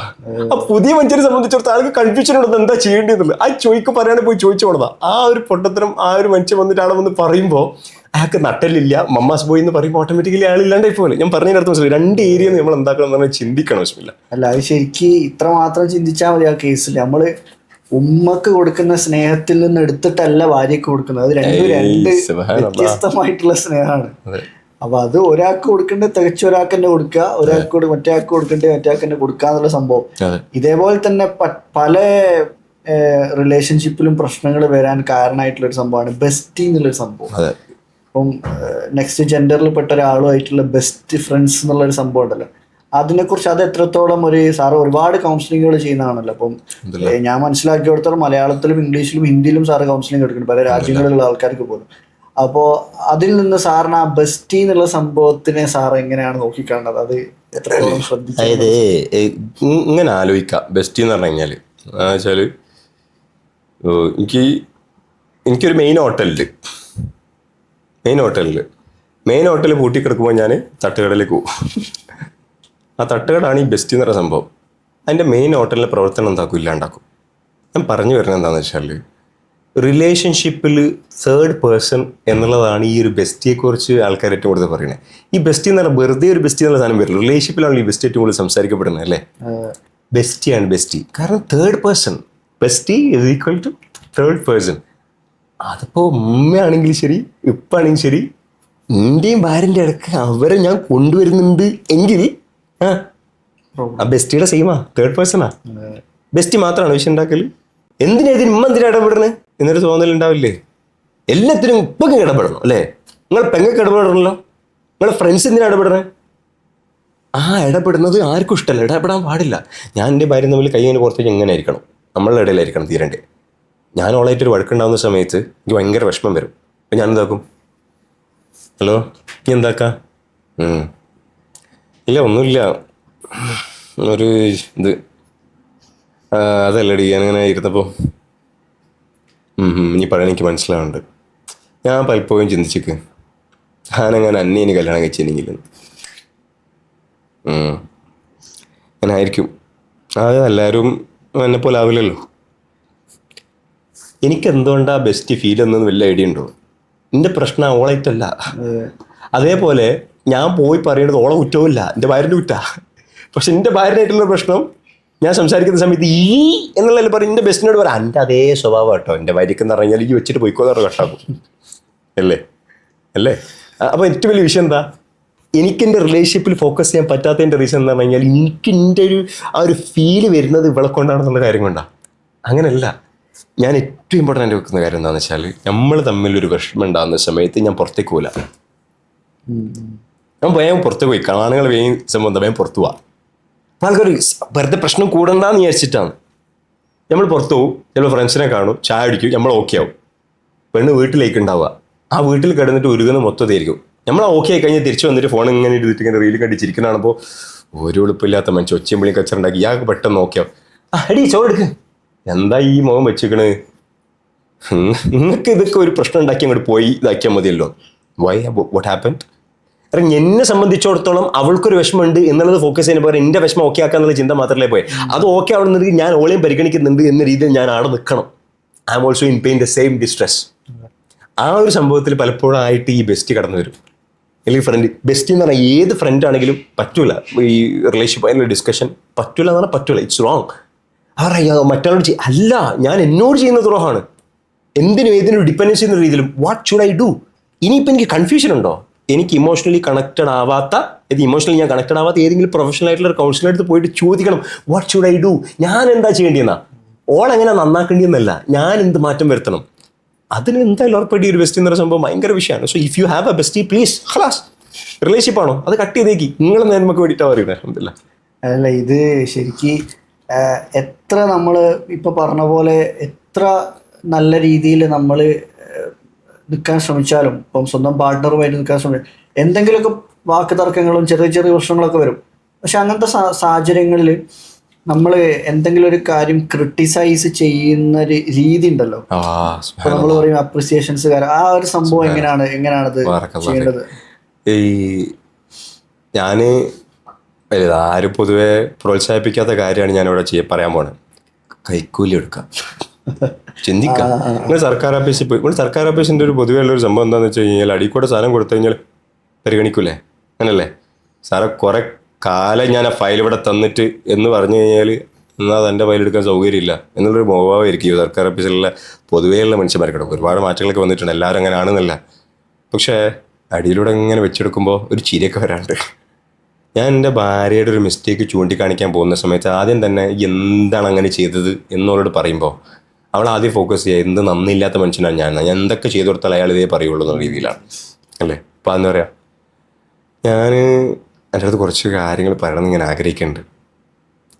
ആ പുതിയ മനുഷ്യനെ സംബന്ധിച്ചിടത്തോളം ആൾക്ക് കൺഫ്യൂഷൻ ഉള്ളത് എന്താ ചെയ്യേണ്ടതെന്നുള്ളത്. ആ ചോദിക്ക് പറയാതെ പോയി ചോദിച്ചു കൊടുത്താ ആ ഒരു പൊട്ടത്തരം ആ ഒരു മനുഷ്യൻ വന്നിട്ട് ആളെ വന്ന് പറയുമ്പോൾ അയാൾക്ക് നട്ടലില്ല, മമ്മാസ് ബോയ് എന്ന് പറയുമ്പോൾ ഓട്ടോമാറ്റിക്കലി അയാൾ ഇല്ലാണ്ടായി പോലെ. ഞാൻ പറഞ്ഞതിനർത്ഥം മനസ്സിലായി. 2 ഏരിയ നമ്മൾ എന്താക്കണം എന്ന് പറഞ്ഞാൽ ചിന്തിക്കണം. വിഷമില്ല. അല്ല, അത് ശരിക്ക് ഇത്ര മാത്രം ചിന്തിച്ചാൽ മതി. ആ കേസിൽ നമ്മള് ഉമ്മക്ക് കൊടുക്കുന്ന സ്നേഹത്തിൽ നിന്ന് എടുത്തിട്ടല്ല ഭാര്യക്ക് കൊടുക്കുന്നത്. അത് രണ്ട് വ്യത്യസ്തമായിട്ടുള്ള സ്നേഹമാണ്. അപ്പൊ അത് ഒരാൾക്ക് കൊടുക്കേണ്ടത് തികച്ച് ഒരാൾക്ക് തന്നെ കൊടുക്കുക, ഒരാൾക്ക് മറ്റേ ആൾക്ക് കൊടുക്കേണ്ടത് മറ്റേ ആൾക്ക് തന്നെ കൊടുക്കുക എന്നുള്ള സംഭവം. ഇതേപോലെ തന്നെ പല റിലേഷൻഷിപ്പിലും പ്രശ്നങ്ങൾ വരാൻ കാരണമായിട്ടുള്ള ഒരു സംഭവമാണ് ബെസ്റ്റി എന്നുള്ളൊരു സംഭവം. ഇപ്പം നെക്സ്റ്റ് ജെൻഡറിൽ പെട്ട ഒരാളുമായിട്ടുള്ള ബെസ്റ്റ് ഫ്രണ്ട്സ് എന്നുള്ളൊരു സംഭവം ഉണ്ടല്ലോ. അതിനെക്കുറിച്ച് അത് എത്രത്തോളം സാറ് ഒരുപാട് കൗൺസിലിങ്ങുകൾ ചെയ്യുന്നതാണല്ലോ. അപ്പം ഞാൻ മനസ്സിലാക്കിയിടത്തോളം മലയാളത്തിലും ഇംഗ്ലീഷിലും ഹിന്ദിയിലും സാറ് കൗൺസിലിംഗ് എടുക്കുന്നുണ്ട്, പല രാജ്യങ്ങളിലുള്ള ആൾക്കാർക്ക് പോലും. അപ്പോൾ അതിൽ നിന്ന് സാറിന് ആ ബെസ്റ്റി എന്നുള്ള സംഭവത്തിനെ സാർ എങ്ങനെയാണ് നോക്കിക്കാണുന്നത്? അത് എത്രത്തോളം ശ്രദ്ധിച്ചു? അതായത് ഇങ്ങനെ ആലോചിക്കാം. ബെസ്റ്റി എന്ന് പറഞ്ഞു കഴിഞ്ഞാൽ വെച്ചാൽ എനിക്കൊരു മെയിൻ ഹോട്ടലിൽ പൂട്ടിക്കിടക്കുമ്പോൾ ഞാൻ തട്ടുകടയിലേക്ക് പോകും. ആ തട്ടുകടാണ് ഈ ബെസ്റ്റി എന്ന് പറയുന്ന സംഭവം. അതിൻ്റെ മെയിൻ ഹോട്ടലിലെ പ്രവർത്തനം എന്താക്കും, ഇല്ലാണ്ടാക്കും. ഞാൻ പറഞ്ഞു വരുന്നത് എന്താണെന്ന് വെച്ചാൽ, റിലേഷൻഷിപ്പിൽ 3rd പേഴ്സൺ എന്നുള്ളതാണ് ഈ ഒരു ബെസ്റ്റിയെക്കുറിച്ച് ആൾക്കാർ ഏറ്റവും കൂടുതൽ പറയുന്നത്. ഈ ബെസ്റ്റി എന്ന് പറഞ്ഞാൽ വെറുതെ ഒരു ബെസ്റ്റി എന്നുള്ള സാധനം വരില്ല. റിലേഷൻഷിപ്പിലാണ് ഈ ബെസ്റ്റി ഏറ്റവും കൂടുതൽ സംസാരിക്കപ്പെടുന്നത് അല്ലേ. ബെസ്റ്റിയാണ് ബെസ്റ്റി. കാരണം 3rd person, bestie is equal to 3rd person. അതിപ്പോൾ ഉമ്മയാണെങ്കിലും ശരി, ഇപ്പാണെങ്കിലും ശരി, ഇന്ത്യയും ഭാര്യൻ്റെ ഇടയ്ക്ക് അവരെ ഞാൻ കൊണ്ടുവരുന്നുണ്ട് എങ്കിൽ ആ ബെസ്റ്റിയുടെ സെയിമാ, 3rd പേഴ്സണാ. ബെസ്റ്റി മാത്രമാണ് വിഷയം ഉണ്ടാക്കൽ. എന്തിനാ എന്തിനാ ഇടപെടണേ എന്നൊരു തോന്നലുണ്ടാവില്ലേ? എല്ലാത്തിനും ഇപ്പൊക്കെ ഇടപെടണം അല്ലേ? നിങ്ങൾ പെങ്ങൾക്ക് ഇടപെടണമല്ലോ, നിങ്ങളെ ഫ്രണ്ട്സ് എന്തിനാ ഇടപെടണേ? ആ ഇടപെടുന്നത് ആർക്കും ഇഷ്ടമല്ല, ഇടപെടാൻ പാടില്ല. ഞാൻ എൻ്റെ ഭാര്യ തമ്മിൽ കൈ ഇങ്ങനെ പുറത്തേക്ക് എങ്ങനെ ആയിരിക്കണം, നമ്മളുടെ ഇടയിലായിരിക്കണം തീരണ്ടേ. ഞാൻ ഓളായിട്ടൊരു വഴക്കുണ്ടാകുന്ന സമയത്ത് എനിക്ക് ഭയങ്കര വിഷമം വരും. അപ്പം ഞാൻ എന്താക്കും, ഹലോ നീ എന്താക്കാം, ഇല്ല ഒന്നുമില്ല, ഒരു ഇത് അതല്ലടി ഞാനിങ്ങനെ ഇരുന്നപ്പോൾ ഇനി പറയാൻ എനിക്ക് മനസ്സിലാവുന്നുണ്ട്. ഞാൻ പലപ്പോഴും ചിന്തിച്ചിക്ക് ഞാനങ്ങനെ അന്യേന് കല്യാണം കഴിച്ചിരുന്നെങ്കിലും അങ്ങനെ ആയിരിക്കും. അത് എല്ലാവരും എന്നെപ്പോലെ ആവില്ലല്ലോ. എനിക്കെന്തുകൊണ്ടാ ബെസ്റ്റ് ഫീൽ എന്നൊന്നും വലിയ ഐഡിയ ഉണ്ടോ? എൻ്റെ പ്രശ്നം ഓളായിട്ടല്ല. അതേപോലെ ഞാൻ പോയി പറയേണ്ടത് ഓളെ കുറ്റവുമില്ല, എൻ്റെ ഭാര്യൻ്റെ കുറ്റാ. പക്ഷെ എൻ്റെ ഭാര്യനായിട്ടുള്ള പ്രശ്നം ഞാൻ സംസാരിക്കുന്ന സമയത്ത് ഈ എന്നുള്ളതിൽ പറയും, എൻ്റെ ബെസ്റ്റിനോട് പറയാം എൻ്റെ അതേ സ്വഭാവം കേട്ടോ, എൻ്റെ ഭാര്യയ്ക്ക് എന്ന് പറഞ്ഞാൽ ഈ വെച്ചിട്ട് പോയിക്കോന്ന് പറഞ്ഞ കട്ടാക്കും അല്ലേ. അപ്പോൾ ഏറ്റവും വലിയ വിഷയം എന്താ, എനിക്കെൻ്റെ റിലേഷൻഷിപ്പിൽ ഫോക്കസ് ചെയ്യാൻ പറ്റാത്തതിൻ്റെ റീസൺ എന്ന് പറഞ്ഞു കഴിഞ്ഞാൽ എനിക്ക് എൻ്റെ ആ ഒരു ഫീല് വരുന്നത് ഇവളെ കൊണ്ടാണെന്നുള്ള കാര്യം കൊണ്ടാണ്. അങ്ങനെയല്ല, ഞാൻ ഏറ്റവും ഇമ്പോർട്ടൻ്റ് വെക്കുന്ന കാര്യം എന്താണെന്ന് വെച്ചാൽ, നമ്മൾ തമ്മിലൊരു വിഷമം ഉണ്ടാകുന്ന സമയത്ത് ഞാൻ പുറത്തേക്ക് പോകില്ല. ഞാൻ വേഗം പുറത്ത് പോയി ആണുങ്ങൾ വേഗം സംബന്ധം വേഗം പുറത്തു പോവാം. ആൾക്കാർ വെറുതെ പ്രശ്നം കൂടണ്ടെന്ന് വിചാരിച്ചിട്ടാണ്. നമ്മൾ പുറത്തു പോകും, ചിലപ്പോൾ ഫ്രണ്ട്സിനെ കാണും, ചായ അടിക്കും, നമ്മൾ ഓക്കെ ആവും. പെണ്ണ് വീട്ടിലേക്ക് ഉണ്ടാവുക, ആ വീട്ടിൽ കിടന്നിട്ട് ഉരുകുന്ന മൊത്തത്തായിരിക്കും. നമ്മൾ ഓക്കെ ആയി കഴിഞ്ഞാൽ തിരിച്ചു വന്നിട്ട് ഫോൺ ഇങ്ങനെ എടുത്തിട്ട് ഇങ്ങനെ റീൽ കണ്ടിച്ചിരിക്കുന്നതാണപ്പോൾ ഒരു എളുപ്പമില്ലാത്ത മനുഷ്യ ഒച്ചയും വിളിയും കച്ചറുണ്ടാക്കി ഇയാൾക്ക് പെട്ടെന്ന് ഓക്കെ ആവും. അടി ചോടെടുക്ക്, എന്താ ഈ മുഖം വെച്ചിക്കണ്, നിങ്ങൾക്ക് ഇതൊക്കെ ഒരു പ്രശ്നം ഉണ്ടാക്കി അങ്ങോട്ട് പോയി ഇതാക്കിയാൽ മതിയല്ലോ. Why what happened? കാരണം എന്നെ സംബന്ധിച്ചിടത്തോളം അവൾക്കൊരു വിഷമമുണ്ട് എന്നുള്ളത് ഫോക്കസ് ചെയ്യുന്ന പോലെ എൻ്റെ വിഷമം ഓക്കെ ആക്കുക എന്നുള്ള ചിന്ത മാത്രമേ പോയി. അത് ഓക്കെ ആവുന്നത് ഞാൻ ഓളെയും പരിഗണിക്കുന്നുണ്ട് എന്ന രീതിയിൽ ഞാൻ അവിടെ നിൽക്കണം. I am also in pain the same distress. ആ ഒരു സംഭവത്തിൽ പലപ്പോഴും ആയിട്ട് ഈ ബെസ്റ്റ് കടന്നു വരും. അല്ലെങ്കിൽ ഫ്രണ്ട്, ബെസ്റ്റ് എന്ന് പറഞ്ഞാൽ ഏത് ഫ്രണ്ട് ആണെങ്കിലും പറ്റൂല ഈ റിലേഷൻഷിപ്പ് അതിനുള്ള ഡിസ്കഷൻ പറ്റൂല എന്ന് പറഞ്ഞാൽ പറ്റൂല. It's wrong. അവർ മറ്റൊരാളോട് അല്ല, ഞാൻ എന്നോട് ചെയ്യുന്ന ദ്രോഹമാണ്. ഏതിനും ഡിപ്പെൻഡൻസി എന്ന രീതിയിലും വാട്ട് ഷുഡ് ഐ ഡു? ഇനിയിപ്പോൾ എനിക്ക് കൺഫ്യൂഷൻ ഉണ്ടോ? എനിക്ക് ഇമോഷണലി കണക്റ്റഡ് ആവാത്ത ഏതെങ്കിലും പ്രൊഫഷണൽ ആയിട്ടുള്ള ഒരു കൗൺസിലർ അടുത്ത് പോയിട്ട് ചോദിക്കണം, വാട്ട് ഷുഡ് ഐ ഡു? ഞാൻ എന്താ ചെയ്യേണ്ടിയെന്നാ? ഓളെങ്ങനെ നന്നാക്കേണ്ടിയെന്നല്ല, ഞാൻ എന്ത് മാറ്റം വരുത്തണം? അതിന് എന്തായാലും ഉറപ്പായിട്ട് ഒരു ബെസ്റ്റ് എന്നൊരു സംഭവം ഭയങ്കര വിഷയമാണ്. So if you have a bestie please ഖലാസ്. റിലേഷൻഷിപ്പ് ആണോ അത് കട്ട് ചെയ്തേക്ക്, നിങ്ങൾ നമുക്ക് വേണ്ടിയിട്ടാണ് പറയുന്നത്. അൽഹംദുലില്ലാ. അല്ല, ഇത് ശരിക്കും എത്ര നമ്മൾ ഇപ്പൊ പറഞ്ഞ പോലെ എത്ര നല്ല രീതിയിൽ നമ്മൾ നിൽക്കാൻ ശ്രമിച്ചാലും, ഇപ്പം സ്വന്തം പാർട്ട്ണറുമായിട്ട് നിൽക്കാൻ ശ്രമിച്ചാലും എന്തെങ്കിലുമൊക്കെ വാക്ക് തർക്കങ്ങളും ചെറിയ ചെറിയ പ്രശ്നങ്ങളൊക്കെ വരും. പക്ഷെ അങ്ങനത്തെ സാഹചര്യങ്ങളിൽ നമ്മൾ എന്തെങ്കിലും ഒരു കാര്യം ക്രിട്ടിസൈസ് ചെയ്യുന്ന ഒരു രീതി ഉണ്ടല്ലോ, ഇപ്പൊ നമ്മൾ പറയും അപ്രിസിയേഷൻസ്, ആ ഒരു സംഭവം എങ്ങനെയാണത് ചെയ്യേണ്ടത്? ഈ ഞാന് ആരും പൊതുവെ പ്രോത്സാഹിപ്പിക്കാത്ത കാര്യമാണ് ഞാനിവിടെ പറയാൻ പോണത്. കൈക്കൂലി എടുക്കാം. ചിന്തിക്കാം. നിങ്ങൾ സർക്കാർ ഓഫീസിൽ പോയി, നിങ്ങൾ സർക്കാർ ഓഫീസിന്റെ ഒരു പൊതുവെ ഉള്ളൊരു സംഭവം എന്താണെന്ന് വെച്ച് കഴിഞ്ഞാൽ അടിക്കൂടെ സാധനം കൊടുത്തു കഴിഞ്ഞാൽ പരിഗണിക്കൂലേ? അങ്ങനല്ലേ സാറെ? കുറെ കാലം ഞാൻ ആ ഫയൽ ഇവിടെ തന്നിട്ട് എന്ന് പറഞ്ഞു കഴിഞ്ഞാൽ എന്നാൽ അതെൻ്റെ ഫയൽ എടുക്കാൻ സൗകര്യമില്ല എന്നുള്ളൊരു മോഹമായിരിക്കും സർക്കാർ ഓഫീസിലുള്ള പൊതുവെയുള്ള മനുഷ്യന്മാർക്ക്. ഒരുപാട് മാറ്റങ്ങളൊക്കെ വന്നിട്ടുണ്ട്, എല്ലാവരും അങ്ങനെ ആണെന്നല്ല. പക്ഷേ അടിയിലൂടെ ഇങ്ങനെ വെച്ചെടുക്കുമ്പോൾ ഒരു ചിരിയൊക്കെ വരാണ്ട്. ഞാൻ എൻ്റെ ഭാര്യയുടെ ഒരു മിസ്റ്റേക്ക് ചൂണ്ടിക്കാണിക്കാൻ പോകുന്ന സമയത്ത് ആദ്യം തന്നെ എന്താണ് അങ്ങനെ ചെയ്തത് എന്നോട് പറയുമ്പോൾ അവൾ ആദ്യം ഫോക്കസ് ചെയ്യുക എന്ത് നന്ദിയില്ലാത്ത മനുഷ്യനാണ് ഞാൻ എന്തൊക്കെ ചെയ്തു കൊടുത്താൽ അയാൾ ഇതേ പറയുള്ളൂ എന്ന രീതിയിലാണ് അല്ലേ. അപ്പം അതെന്താ പറയുക, ഞാൻ എൻ്റെ അടുത്ത് കുറച്ച് കാര്യങ്ങൾ പറയണമെന്ന് ഇങ്ങനെ ആഗ്രഹിക്കുന്നുണ്ട്.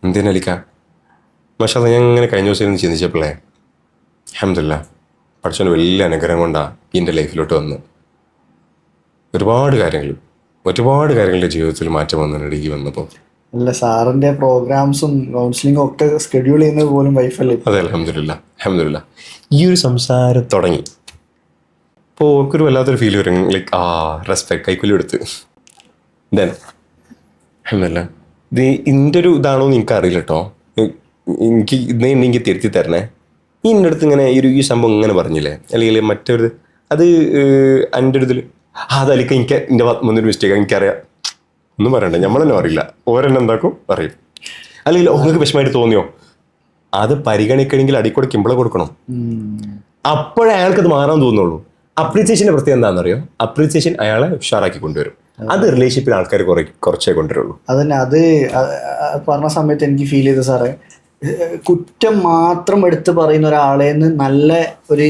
എന്തിനലിക്കാം പക്ഷേ അത് ഞാൻ ഇങ്ങനെ കഴിഞ്ഞ ദിവസം ഇരുന്ന് ചിന്തിച്ചപ്പോഴേ അൽഹംദുലില്ലാ പഠിച്ചോണ്ട് വലിയ അനുഗ്രഹം കൊണ്ടാണ് എൻ്റെ ലൈഫിലോട്ട് വന്ന് ഒരുപാട് കാര്യങ്ങളുടെ ജീവിതത്തിൽ മാറ്റം വന്നിട്ടുണ്ട് ഈ വന്നപ്പോൾ. അല്ല, സാറിന്റെ പ്രോഗ്രാംസും കൗൺസിലിംഗും ഒക്കെ ഷെഡ്യൂൾ ചെയ്യുന്നത് പോലും വൈഫല്ലേ? അതെ, അൽഹംദുലില്ലാ ഈ ഒരു സംസാരം തുടങ്ങി അപ്പോൾ ഓർക്കൊരു വല്ലാത്തൊരു ഫീൽ വരും, ലൈക്ക് റെസ്പെക്ട് കൈക്കൂലി എടുത്ത്. ദെൻ അൽഹംദുലില്ലാ ഇത് ഇതിൻ്റെ ഒരു ഇതാണോ എന്ന് എനിക്കറിയില്ല കേട്ടോ. എനിക്ക് തിരുത്തി തരണേ. എൻ്റെ അടുത്ത് ഇങ്ങനെ ഈ സംഭവം ഇങ്ങനെ പറഞ്ഞില്ലേ, അല്ലെങ്കിൽ മറ്റൊരു അത് എൻ്റെ ഒരു ഇതിൽ അതല്ലെങ്കിൽ എനിക്ക് എൻ്റെ മുന്നൊരു മിസ്റ്റേക്ക് എനിക്കറിയാം ഒന്നും പറയണ്ട, നമ്മളെന്നെ അറിയില്ല, ഓരെന്നെ എന്താക്കും പറയും. അല്ലെങ്കിൽ നിങ്ങൾക്ക് വിഷമമായിട്ട് തോന്നിയോ അത് പരിഗണിക്കണമെങ്കിൽ അടിക്കൂടെ കിമ്പള കൊടുക്കണം. അപ്പോഴേ അയാൾക്കത് മാറാൻ തോന്നുള്ളൂ. അപ്രീസിയേഷൻ്റെ പ്രത്യേകം എന്താണെന്നറിയോ? അപ്രീസിയേഷൻ അയാളെ ഉഷാറാക്കി കൊണ്ടുവരും. അത് റിലേഷൻഷിപ്പിൽ ആൾക്കാർ കുറച്ചേ കൊണ്ടുവരുള്ളൂ. അതന്നെ, അത് പറഞ്ഞ സമയത്ത് എനിക്ക് ഫീൽ ചെയ്തു സാറേ, കുറ്റം മാത്രം എടുത്ത് പറയുന്ന ഒരാളേന്ന് നല്ല ഒരു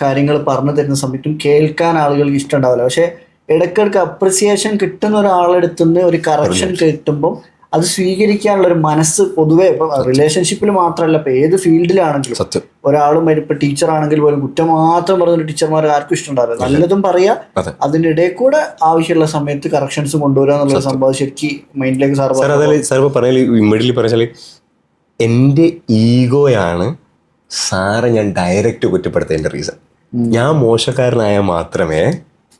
കാര്യങ്ങൾ പറഞ്ഞു തരുന്ന സമയത്തും കേൾക്കാൻ ആളുകൾക്ക് ഇഷ്ടം ഉണ്ടാവില്ല. പക്ഷെ ഇടയ്ക്കിടയ്ക്ക് അപ്രിസിയേഷൻ കിട്ടുന്ന ഒരാളെടുത്തുനിന്ന് ഒരു കറക്ഷൻ കിട്ടുമ്പോൾ അത് സ്വീകരിക്കാനുള്ള ഒരു മനസ്സ് പൊതുവെ ഇപ്പം റിലേഷൻഷിപ്പിൽ മാത്രമല്ല, ഇപ്പം ഏത് ഫീൽഡിലാണെങ്കിലും ഒരാളും ഇപ്പം ടീച്ചർ ആണെങ്കിൽ പോലും കുറ്റം മാത്രം പറഞ്ഞ ടീച്ചർമാർ ആർക്കും ഇഷ്ടമുണ്ടാവില്ല. നല്ലതും പറയാ, അതിനിടയിൽ കൂടെ ആവശ്യമുള്ള സമയത്ത് കറക്ഷൻസ് കൊണ്ടുവരിക എന്നുള്ള സംഭവം ശരിക്കും മൈൻഡിലേക്ക് സാർ പറഞ്ഞാൽ എൻ്റെ ഈഗോയാണ് സാറെ ഞാൻ ഡയറക്റ്റ് കുറ്റപ്പെടുത്തേണ്ട റീസൺ. ഞാൻ മോശക്കാരനായാൽ മാത്രമേ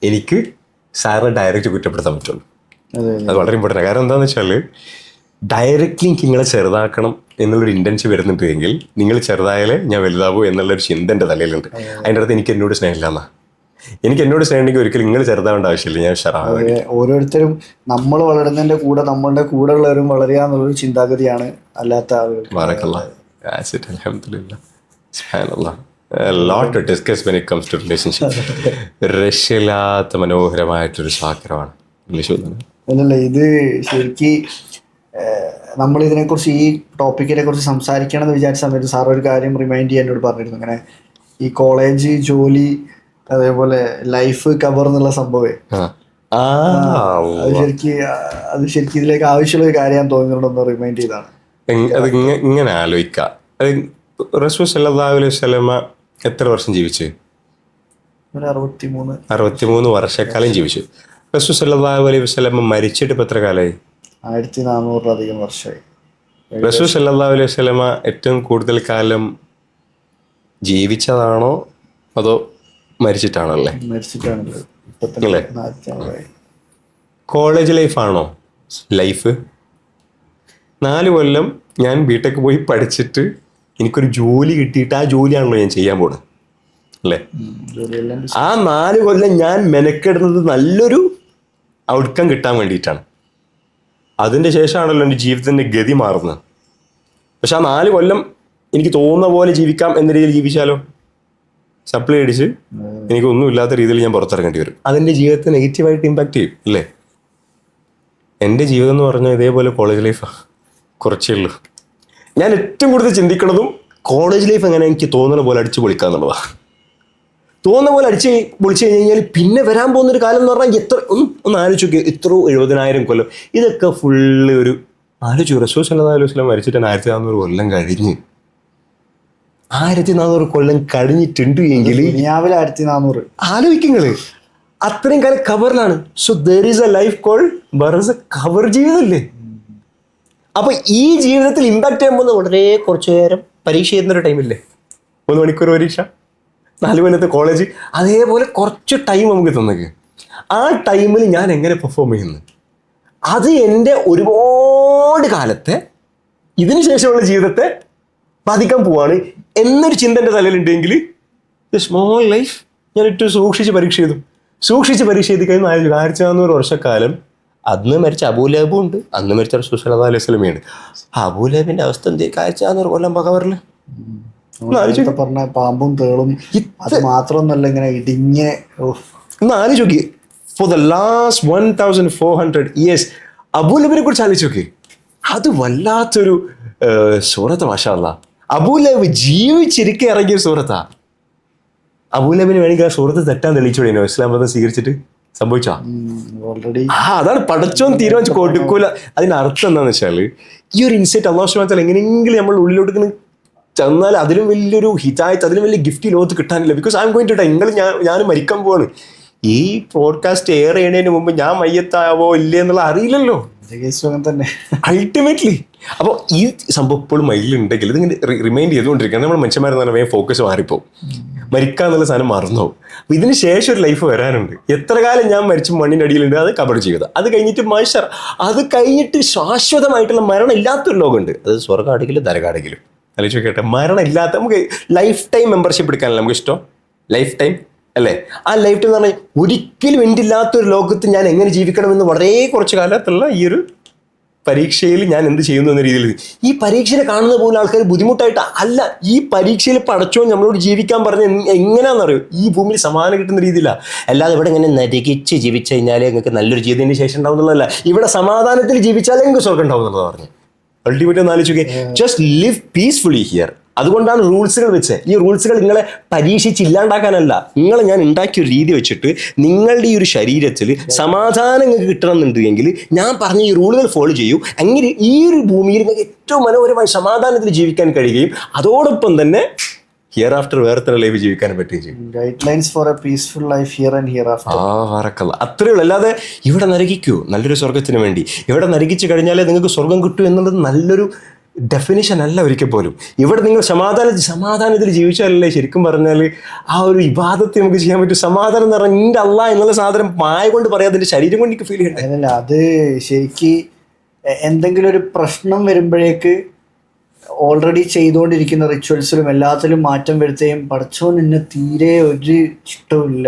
എനിക്ക് സാറിനെ ഡയറക്റ്റ് കുറ്റപ്പെടുത്താൻ പറ്റുള്ളൂ. അത് വളരെ ഇമ്പോർട്ടൻ്റ്. കാരണം എന്താണെന്ന് വെച്ചാൽ ഡയറക്റ്റ്ലി എനിക്ക് നിങ്ങളെ ചെറുതാക്കണം എന്നുള്ളൊരു ഇൻറ്റൻഷൻ വരുന്നുണ്ട് എങ്കിൽ നിങ്ങൾ ചെറുതായാലേ ഞാൻ വലുതാവൂ എന്നുള്ളൊരു ചിന്ത എൻ്റെ തലയിലുണ്ട്. അതിൻ്റെ അടുത്ത് എനിക്ക് എന്നോട് സ്നേഹമില്ലാന്നാ. എനിക്ക് എന്നോട് സ്നേഹമുണ്ടെങ്കിൽ ഒരിക്കലും നിങ്ങൾ ചെറുതാവേണ്ട ആവശ്യമില്ല, ഞാൻ ഉഷാറാവാൻ. ഓരോരുത്തരും നമ്മൾ വളരുന്നതിൻ്റെ കൂടെ നമ്മളുടെ കൂടെ ഉള്ളവരും വളരുക എന്നുള്ളൊരു ചിന്താഗതിയാണ് അല്ലാത്ത ആളുകൾ. lot to discuss when it comes to relationship. രക്ഷയില്ലാത്ത മനോഹരമായിട്ടൊരു സാഗരമാണ് ഇംഗ്ലീഷ്. അല്ലല്ല, ഇത് ശരിക്കും നമ്മൾ ഇതിനെക്കുറിച്ച് ഈ ടോപ്പിക്കിനെ കുറിച്ച് സംസാരിക്കണം എന്ന് വിചാരിച്ച സമയത്ത് സാർ ഒരു കാര്യം റിമൈൻഡ് ചെയ്യാൻ എന്നോട് പറഞ്ഞിരുന്നു. അങ്ങനെ ഈ കോളേജ്, ജോലി, അതേപോലെ ലൈഫ് കവർ എന്നുള്ള സംഭവമേ, അത് ശരിക്കും ഇതിലേക്ക് ആവശ്യമുള്ള ഒരു കാര്യം തോന്നുന്നുണ്ടെന്ന് റിമൈൻഡ് ചെയ്താണ്. അത് ഇങ്ങനെ ആലോചിക്കാം. റസൂൽ സല്ലല്ലാഹു അലൈഹി വസല്ലമ എത്ര വർഷം ജീവിച്ചു? 63 വർഷക്കാലം ജീവിച്ചു. റസൂൽ സല്ലല്ലാഹു അലൈഹി വസല്ലമ മരിച്ചിട്ട് ഇപ്പം എത്ര കാലമായി? 1400 വർഷമായി. റസൂൽ സല്ലല്ലാഹു അലൈഹി വസല്ലമ ഏറ്റവും കൂടുതൽ കാലം ജീവിച്ചതാണോ അതോ മരിച്ചിട്ടാണല്ലേ? മരിച്ചിട്ടാണല്ലേ. College ലൈഫാണോ life? 4 കൊല്ലം ഞാൻ ബിടെക് പോയി പഠിച്ചിട്ട് എനിക്കൊരു ജോലി കിട്ടിയിട്ട് ആ ജോലിയാണല്ലോ ഞാൻ ചെയ്യാൻ പോണത് അല്ലേ? ആ 4 കൊല്ലം ഞാൻ മെനക്കെടുന്നത് നല്ലൊരു ഔട്ട്കം കിട്ടാൻ വേണ്ടിയിട്ടാണ്. അതിൻ്റെ ശേഷമാണല്ലോ എൻ്റെ ജീവിതത്തിൻ്റെ ഗതി മാറുന്നത്. പക്ഷെ ആ 4 കൊല്ലം എനിക്ക് തോന്നുന്ന പോലെ ജീവിക്കാം എന്ന രീതിയിൽ ജീവിച്ചാലോ? സപ്ലൈ അടിച്ച് എനിക്കൊന്നുമില്ലാത്ത രീതിയിൽ ഞാൻ പുറത്തിറങ്ങേണ്ടി വരും. അതെൻ്റെ ജീവിതത്തെ നെഗറ്റീവായിട്ട് ഇമ്പാക്റ്റ് ചെയ്യും അല്ലേ? എൻ്റെ ജീവിതം എന്ന് പറഞ്ഞാൽ ഇതേപോലെ കോളേജ് ലൈഫാണ്. കുറച്ചേ ഉള്ളൂ. ഞാൻ ഏറ്റവും കൂടുതൽ ചിന്തിക്കുന്നതും കോളേജ് ലൈഫ് എങ്ങനെ എനിക്ക് തോന്നുന്ന പോലെ അടിച്ച് പൊളിക്കുക എന്നുള്ളതാണ്. തോന്നുന്ന പോലെ അടിച്ച് പൊളിച്ച് കഴിഞ്ഞാൽ പിന്നെ വരാൻ പോകുന്നൊരു കാലം എന്ന് പറഞ്ഞാൽ ഒന്ന് ആലോചിച്ച് നോക്കി, എത്ര 70,000 കൊല്ലം ഇതൊക്കെ ഫുള്ള് ഒരു ആലോചിച്ചു. റസൂൽ സല്ലല്ലാഹു അലൈഹി വസല്ലം മരിച്ചിട്ട് 1400 കൊല്ലം കഴിഞ്ഞ് 1400 കൊല്ലം കഴിഞ്ഞിട്ടുണ്ട് എങ്കിൽ 1400 ആലോചിക്കുന്നത് അത്രയും കാലം ഖബറിലാണ്. So there is a life called ബറസ് ഖബർ ജീവിതമല്ലേ. അപ്പൊ ഈ ജീവിതത്തിൽ ഇമ്പാക്ട് ചെയ്യാൻ പോകുന്ന വളരെ കുറച്ചു നേരം പരീക്ഷ ചെയ്യുന്നൊരു ടൈമില്ലേ, 3 മണിക്കൂർ പരീക്ഷ, 4 കൊല്ലത്തെ കോളേജ്, അതേപോലെ കുറച്ച് ടൈം നമുക്ക് തന്നേക്ക്. ആ ടൈമിൽ ഞാൻ എങ്ങനെ പെർഫോം ചെയ്യുന്നു, അത് എൻ്റെ ഒരുപാട് കാലത്തെ ഇതിനു ശേഷമുള്ള ജീവിതത്തെ ബാധിക്കാൻ പോവാണ് എന്നൊരു ചിന്ത എൻ്റെ തലയിലുണ്ടെങ്കിൽ സ്മോൾ ലൈഫ് ഞാൻ ഏറ്റവും സൂക്ഷിച്ച് പരീക്ഷ ചെയ്തു. സൂക്ഷിച്ച് പരീക്ഷ ചെയ്ത് കഴിഞ്ഞാൽ 1400 വർഷക്കാലം അന്ന് മരിച്ച അബൂലഹബും ഉണ്ട്, അന്ന് മരിച്ച റസൂൽ സല്ലല്ലാഹു അലൈഹി വസല്ലമയുണ്ട്. അബൂലഹബിന്റെ അവസ്ഥ എന്ത്, 1400 കൊല്ലം പകവറിൽ പറഞ്ഞ പാമ്പും തേളും അത് മാത്രമൊന്നല്ല ഇങ്ങനെ ഇടിഞ്ഞ് ഒന്ന് ആലോചിച്ച് നോക്കി. ഫോർ ദ ലാസ്റ്റ് 1400 years അബൂലഹബിനെ കുറിച്ച് ആലോചിച്ച് നോക്കി. അത് വല്ലാത്തൊരു സൂറത്ത്. മാഷാ അല്ലാഹ്, അബൂലഹബ് ജീവിച്ചിരിക്കെ ഇറങ്ങിയ സൂറത്താ. അബൂലഹബിന് വേണമെങ്കിൽ ആ സൂറത്ത് തെറ്റാൻ തെളിയിച്ചോളീനോ ഇസ്ലാം മതം സ്വീകരിച്ചിട്ട്? സംഭവിച്ചാ? ഓൾറെഡി അതാണ് പടച്ചോൻ തീരുമാനിച്ച് കൊടുക്കൂല. അതിന്റെ അർത്ഥം എന്താണെന്ന് വെച്ചാൽ ഈ ഒരു ഇൻസൈറ്റ് അല്ലാഹു സുബ്ഹാനഹു വ തആല എങ്ങനെയെങ്കിലും നമ്മൾ ഉള്ളിലോട്ട് ചെന്നാൽ അതിലും വലിയൊരു ഹിദായത്ത്, അതിലും വലിയ ഗിഫ്റ്റ് ലോകത്ത് കിട്ടാനില്ല. Because I'm going to die. ഞാൻ മരിക്കാൻ പോവാണ്. ഈ പോഡ്കാസ്റ്റ് എയർ ചെയ്യുന്നതിന് മുമ്പ് ഞാൻ മയ്യത്താവോ ഇല്ലേ എന്നുള്ള അറിയില്ലല്ലോ തന്നെ അൾട്ടിമേറ്റ്ലി. അപ്പോൾ ഈ സംഭവം ഇപ്പോഴും മൈലിലുണ്ടെങ്കിൽ ഇതിങ്ങനെ റിമൈൻഡ് ചെയ്തുകൊണ്ടിരിക്കുക. നമ്മൾ മനുഷ്യന്മാരെന്ന് പറഞ്ഞാൽ വേഗം ഫോക്കസ് മാറിപ്പോവും, മരിക്കാന്നുള്ള സാധനം മറന്നുപോകും. അപ്പോൾ ഇതിന് ശേഷം ഒരു ലൈഫ് വരാനുണ്ട്. എത്ര കാലം ഞാൻ മരിച്ച മണ്ണിൻ്റെ അടിയിലുണ്ട്, അത് കബർ ജീവിതം. അത് കഴിഞ്ഞിട്ട് മനുഷ്യർ, അത് കഴിഞ്ഞിട്ട് ശാശ്വതമായിട്ടുള്ള മരണം ഇല്ലാത്തൊരു ലോകമുണ്ട്. അത് സ്വർഗ്ഗാണെങ്കിലും നരകാണെങ്കിലും. ആലോചിച്ച് കേട്ടെ, മരണം ഇല്ലാത്ത നമുക്ക് ലൈഫ് ടൈം മെമ്പർഷിപ്പ് എടുക്കാനല്ല നമുക്ക് ഇഷ്ടം. ലൈഫ് ടൈം അല്ലേ? ആ ലൈഫ് ടൈം എന്ന് പറഞ്ഞാൽ ഒരിക്കലും എൻഡില്ലാത്തൊരു ലോകത്ത് ഞാൻ എങ്ങനെ ജീവിക്കണമെന്ന് വളരെ കുറച്ച് കാലത്തുള്ള ഈ ഒരു പരീക്ഷയിൽ ഞാൻ എന്ത് ചെയ്യുന്നു എന്ന രീതിയിൽ. ഈ പരീക്ഷയെ കാണുന്ന പോലെ ആൾക്കാർ ബുദ്ധിമുട്ടായിട്ട് അല്ല, ഈ പരീക്ഷയിൽ പടച്ചോ നമ്മളോട് ജീവിക്കാൻ പറഞ്ഞ എങ്ങനെയാണെന്നറിയോ, ഈ ഭൂമിയിൽ സമാധാനം കിട്ടുന്ന രീതിയിലാണ്. അല്ലാതെ ഇവിടെ ഇങ്ങനെ നരകിച്ച് ജീവിച്ചു കഴിഞ്ഞാലേ നിങ്ങൾക്ക് നല്ലൊരു ജീവിതത്തിന് ശേഷം ഉണ്ടാവും എന്നുള്ളതല്ല. ഇവിടെ സമാധാനത്തിൽ ജീവിച്ചാലേ നിങ്ങൾക്ക് സ്വർഗ്ഗം ഉണ്ടാവും എന്നുള്ളത് പറഞ്ഞു. അൾട്ടിമേറ്റ് ഒന്ന് ആലോചിക്കുക, ജസ്റ്റ് ലിവ് പീസ്ഫുള്ളി ഹിയർ. അതുകൊണ്ടാണ് റൂൾസുകൾ വെച്ചത്. ഈ റൂൾസുകൾ നിങ്ങളെ പരീക്ഷിച്ച് ഇല്ലാണ്ടാക്കാനല്ല, നിങ്ങളെ ഞാൻ ഉണ്ടാക്കിയ ഒരു രീതി വെച്ചിട്ട് നിങ്ങളുടെ ഈ ഒരു ശരീരത്തിൽ സമാധാനം നിങ്ങൾക്ക് കിട്ടണമെന്നുണ്ടെങ്കിൽ ഞാൻ പറഞ്ഞ ഈ റൂളുകൾ ഫോളോ ചെയ്യൂ. അങ്ങനെ ഈ ഒരു ഭൂമിയിൽ നിങ്ങൾക്ക് ഏറ്റവും മനോഹരമായി സമാധാനത്തിൽ ജീവിക്കാൻ കഴിയുകയും അതോടൊപ്പം തന്നെ ഹിയർ ആഫ്റ്റർ വേറെ തന്നെ ലൈഫ് ജീവിക്കാൻ പറ്റുകയും ചെയ്യും. Guidelines four A peaceful life here and here after. അത്രേ ഉള്ളൂ. അല്ലാതെ ഇവിടെ നരകിക്കൂ നല്ലൊരു സ്വർഗത്തിന് വേണ്ടി, ഇവിടെ നരകിച്ചു കഴിഞ്ഞാലേ നിങ്ങൾക്ക് സ്വർഗം കിട്ടൂ എന്നുള്ളത് നല്ലൊരു ഡെഫിനിഷൻ അല്ല ഒരിക്കൽ പോലും. ഇവിടെ നിങ്ങൾ സമാധാനത്തിൽ ജീവിച്ചാലല്ലേ ശരിക്കും പറഞ്ഞാൽ ആ ഒരു ഇബാദത്ത് നമുക്ക് ചെയ്യാൻ പറ്റും. സമാധാനം എന്ന് പറഞ്ഞാൽ നിന്റെ അല്ലാഹ് എന്നുള്ള സാധനം മായ കൊണ്ട് പറയാതെ എൻ്റെ ശരീരം കൊണ്ട് എനിക്ക് ഫീൽ ചെയ്യണ്ടേ? അല്ലല്ല, അത് ശരിക്ക് എന്തെങ്കിലും ഒരു പ്രശ്നം വരുമ്പോഴേക്ക് ഓൾറെഡി ചെയ്തുകൊണ്ടിരിക്കുന്ന റിച്വൽസിലും എല്ലാത്തിലും മാറ്റം വരുത്തുകയും പടച്ചോൻ എന്നെ തീരെ ഒരു ഇഷ്ടമില്ല,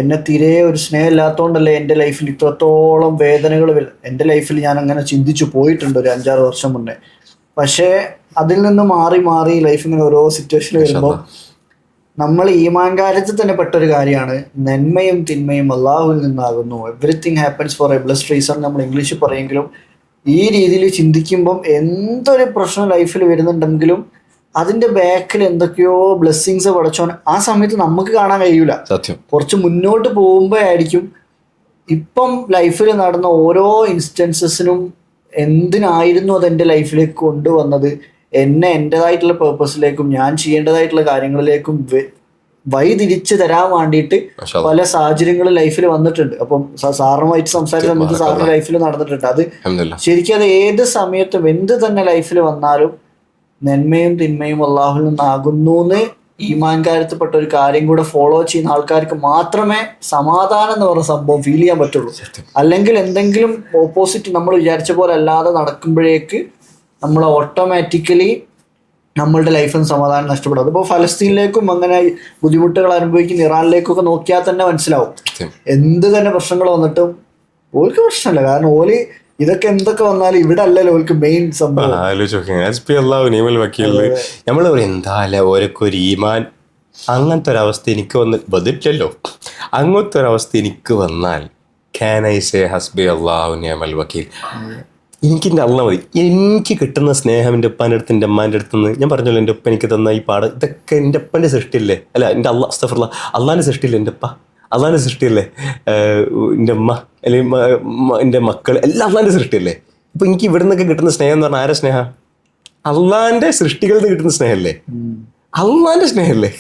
എന്നെ തീരെ ഒരു സ്നേഹം ഇല്ലാത്തതുകൊണ്ടല്ലേ എൻ്റെ ലൈഫിൽ ഇത്രത്തോളം വേദനകൾ എൻ്റെ ലൈഫിൽ ഞാൻ അങ്ങനെ ചിന്തിച്ചു പോയിട്ടുണ്ട് ഒരു 5-6 വർഷം മുന്നേ. പക്ഷേ അതിൽ നിന്ന് മാറി ലൈഫിൽ നിന്ന് ഓരോ സിറ്റുവേഷൻ വരുമ്പോൾ നമ്മൾ ഈമാൻ കാര്യത്തിൽ തന്നെ പെട്ടൊരു കാര്യമാണ്, നന്മയും തിന്മയും അള്ളാഹുവിൽ നിന്നാകുന്നു. Everything happens for a blessed reason നമ്മൾ ഇംഗ്ലീഷിൽ പറയെങ്കിലും ഈ രീതിയിൽ ചിന്തിക്കുമ്പം എന്തൊരു പ്രശ്നം ലൈഫിൽ വരുന്നുണ്ടെങ്കിലും അതിൻ്റെ ബാക്കിൽ എന്തൊക്കെയോ ബ്ലെസ്സിങ്സ് പടച്ചോൻ ആ സമയത്ത് നമുക്ക് കാണാൻ കഴിയൂല. സത്യം. കുറച്ച് മുന്നോട്ട് പോകുമ്പോഴായിരിക്കും ഇപ്പം ലൈഫിൽ നടന്ന ഓരോ ഇൻസ്റ്റൻസസിനും എന്തിനായിരുന്നു അത് എൻ്റെ ലൈഫിലേക്ക് കൊണ്ടുവന്നത്, എന്നെ എൻ്റെതായിട്ടുള്ള പേർപ്പസിലേക്കും ഞാൻ ചെയ്യേണ്ടതായിട്ടുള്ള കാര്യങ്ങളിലേക്കും വഴിതിരിച്ച് തരാൻ വേണ്ടിയിട്ട് പല സാഹചര്യങ്ങളും ലൈഫിൽ വന്നിട്ടുണ്ട്. അപ്പം സാറുമായിട്ട് സംസാരിച്ച സമയത്ത് സാറിന്റെ ലൈഫിൽ നടന്നിട്ടുണ്ട്. അത് ശരിക്കും അത് ഏത് സമയത്തും എന്ത് തന്നെ ലൈഫിൽ വന്നാലും നന്മയും തിന്മയും അള്ളാഹുവിൽ നിന്നാകുന്നു എന്ന് ഈമാൻ കാര്യത്തിൽപ്പെട്ട ഒരു കാര്യം കൂടെ ഫോളോ ചെയ്യുന്ന ആൾക്കാർക്ക് മാത്രമേ സമാധാനം എന്ന് പറഞ്ഞ സംഭവം ഫീൽ ചെയ്യാൻ പറ്റുള്ളൂ. അല്ലെങ്കിൽ എന്തെങ്കിലും ഓപ്പോസിറ്റ് നമ്മൾ വിചാരിച്ച പോലെ അല്ലാതെ നടക്കുമ്പോഴേക്ക് നമ്മൾ ഓട്ടോമാറ്റിക്കലി നമ്മളുടെ ലൈഫിന് സമാധാനം നഷ്ടപ്പെടും. അതിപ്പോൾ ഫലസ്തീനിലേക്കും അങ്ങനെ ബുദ്ധിമുട്ടുകൾ അനുഭവിക്കുന്ന ഇറാനിലേക്കൊക്കെ നോക്കിയാൽ തന്നെ മനസ്സിലാവും. എന്ത് തന്നെ പ്രശ്നങ്ങൾ വന്നിട്ടും ഓൾക്ക് പ്രശ്നമല്ല. കാരണം ഓല് ഇതൊക്കെ എന്തൊക്കെ വന്നാലും ഇവിടെ അല്ലല്ലോ ഓൾക്ക് മെയിൻ സംഭവം. നമ്മള് എന്തായാലും ഓരൊക്കെ ഒരു ഈമാൻ അങ്ങനത്തെ ഒരവസ്ഥ എനിക്ക് വന്നിട്ടില്ലല്ലോ. അങ്ങനത്തെ ഒരവസ്ഥ എനിക്ക് വന്നാൽ ക്യാൻ ഐ സേ ഹസ്ബി അല്ലാഹു നിഅമൽ വക്കീൽ. എനിക്ക് എൻ്റെ അള്ള മതി. എനിക്ക് കിട്ടുന്ന സ്നേഹം എൻ്റെ ഉപ്പാൻ്റെ അടുത്ത് എൻ്റെ അമ്മാൻ്റെ അടുത്തുനിന്ന്, ഞാൻ പറഞ്ഞല്ലോ എൻ്റെ ഉപ്പ എനിക്ക് തന്ന ഈ പാഠം ഇതൊക്കെ എൻ്റെ ഉപ്പൻ്റെ സൃഷ്ടിയല്ലേ, അല്ല എൻ്റെ അസ്തഗ്ഫിറുല്ലാഹ് അള്ളാൻ്റെ സൃഷ്ടിയല്ലേ, എൻ്റെ ഉപ്പ അള്ളാൻ്റെ സൃഷ്ടിയല്ലേ, എൻ്റെ അമ്മ അല്ലെങ്കിൽ എൻ്റെ മക്കൾ എല്ലാം അള്ളാൻ്റെ സൃഷ്ടിയല്ലേ. ഇപ്പം എനിക്ക് ഇവിടെ നിന്നൊക്കെ കിട്ടുന്ന സ്നേഹം എന്ന് പറഞ്ഞാൽ ആരെ സ്നേഹം? അള്ളാൻ്റെ സൃഷ്ടികളിൽ നിന്ന് കിട്ടുന്ന സ്നേഹമല്ലേ, അള്ളാൻ്റെ സ്നേഹമല്ലേ.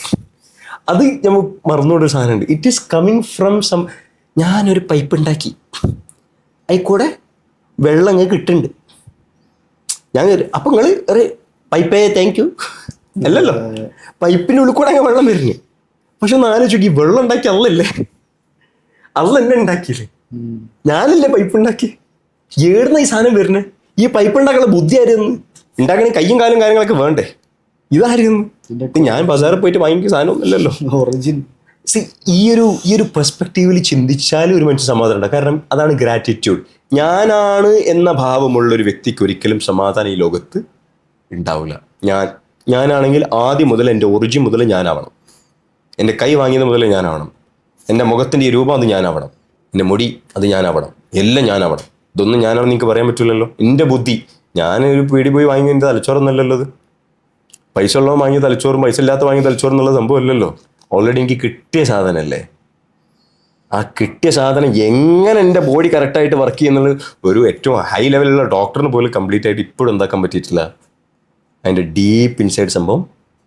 അത് നമ്മൾ മറന്നുകൊണ്ടൊരു സാധനമുണ്ട്. It is coming from some. ഞാനൊരു പൈപ്പ് ഉണ്ടാക്കി, ആയിക്കൂടെ വെള്ളം അങ്ങ് കിട്ടുന്നുണ്ട്. ഞാൻ അപ്പം നിങ്ങൾ പൈപ്പേ താങ്ക് യു അല്ലല്ലോ, പൈപ്പിൻ്റെ ഉള്ളിൽ കൂടെ അങ്ങ് വെള്ളം വരുന്നു. പക്ഷെ ഒന്ന് ആലോചിച്ചു, ഈ വെള്ളം ഉണ്ടാക്കി അല്ലല്ലേ, അല്ല എന്നെ ഉണ്ടാക്കിയില്ലേ, ഞാനല്ലേ പൈപ്പ് ഉണ്ടാക്കി. ഏടുന്ന ഈ സാധനം വരുന്നത്? ഈ പൈപ്പ് ഉണ്ടാക്കാനുള്ള ബുദ്ധി ആയിരുന്നു ഉണ്ടാക്കണേ, കയ്യും കാലും കാര്യങ്ങളൊക്കെ വേണ്ടേ, ഇതായിരുന്നു. ഞാൻ ബസാറിൽ പോയിട്ട് വാങ്ങിക്കുന്ന സാധനമൊന്നുമല്ലല്ലോ. ഒറിജിൻ ഈ ഒരു പെർസ്പെക്റ്റീവിൽ ചിന്തിച്ചാലും ഒരു മനുഷ്യൻ സമാധാനം ഉണ്ടാകും. കാരണം അതാണ് ഗ്രാറ്റിറ്റ്യൂഡ്. ഞാനാണ് എന്ന ഭാവമുള്ള ഒരു വ്യക്തിക്ക് ഒരിക്കലും സമാധാനം ഈ ലോകത്ത് ഉണ്ടാവില്ല. ഞാനാണെങ്കിൽ ആദ്യം മുതൽ എൻ്റെ ഒറിജിൻ മുതൽ ഞാനാവണം. എൻ്റെ കൈ വാങ്ങിയത് മുതൽ ഞാനാവണം. എൻ്റെ മുഖത്തിൻ്റെ ഈ രൂപം അത് ഞാനാവണം. എൻ്റെ മുടി അത് ഞാനാവണം. എല്ലാം ഞാനാവണം. ഇതൊന്നും ഞാനാണെന്ന് നിങ്ങൾക്ക് പറയാൻ പറ്റില്ലല്ലോ. എൻ്റെ ബുദ്ധി, ഞാനൊരു പീടി പോയി വാങ്ങി എൻ്റെ തലച്ചോറൊന്നല്ലല്ലോ ഇത്. പൈസ ഉള്ളവൻ വാങ്ങിയ തലച്ചോറും പൈസ ഇല്ലാത്ത വാങ്ങിയ തലച്ചോറും എന്നുള്ള സംഭവം അല്ലല്ലോ. ഓൾറെഡി എനിക്ക് കിട്ടിയ സാധനമല്ലേ. ആ കിട്ടിയ സാധനം എങ്ങനെ എൻ്റെ ബോഡി കറക്റ്റായിട്ട് വർക്ക് ചെയ്യുന്നത് ഒരു ഏറ്റവും ഹൈ ലെവലിലുള്ള ഡോക്ടറിന് പോലും കംപ്ലീറ്റ് ആയിട്ട് ഇപ്പോഴും എന്താക്കാൻ പറ്റിയിട്ടില്ല. അതിൻ്റെ ഡീപ്പ് ഇൻസൈഡ് സംഭവം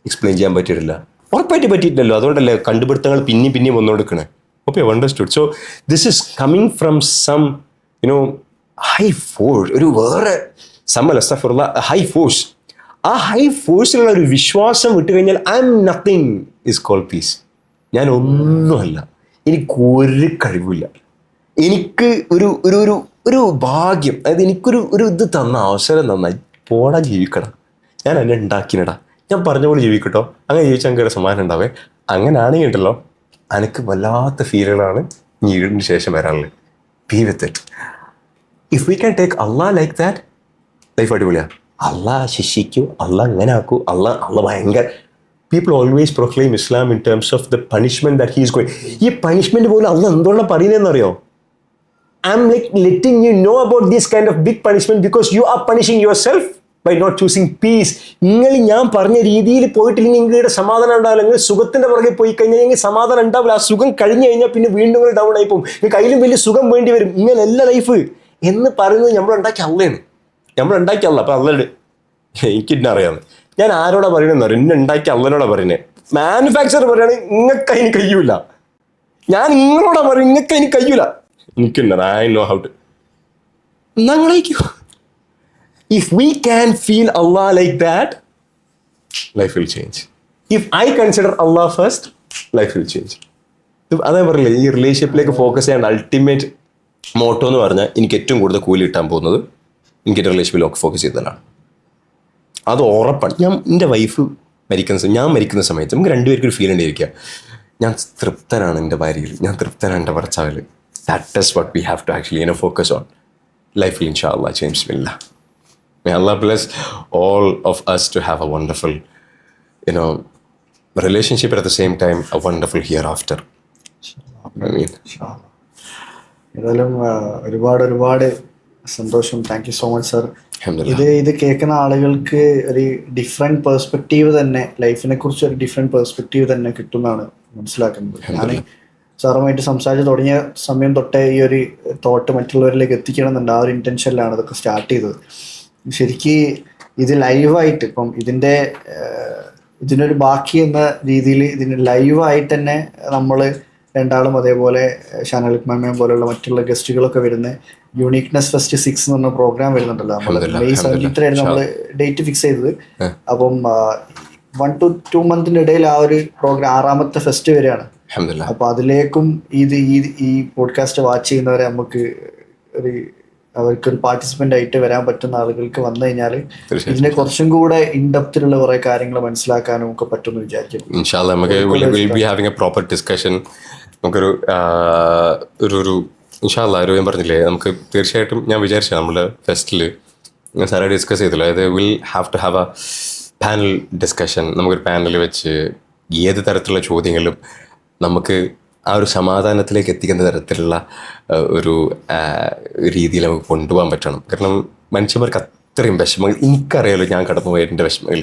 എക്സ്പ്ലെയിൻ ചെയ്യാൻ പറ്റിയിട്ടില്ല. ഉറപ്പായിട്ട് പറ്റിയിട്ടില്ലല്ലോ. അതുകൊണ്ടല്ലേ കണ്ടുപിടുത്തങ്ങൾ പിന്നെയും വന്നുകൊടുക്കണേ. Okay, understood. So this is coming from some high force, ഒരു വേറെ സമ്മല്ല ഹൈ ഫോഴ്സ്. ആ ഹൈ ഫോഴ്സിലുള്ള ഒരു വിശ്വാസം വിട്ട് കഴിഞ്ഞാൽ I am nothing is called peace. ഞാൻ ഒന്നുമല്ല, എനിക്കൊരു കഴിവില്ല. എനിക്ക് ഒരു ഭാഗ്യം, അതായത് എനിക്കൊരു ഇത് തന്ന അവസരം തന്ന പോടാ ജീവിക്കണം. ഞാൻ എന്നെ ഉണ്ടാക്കിനടാ, ഞാൻ പറഞ്ഞ പോലെ ജീവിക്കട്ടോ. അങ്ങനെ ജീവിച്ചാൽ എനിക്ക് സമാധാനം ഉണ്ടാവേ. അങ്ങനെയാണെങ്കിൽ ഉണ്ടല്ലോ, എനിക്ക് വല്ലാത്ത ഫീലുകളാണ് ഈ ഈടിന് ശേഷം വരാനുള്ളത്. Be with it. If we can take അള്ളാഹ് ലൈക്ക് ദാറ്റ്, ലൈഫ് അടിപൊളിയാണ്. അള്ളാഹ് ശിക്ഷിക്കൂ, അള്ളാഹ് അങ്ങനെ ആക്കൂ, അള്ളാഹ് ഭയങ്കര. പീപ്പിൾ ഓൾവേസ് പ്രൊക്ലെയിം ഇസ്ലാം in terms of the punishment that he is going. ഈ പണിഷ്മെന്റ് പോലും അള്ളാഹ് എന്തുകൊണ്ടാണ് പറയുന്നതെന്നറിയോ? I am like letting you know about this kind of big punishment because you are punishing yourself by not choosing peace. നിങ്ങൾ ഞാൻ പറഞ്ഞ രീതിയിൽ പോയിട്ടില്ലെങ്കിൽ നിങ്ങളുടെ സമാധാനം ഉണ്ടാവില്ല. നിങ്ങൾ സുഖത്തിന്റെ പുറകെ പോയി കഴിഞ്ഞാൽ നിങ്ങൾക്ക് സമാധാനം ഉണ്ടാവില്ല. ആ സുഖം കഴിഞ്ഞു കഴിഞ്ഞാൽ പിന്നെ വീണ്ടും നിങ്ങൾ ഡൗൺ ആയി പോകും. നിങ്ങൾക്ക് അതിലും വലിയ സുഖം വേണ്ടി വരും. ഇങ്ങനെയല്ല ലൈഫ് എന്ന് പറയുന്നത് നമ്മളുണ്ടാക്കിയ അള്ളയാണ്. നമ്മളുണ്ടാക്കിയ അള്ള. അപ്പം അള്ളയുടെ എനിക്കിന്നെ അറിയാമെന്ന് ഞാൻ ആരോടാ പറയണമെന്ന് അറിയാം. ഇന്നെ ഉണ്ടാക്കിയ അള്ളനോടാ പറയുന്നത്. മാനുഫാക്ചർ പറയുകയാണെങ്കിൽ നിങ്ങൾക്ക് അതിന് കഴിയൂല. ഞാൻ നിങ്ങളോടാ പറയും, നിങ്ങൾക്ക് അതിന് കഴിയൂല. എനിക്കുണ്ട്, ഐ നോ ഹൗ ടു. ഞങ്ങളേക്കോ. If we can feel Allah like that, life will change. If I consider Allah first, life will change. അതേ പറയില്ലേ, ഈ റിലേഷൻഷിപ്പിലേക്ക് ഫോക്കസ് ചെയ്യേണ്ട അൾട്ടിമേറ്റ് മോട്ടോ എന്ന് പറഞ്ഞാൽ എനിക്ക് ഏറ്റവും കൂടുതൽ കൂലി കിട്ടാൻ പോകുന്നത് എനിക്ക് എൻ്റെ റിലേഷൻഷിപ്പിൽ ഫോക്കസ് ചെയ്തതാണ്. അത് ഉറപ്പാണ്. എൻ്റെ വൈഫ് ഞാൻ മരിക്കുന്ന സമയത്ത് നമുക്ക് രണ്ടുപേർക്കും ഒരു ഫീൽ ഉണ്ടായിരിക്കുക, ഞാൻ തൃപ്തനാണ് എൻ്റെ ഭാര്യയിൽ, ഞാൻ തൃപ്തനാണ് എൻ്റെ ഭർത്താവിൽ. That is what we have to actually focus on. Life will ഇൻഷാ അല്ലാഹ് ചേഞ്ച് വില്ല. May Allah bless all of us to have a wonderful, relationship, at the same time a wonderful hereafter. ഏതായാലും ഒരുപാട് സന്തോഷം. Thank you so much sir. ഇത് കേൾക്കുന്ന ആളുകൾക്ക് ഒരു ഡിഫറെൻറ്റ് പെർസ്പെക്റ്റീവ് തന്നെ, ലൈഫിനെ കുറിച്ച് ഒരു ഡിഫറെൻറ്റ് പെർസ്പെക്റ്റീവ് തന്നെ കിട്ടുമെന്നാണ് മനസ്സിലാക്കുന്നത്. ഞാൻ സാറുമായിട്ട് സംസാരിച്ച് തുടങ്ങിയ സമയം തൊട്ടേ ഈ ഒരു തോട്ട് മറ്റുള്ളവരിലേക്ക് എത്തിക്കണം എന്നുണ്ട്. ആ ഒരു ഇൻറ്റൻഷനിലാണ് ഇതൊക്കെ സ്റ്റാർട്ട് ചെയ്തത്. ശരിക്ക് ഇത് ലൈവായിട്ട് ഇപ്പം ഇതിനൊരു ബാക്കി എന്ന രീതിയിൽ ഇതിന് ലൈവായിട്ട് തന്നെ നമ്മൾ രണ്ടാളും അതേപോലെ ഷാനലിക് മാമയും പോലെയുള്ള മറ്റുള്ള ഗസ്റ്റുകളൊക്കെ വരുന്ന യൂണീക്നെസ് ഫെസ്റ്റ് 6 എന്ന് പറഞ്ഞ പ്രോഗ്രാം വരുന്നുണ്ടല്ലോ. നമ്മൾ May 17 ആയിരുന്നു നമ്മൾ ഡേറ്റ് ഫിക്സ് ചെയ്തത്. അപ്പം 1 to 2 മന്തിൻ്റെ ഇടയിൽ ആ ഒരു പ്രോഗ്രാം 6ാമത്തെ ഫെസ്റ്റ് വരികയാണ്. അപ്പൊ അതിലേക്കും ഈ പോഡ്കാസ്റ്റ് വാച്ച് ചെയ്യുന്നവരെ നമുക്ക് അവർക്കൊരു പാർട്ടിസിപ്പൻ്റ് ആയിട്ട് വരാൻ പറ്റുന്ന ആളുകൾക്ക് വന്നു കഴിഞ്ഞാൽ ഇതിനെ കുറച്ചും കൂടെ ഇൻഡെപ്തിലുള്ള കുറെ കാര്യങ്ങൾ മനസ്സിലാക്കാനും ഒക്കെ പറ്റുമെന്ന് വിചാരിക്കുന്നു. ഇൻഷാല്ലാ നമുക്ക് will be having A proper discussion. നമുക്കൊരു ഇൻഷാല്ലാ ഞാൻ പറഞ്ഞില്ലേ, നമുക്ക് തീർച്ചയായിട്ടും ഞാൻ വിചാരിച്ചു നമ്മുടെ ഫെസ്റ്റിൽ സാറെ ഡിസ്കസ് ചെയ്തല്ലോ, അതായത് will have to have a panel discussion. നമുക്കൊരു പാനൽ വെച്ച് ഏത് തരത്തിലുള്ള ചോദ്യങ്ങളും നമുക്ക് ആ ഒരു സമാധാനത്തിലേക്ക് എത്തിക്കുന്ന തരത്തിലുള്ള ഒരു രീതിയിൽ നമുക്ക് കൊണ്ടുപോകാൻ പറ്റണം. കാരണം മനുഷ്യന്മാർക്ക് അത്രയും വിഷമങ്ങൾ, എനിക്കറിയാലോ ഞാൻ കടന്നുപോയ എൻ്റെ വിഷമങ്ങൾ.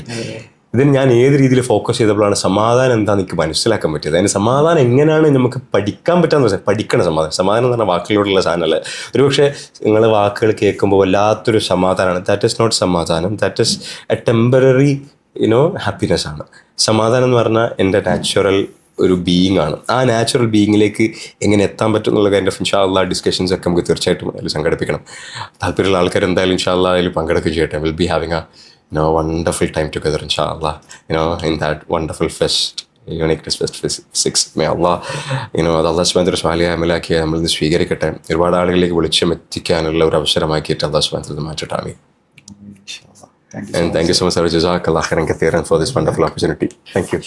ഇതിന് ഞാൻ ഏത് രീതിയിൽ ഫോക്കസ് ചെയ്തപ്പോഴാണ് സമാധാനം എന്താണെന്ന് എനിക്ക് മനസ്സിലാക്കാൻ പറ്റിയത്. അതിന് സമാധാനം എങ്ങനെയാണ് നമുക്ക് പഠിക്കാൻ പറ്റാന്ന് വെച്ചാൽ പഠിക്കണം. സമാധാനം എന്ന് പറഞ്ഞാൽ വാക്കുകളോടുള്ള സാധനമല്ല. ഒരുപക്ഷെ നിങ്ങൾ വാക്കുകൾ കേൾക്കുമ്പോൾ വല്ലാത്തൊരു സമാധാനമാണ്. ദാറ്റ് ഈസ് നോട്ട് സമാധാനം, that is A temporary happiness ആണ്. സമാധാനം എന്ന് പറഞ്ഞാൽ എൻ്റെ നാച്ചുറൽ ഒരു ബീയിങ് ആണ്. ആ നാച്ചുറൽ ബീയിങ്ങിലേക്ക് എങ്ങനെ എത്താൻ പറ്റും എന്നുള്ള കൈൻഡ് ഓഫ് ഇൻഷാല്ലാ ഡിസ്കഷൻസ് ഒക്കെ നമുക്ക് തീർച്ചയായിട്ടും അതിൽ സംഘടിപ്പിക്കണം. താല്പര്യമുള്ള ആൾക്കാർ എന്തായാലും ഇൻഷാല്ലാ അതിൽ പങ്കെടുക്കുകയും ചെയ്യട്ടെ. Will be having a wonderful time together inshallah, in that wonderful fest, Uniqueness Fest 6. May Allah, അത് അള്ളാഹു സുബ്ഹാനഹു വ തആല സ്വാലിഹ അമലാക്കി നമ്മളിന്ന് സ്വീകരിക്കട്ടെ. ഒരുപാട് ആളുകളിലേക്ക് വെളിച്ചമെത്തിക്കാനുള്ള ഒരു അവസരമാക്കിയിട്ട് അള്ളാഹു സുബ്ഹാനഹു വ തആല മാറ്റട്ടെ. ആമീൻ. And thank you so much, sir. Jazakallah khairan kathiran for this wonderful opportunity. Thank you.